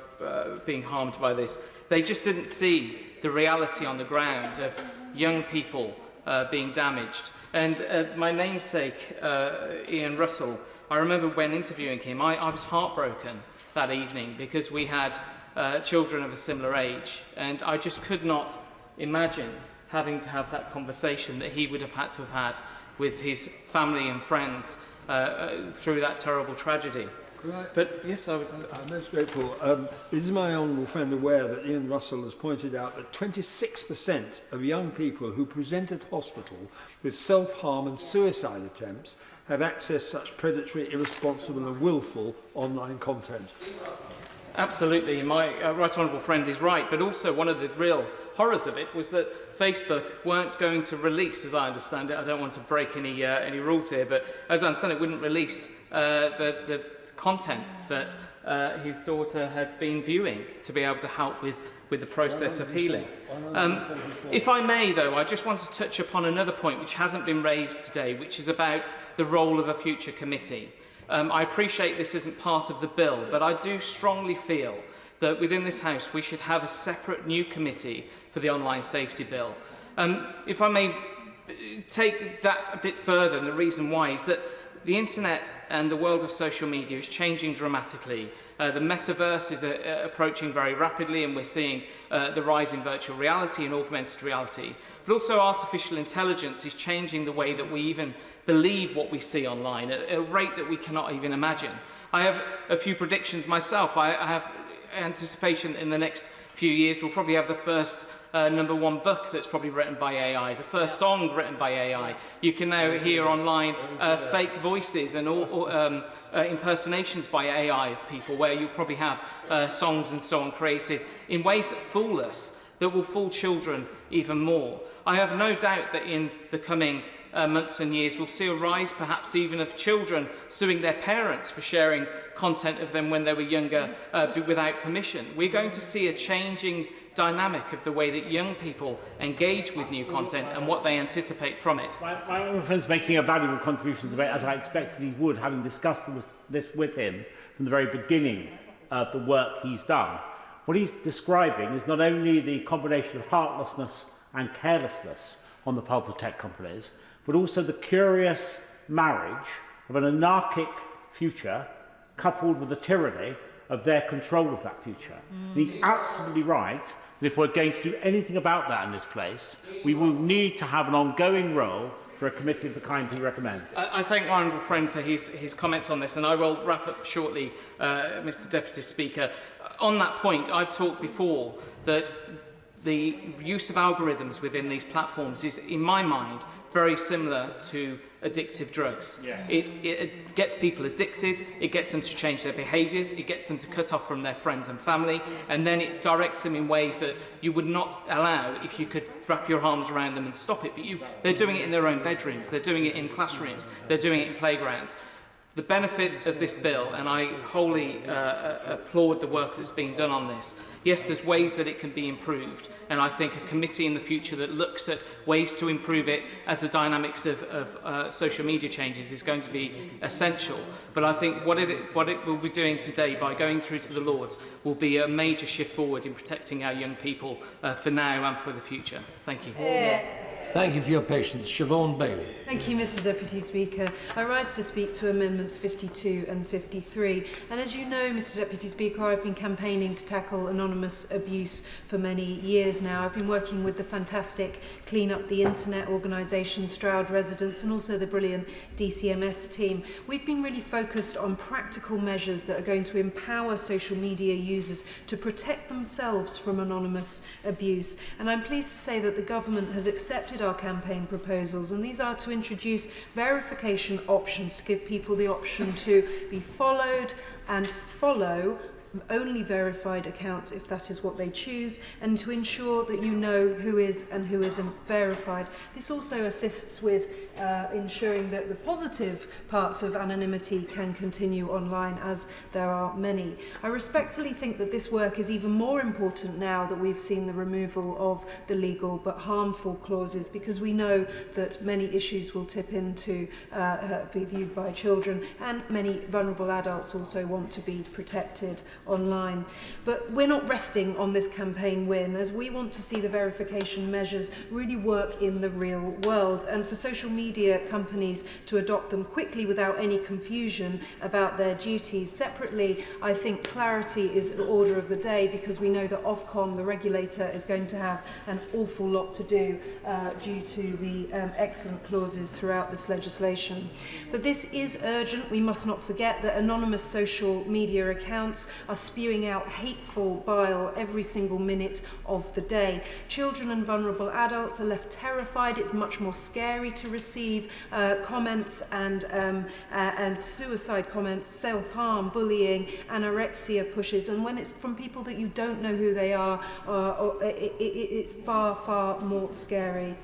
being harmed by this. They just didn't see the reality on the ground of young people being damaged. And my namesake, Ian Russell, I remember when interviewing him, I was heartbroken that evening because we had children of a similar age, and I just could not imagine having to have that conversation that he would have had with his family and friends through that terrible tragedy. But yes, I would. I'm most grateful. Is my honourable friend aware that Ian Russell has pointed out that 26% of young people who present at hospital with self-harm and suicide attempts have accessed such predatory, irresponsible and willful online content? Absolutely, my right honourable friend is right, but also one of the real horrors of it was that Facebook weren't going to release, as I understand it, I don't want to break any rules here, but as I understand it, wouldn't release the content that his daughter had been viewing to be able to help with the process of healing. If I may, though, I just want to touch upon another point which hasn't been raised today, which is about the role of a future committee. I appreciate this isn't part of the bill, but I do strongly feel that within this House we should have a separate new committee for the online safety bill. If I may take that a bit further, and the reason why is that the internet and the world of social media is changing dramatically. The metaverse is approaching very rapidly, and we're seeing the rise in virtual reality and augmented reality. But also artificial intelligence is changing the way that we even believe what we see online at a rate that we cannot even imagine. I have a few predictions myself. I have anticipation in the next few years we'll probably have the first #1 book that's probably written by AI, the first song written by AI. You can now hear online fake voices and impersonations by AI of people, where you'll probably have songs and so on created in ways that fool us, that will fool children even more. I have no doubt that in the coming months and years we'll see a rise perhaps even of children suing their parents for sharing content of them when they were younger without permission. We're going to see a changing dynamic of the way that young people engage with new content and what they anticipate from it. My friend's making a valuable contribution to debate, as I expected he would, having discussed this with him from the very beginning of the work he's done. What he's describing is not only the combination of heartlessness and carelessness on the part of tech companies, but also the curious marriage of an anarchic future coupled with the tyranny of their control of that future. And he's absolutely right that if we're going to do anything about that in this place, we will need to have an ongoing role for a committee of the kind he recommends. I thank my honourable friend for his comments on this, and I will wrap up shortly, Mr Deputy Speaker. On that point, I've talked before that the use of algorithms within these platforms is, in my mind, very similar to addictive drugs. Yes. It gets people addicted, it gets them to change their behaviours, it gets them to cut off from their friends and family, and then it directs them in ways that you would not allow if you could wrap your arms around them and stop it. But they're doing it in their own bedrooms, they're doing it in classrooms, they're doing it in playgrounds. The benefit of this bill, and I wholly applaud the work that's being done on this, yes, there's ways that it can be improved, and I think a committee in the future that looks at ways to improve it as the dynamics of social media changes is going to be essential. But I think what it will be doing today by going through to the Lords will be a major shift forward in protecting our young people for now and for the future. Thank you. Thank you for your patience. Siobhan Bailey. Thank you, Mr Deputy Speaker. I rise to speak to Amendments 52 and 53. And as you know, Mr Deputy Speaker, I've been campaigning to tackle anonymous abuse for many years now. I've been working with the fantastic Clean Up the Internet organisation, Stroud Residents, and also the brilliant DCMS team. We've been really focused on practical measures that are going to empower social media users to protect themselves from anonymous abuse. And I'm pleased to say that the government has accepted our campaign proposals, and these are to introduce verification options to give people the option to be followed and follow only verified accounts if that is what they choose, and to ensure that you know who is and who isn't verified. This also assists with ensuring that the positive parts of anonymity can continue online, as there are many. I respectfully think that this work is even more important now that we've seen the removal of the legal but harmful clauses, because we know that many issues will tip into be viewed by children, and many vulnerable adults also want to be protected online. But we're not resting on this campaign win, as we want to see the verification measures really work in the real world, and for social media companies to adopt them quickly without any confusion about their duties. Separately, I think clarity is the order of the day, because we know that Ofcom, the regulator, is going to have an awful lot to do due to the excellent clauses throughout this legislation. But this is urgent. We must not forget that anonymous social media accounts are spewing out hateful bile every single minute of the day. Children and vulnerable adults are left terrified. It's much more scary to receive comments and suicide comments, self-harm, bullying, anorexia pushes, and when it's from people that you don't know who they are, it's far, far more scary.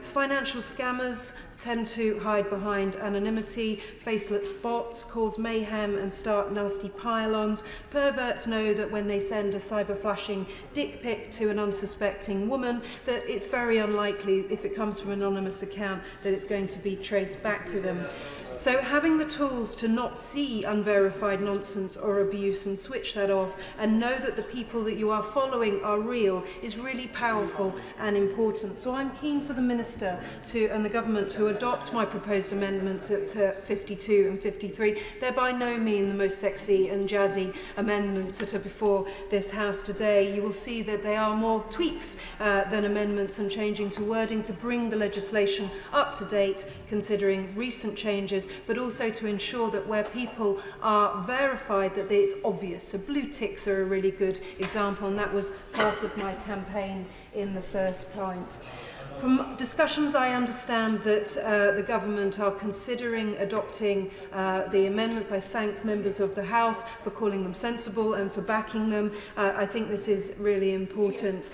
Financial scammers tend to hide behind anonymity. Faceless bots cause mayhem and start nasty pile-ons. Perverts know that when they send a cyber-flashing dick pic to an unsuspecting woman, that it's very unlikely, if it comes from an anonymous account, that it's going to be traced back to them. So having the tools to not see unverified nonsense or abuse and switch that off, and know that the people that you are following are real, is really powerful and important. So I'm keen for the Minister and the Government to adopt my proposed amendments at 52 and 53. They're by no means the most sexy and jazzy amendments that are before this House today. You will see that they are more tweaks than amendments, and changing to wording to bring the legislation up to date, considering recent changes, but also to ensure that where people are verified, that it's obvious. So blue ticks are a really good example, and that was part of my campaign in the first point. From discussions, I understand that the Government are considering adopting the amendments. I thank members of the House for calling them sensible and for backing them. I think this is really important.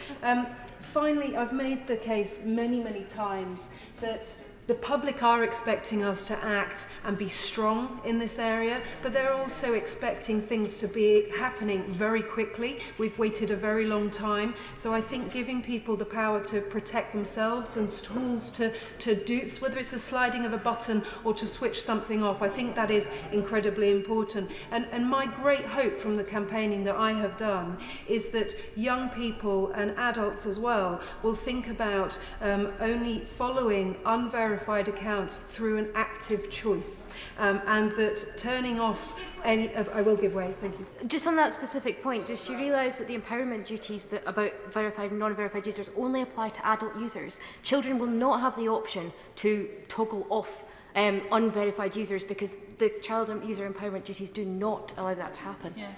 Finally, I've made the case many, many times that the public are expecting us to act and be strong in this area, but they're also expecting things to be happening very quickly. We've waited a very long time, so I think giving people the power to protect themselves and tools to do, whether it's a sliding of a button or to switch something off, I think that is incredibly important. And my great hope from the campaigning that I have done is that young people and adults as well will think about only following unverified accounts through an active choice, and that turning off any of... I will give way, thank you. Just on that specific point, does she realise that the empowerment duties about verified and non-verified users only apply to adult users? Children will not have the option to toggle off unverified users, because the child user empowerment duties do not allow that to happen. Yeah.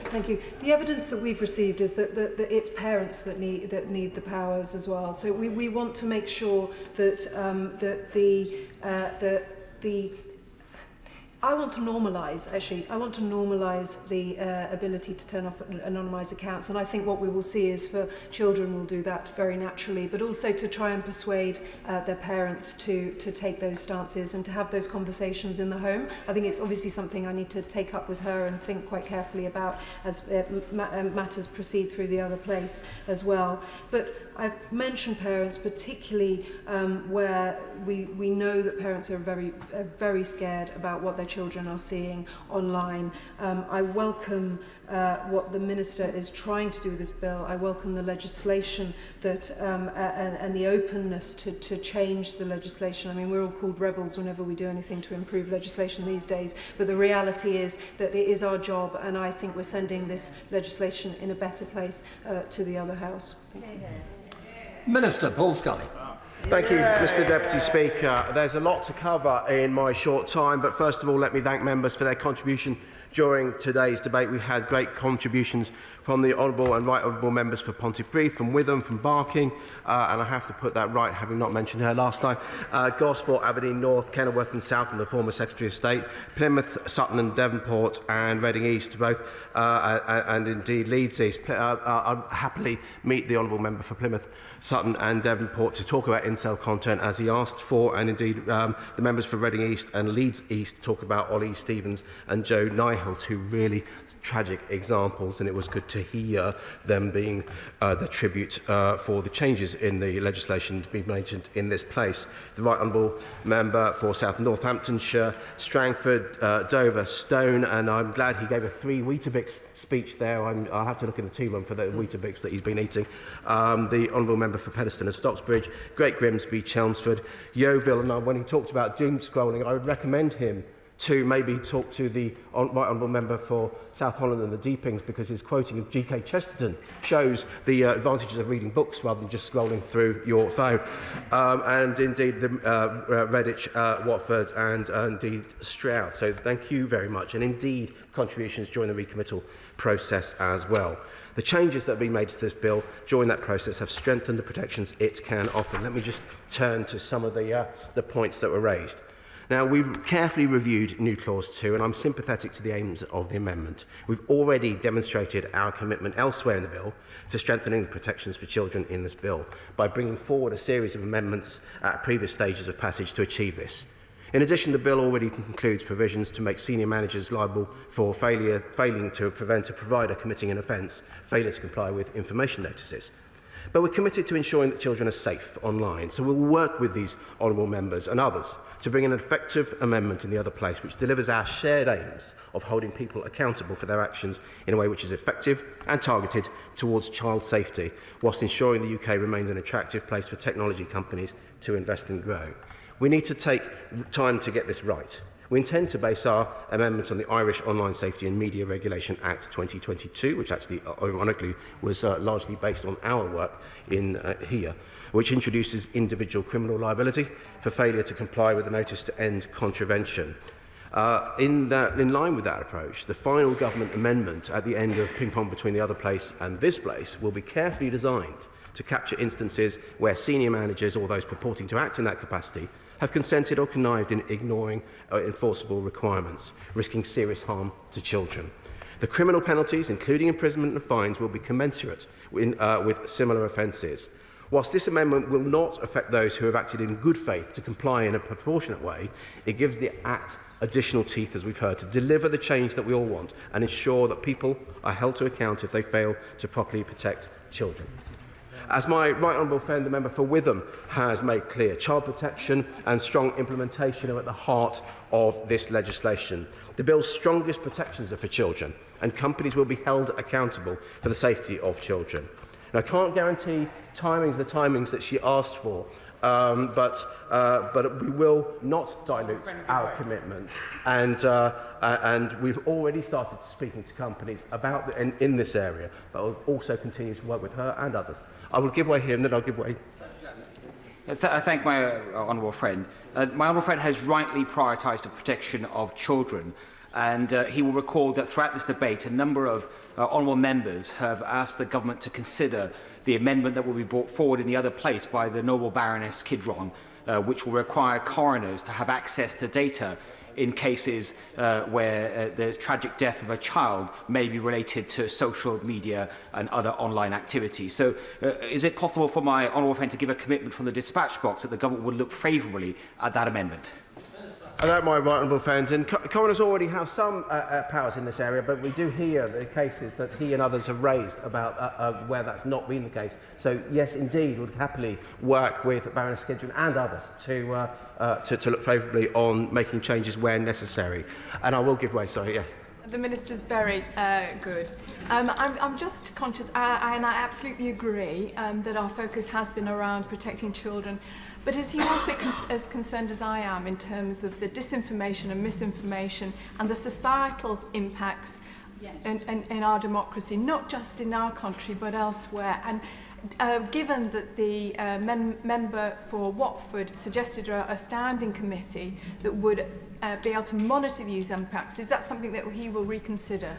Thank you. The evidence that we've received is that it's parents that need the powers as well. So we want to make sure that I want to normalise the ability to turn off anonymised accounts, and I think what we will see is for children will do that very naturally, but also to try and persuade their parents to take those stances and to have those conversations in the home. I think it's obviously something I need to take up with her and think quite carefully about as matters proceed through the other place as well. But I've mentioned parents, particularly where we know that parents are very scared about what their children are seeing online. I welcome what the Minister is trying to do with this bill. I welcome the legislation that and the openness to change the legislation. I mean, we're all called rebels whenever we do anything to improve legislation these days, but the reality is that it is our job, and I think we're sending this legislation in a better place to the other House. Thank you. Minister Paul Scully. Thank you, Mr Deputy Speaker. There's a lot to cover in my short time, but first of all, let me thank members for their contribution during today's debate. We've had great contributions from the Honourable and Right Honourable members for Pontypridd, from Witham, from Barking, and I have to put that right, having not mentioned her last time, Gosport, Aberdeen North, Kenilworth and South, and the former Secretary of State, Plymouth, Sutton and Devonport, and Reading East, both, and indeed Leeds East. I'll happily meet the Honourable Member for Plymouth, Sutton and Devonport to talk about incel content as he asked for, and indeed the members for Reading East and Leeds East talk about Ollie Stevens and Joe Nihil, two really tragic examples, and it was good to hear them being the tribute for the changes in the legislation to be mentioned in this place. The Right Honourable Member for South Northamptonshire, Strangford, Dover, Stone, and I'm glad he gave a 3 Weetabix speech there. I'll have to look in the tea room for the Weetabix that he's been eating. The Honourable Member for Pedeston and Stocksbridge, Great Grimsby, Chelmsford, Yeovil, and when he talked about doom scrolling, I would recommend him to maybe talk to the Right Honourable Member for South Holland and the Deepings, because his quoting of G.K. Chesterton shows the advantages of reading books rather than just scrolling through your phone. And indeed the Redditch, Watford and indeed Stroud. So thank you very much. And indeed contributions during the recommittal process as well. The changes that have been made to this bill during that process have strengthened the protections it can offer. Let me just turn to some of the points that were raised. Now, we've carefully reviewed New Clause 2, and I'm sympathetic to the aims of the amendment. We've already demonstrated our commitment elsewhere in the bill to strengthening the protections for children in this bill by bringing forward a series of amendments at previous stages of passage to achieve this. In addition, the bill already includes provisions to make senior managers liable for failing to prevent a provider committing an offence, failure to comply with information notices. But we're committed to ensuring that children are safe online, so we'll work with these honourable members and others to bring an effective amendment in the other place which delivers our shared aims of holding people accountable for their actions in a way which is effective and targeted towards child safety, whilst ensuring the UK remains an attractive place for technology companies to invest and grow. We need to take time to get this right. We intend to base our amendment on the Irish Online Safety and Media Regulation Act 2022, which actually, ironically, was largely based on our work in here, which introduces individual criminal liability for failure to comply with the notice to end contravention. In line with that approach, the final government amendment at the end of ping-pong between the other place and this place will be carefully designed to capture instances where senior managers or those purporting to act in that capacity have consented or connived in ignoring enforceable requirements, risking serious harm to children. The criminal penalties, including imprisonment and fines, will be commensurate with similar offences. Whilst this amendment will not affect those who have acted in good faith to comply in a proportionate way, it gives the Act additional teeth, as we've heard, to deliver the change that we all want and ensure that people are held to account if they fail to properly protect children. As my right honourable friend, the member for Witham, has made clear, child protection and strong implementation are at the heart of this legislation. The bill's strongest protections are for children, and companies will be held accountable for the safety of children. Now, I can't guarantee the timings that she asked for, but we will not dilute our commitment, and we've already started speaking to companies about in this area, but we'll also continue to work with her and others. I will give way here, and then I'll give way. I thank my honourable friend. My honourable friend has rightly prioritised the protection of children, and he will recall that throughout this debate, a number of honourable members have asked the government to consider the amendment that will be brought forward in the other place by the noble Baroness Kidron, which will require coroners to have access to data in cases where the tragic death of a child may be related to social media and other online activities. So is it possible for my honourable friend to give a commitment from the dispatch box that the government would look favourably at that amendment? I don't mind right honourable friends, and coroners already have some powers in this area, but we do hear the cases that he and others have raised about where that's not been the case. So yes, indeed, would happily work with Baroness Kidron and others to look favourably on making changes where necessary. And I will give way, sorry, yes. The Minister's very good. I'm just conscious, and I absolutely agree that our focus has been around protecting children, but is he also as concerned as I am in terms of the disinformation and misinformation and the societal impacts in our democracy, not just in our country but elsewhere? And given that the member for Watford suggested a standing committee that would be able to monitor these impacts, is that something that he will reconsider?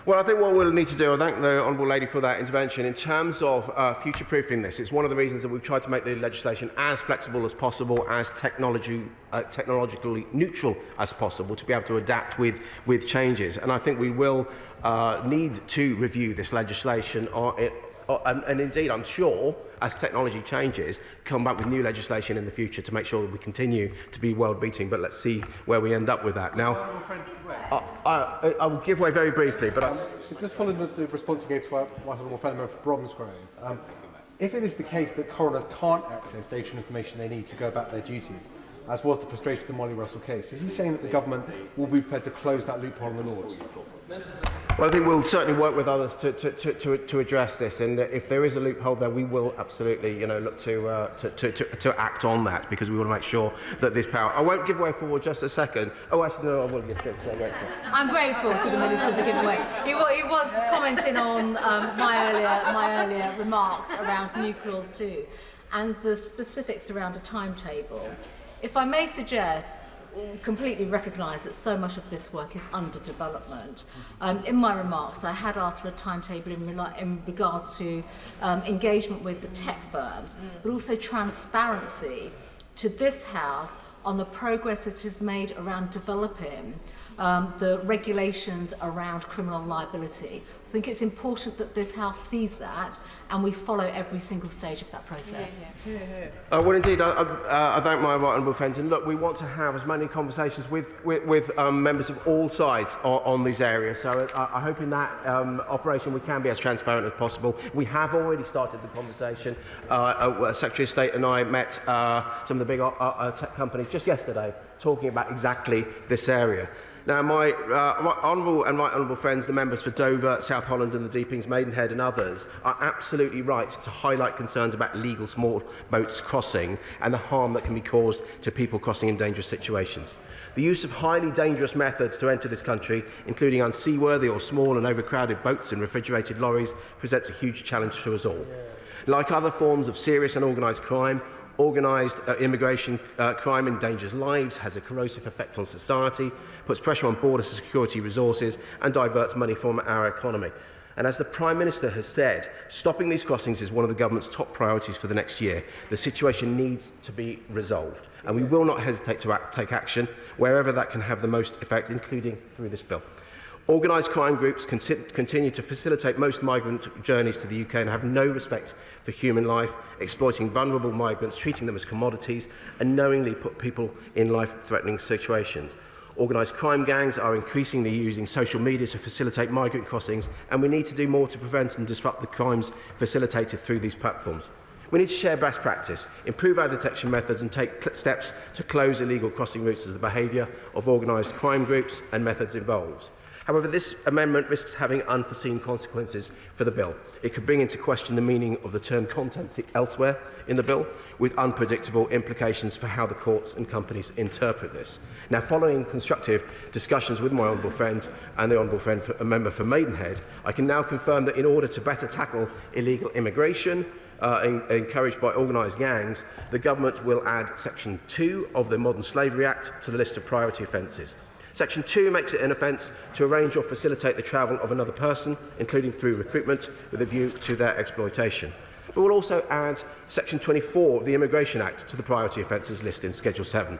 Well, I think what we'll need to do, I thank the Honourable Lady for that intervention, in terms of future-proofing this, it's one of the reasons that we've tried to make the legislation as flexible as possible, as technologically neutral as possible, to be able to adapt with changes. And I think we will need to review this legislation and indeed, I'm sure, as technology changes, come back with new legislation in the future to make sure that we continue to be world-beating. But let's see where we end up with that. Now, I will give way very briefly, but just following the response you gave to our honourable friend member for Bromsgrove, if it is the case that coroners can't access data and information they need to go about their duties, as was the frustration of the Molly Russell case, is he saying that the government will be prepared to close that loophole in the laws? Well, I think we'll certainly work with others to address this, and if there is a loophole there, we will absolutely, look to act on that, because we want to make sure that this power. I won't give way for just a second. Oh, actually, no, I will give it. I'm grateful to the Minister for giving way. He was commenting on my earlier remarks around new clause 2 and the specifics around a timetable. If I may suggest, completely recognise that so much of this work is under development. In my remarks, I had asked for a timetable in regards to engagement with the tech firms, but also transparency to this House on the progress that is made around developing the regulations around criminal liability. I think it's important that this House sees that and we follow every single stage of that process. Well, indeed, I thank my right honourable friend. And look, we want to have as many conversations with members of all sides on these areas. So I hope in that operation we can be as transparent as possible. We have already started the conversation. Secretary of State and I met some of the big tech companies just yesterday talking about exactly this area. Now, my honourable and right honourable friends, the members for Dover, South Holland and the Deepings, Maidenhead and others, are absolutely right to highlight concerns about illegal small boats crossing and the harm that can be caused to people crossing in dangerous situations. The use of highly dangerous methods to enter this country, including unseaworthy or small and overcrowded boats and refrigerated lorries, presents a huge challenge to us all. Like other forms of serious and organised crime, organised immigration crime endangers lives, has a corrosive effect on society, puts pressure on border security resources and diverts money from our economy. And as the Prime Minister has said, stopping these crossings is one of the government's top priorities for the next year. The situation needs to be resolved, and we will not hesitate to take action wherever that can have the most effect, including through this bill. Organised crime groups continue to facilitate most migrant journeys to the UK and have no respect for human life, exploiting vulnerable migrants, treating them as commodities and knowingly put people in life-threatening situations. Organised crime gangs are increasingly using social media to facilitate migrant crossings, and we need to do more to prevent and disrupt the crimes facilitated through these platforms. We need to share best practice, improve our detection methods and take steps to close illegal crossing routes as the behaviour of organised crime groups and methods evolves. However, this amendment risks having unforeseen consequences for the bill. It could bring into question the meaning of the term contents elsewhere in the bill, with unpredictable implications for how the courts and companies interpret this. Now, following constructive discussions with my honourable friend and the honourable friend, a member for Maidenhead, I can now confirm that in order to better tackle illegal immigration, encouraged by organised gangs, the government will add Section 2 of the Modern Slavery Act to the list of priority offences. Section 2 makes it an offence to arrange or facilitate the travel of another person, including through recruitment, with a view to their exploitation. But we'll also add Section 24 of the Immigration Act to the priority offences list in Schedule 7.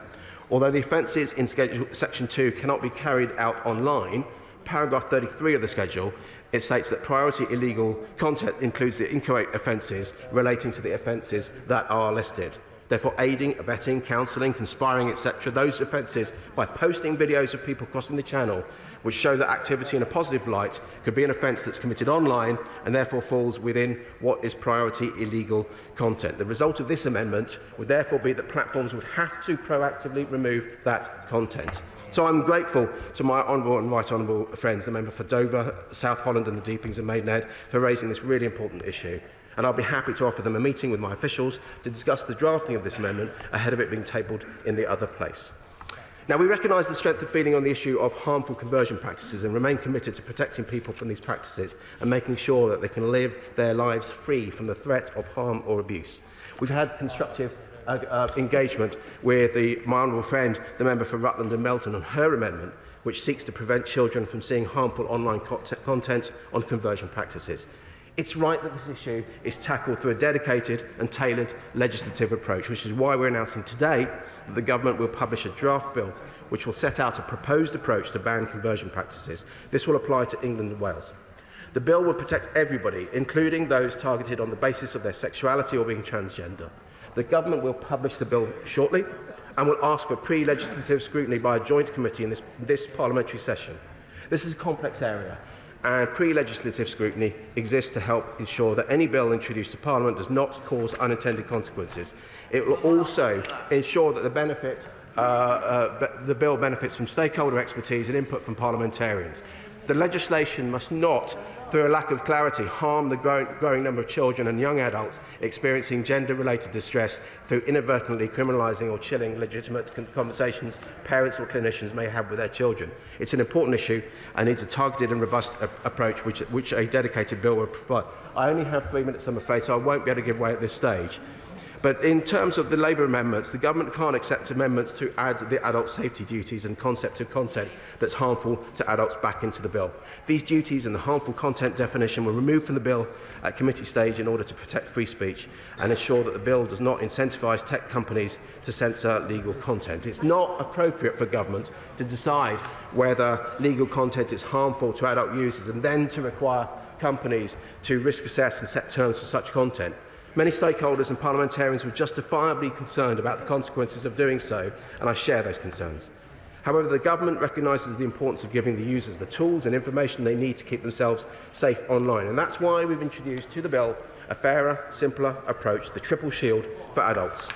Although the offences in Section 2 cannot be carried out online, paragraph 33 of the schedule, it states that priority illegal content includes the inchoate offences relating to the offences that are listed. Therefore, aiding, abetting, counselling, conspiring, etc., those offences by posting videos of people crossing the channel which show that activity in a positive light could be an offence that's committed online and therefore falls within what is priority illegal content. The result of this amendment would therefore be that platforms would have to proactively remove that content. So I'm grateful to my honourable and right honourable friends, the member for Dover, South Holland and the Deepings and Maidenhead, for raising this really important issue. And I'll be happy to offer them a meeting with my officials to discuss the drafting of this amendment ahead of it being tabled in the other place. Now, we recognise the strength of feeling on the issue of harmful conversion practices and remain committed to protecting people from these practices and making sure that they can live their lives free from the threat of harm or abuse. We've had constructive engagement with my honourable friend, the member for Rutland and Melton, on her amendment, which seeks to prevent children from seeing harmful online content on conversion practices. It's right that this issue is tackled through a dedicated and tailored legislative approach, which is why we're announcing today that the government will publish a draft bill which will set out a proposed approach to ban conversion practices. This will apply to England and Wales. The bill will protect everybody, including those targeted on the basis of their sexuality or being transgender. The government will publish the bill shortly and will ask for pre-legislative scrutiny by a joint committee in this parliamentary session. This is a complex area, and pre-legislative scrutiny exists to help ensure that any bill introduced to Parliament does not cause unintended consequences. It will also ensure that the bill benefits from stakeholder expertise and input from parliamentarians. The legislation must not, through a lack of clarity, harm the growing number of children and young adults experiencing gender-related distress through inadvertently criminalising or chilling legitimate conversations parents or clinicians may have with their children. It's an important issue and needs a targeted and robust approach which a dedicated bill will provide. I only have 3 minutes, I'm afraid, so I won't be able to give way at this stage. But in terms of the Labour amendments, the government can't accept amendments to add the adult safety duties and concept of content that's harmful to adults back into the bill. These duties and the harmful content definition were removed from the bill at committee stage in order to protect free speech and ensure that the bill does not incentivise tech companies to censor legal content. It's not appropriate for government to decide whether legal content is harmful to adult users and then to require companies to risk assess and set terms for such content. Many stakeholders and parliamentarians were justifiably concerned about the consequences of doing so, and I share those concerns. However, the government recognises the importance of giving the users the tools and information they need to keep themselves safe online, and that's why we've introduced to the bill a fairer, simpler approach, the triple shield for adults.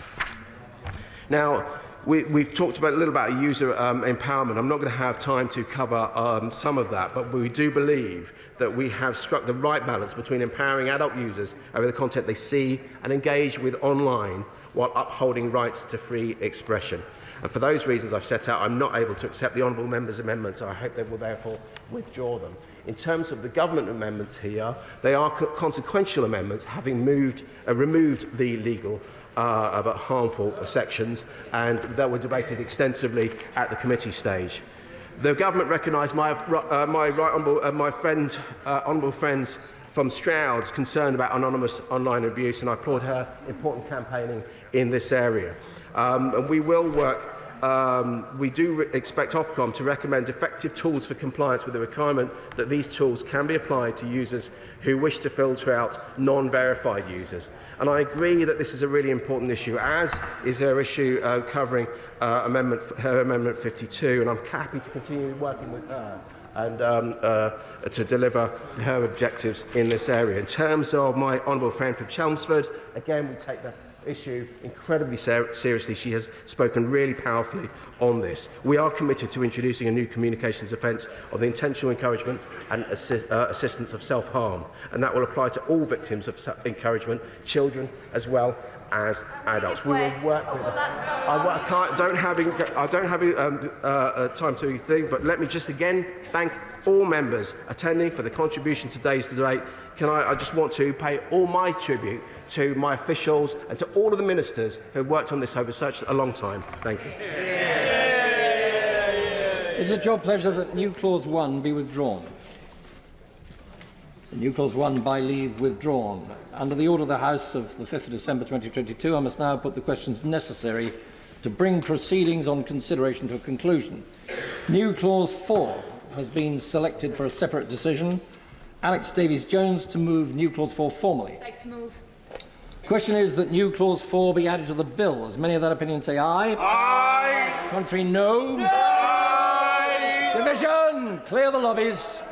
Now, we've talked a little about user empowerment. I'm not going to have time to cover some of that, but we do believe that we have struck the right balance between empowering adult users over the content they see and engage with online while upholding rights to free expression. And for those reasons I've set out, I'm not able to accept the honourable members' amendments. I hope they will therefore withdraw them. In terms of the government amendments here, they are consequential amendments, having removed the legal but harmful sections, and that were debated extensively at the committee stage. The government recognised my honourable friends from Stroud's concern about anonymous online abuse, and I applaud her important campaigning in this area. And we will work. We do expect Ofcom to recommend effective tools for compliance with the requirement that these tools can be applied to users who wish to filter out non-verified users. And I agree that this is a really important issue, as is her issue covering her Amendment 52, and I'm happy to continue working with her and to deliver her objectives in this area. In terms of my honourable friend from Chelmsford, again, we take the issue incredibly seriously. She has spoken really powerfully on this. We are committed to introducing a new communications offence of the intentional encouragement and assistance of self-harm, and that will apply to all victims of encouragement, children as well as adults. We will work with I don't have time to think, but let me just again thank all members attending for the contribution to today's debate. I just want to pay all my tribute to my officials and to all of the ministers who have worked on this over such a long time. Thank you. Is it your pleasure that new clause 1 be withdrawn? So new clause 1 by leave withdrawn. Under the order of the House of the 5th of December 2022, I must now put the questions necessary to bring proceedings on consideration to a conclusion. New clause 4 has been selected for a separate decision. Alex Davies-Jones to move new clause 4 formally. I'd like to move. The question is that new clause 4 be added to the bill. As many of that opinion say aye. Aye. Contrary, no. Aye. Division! Clear the lobbies.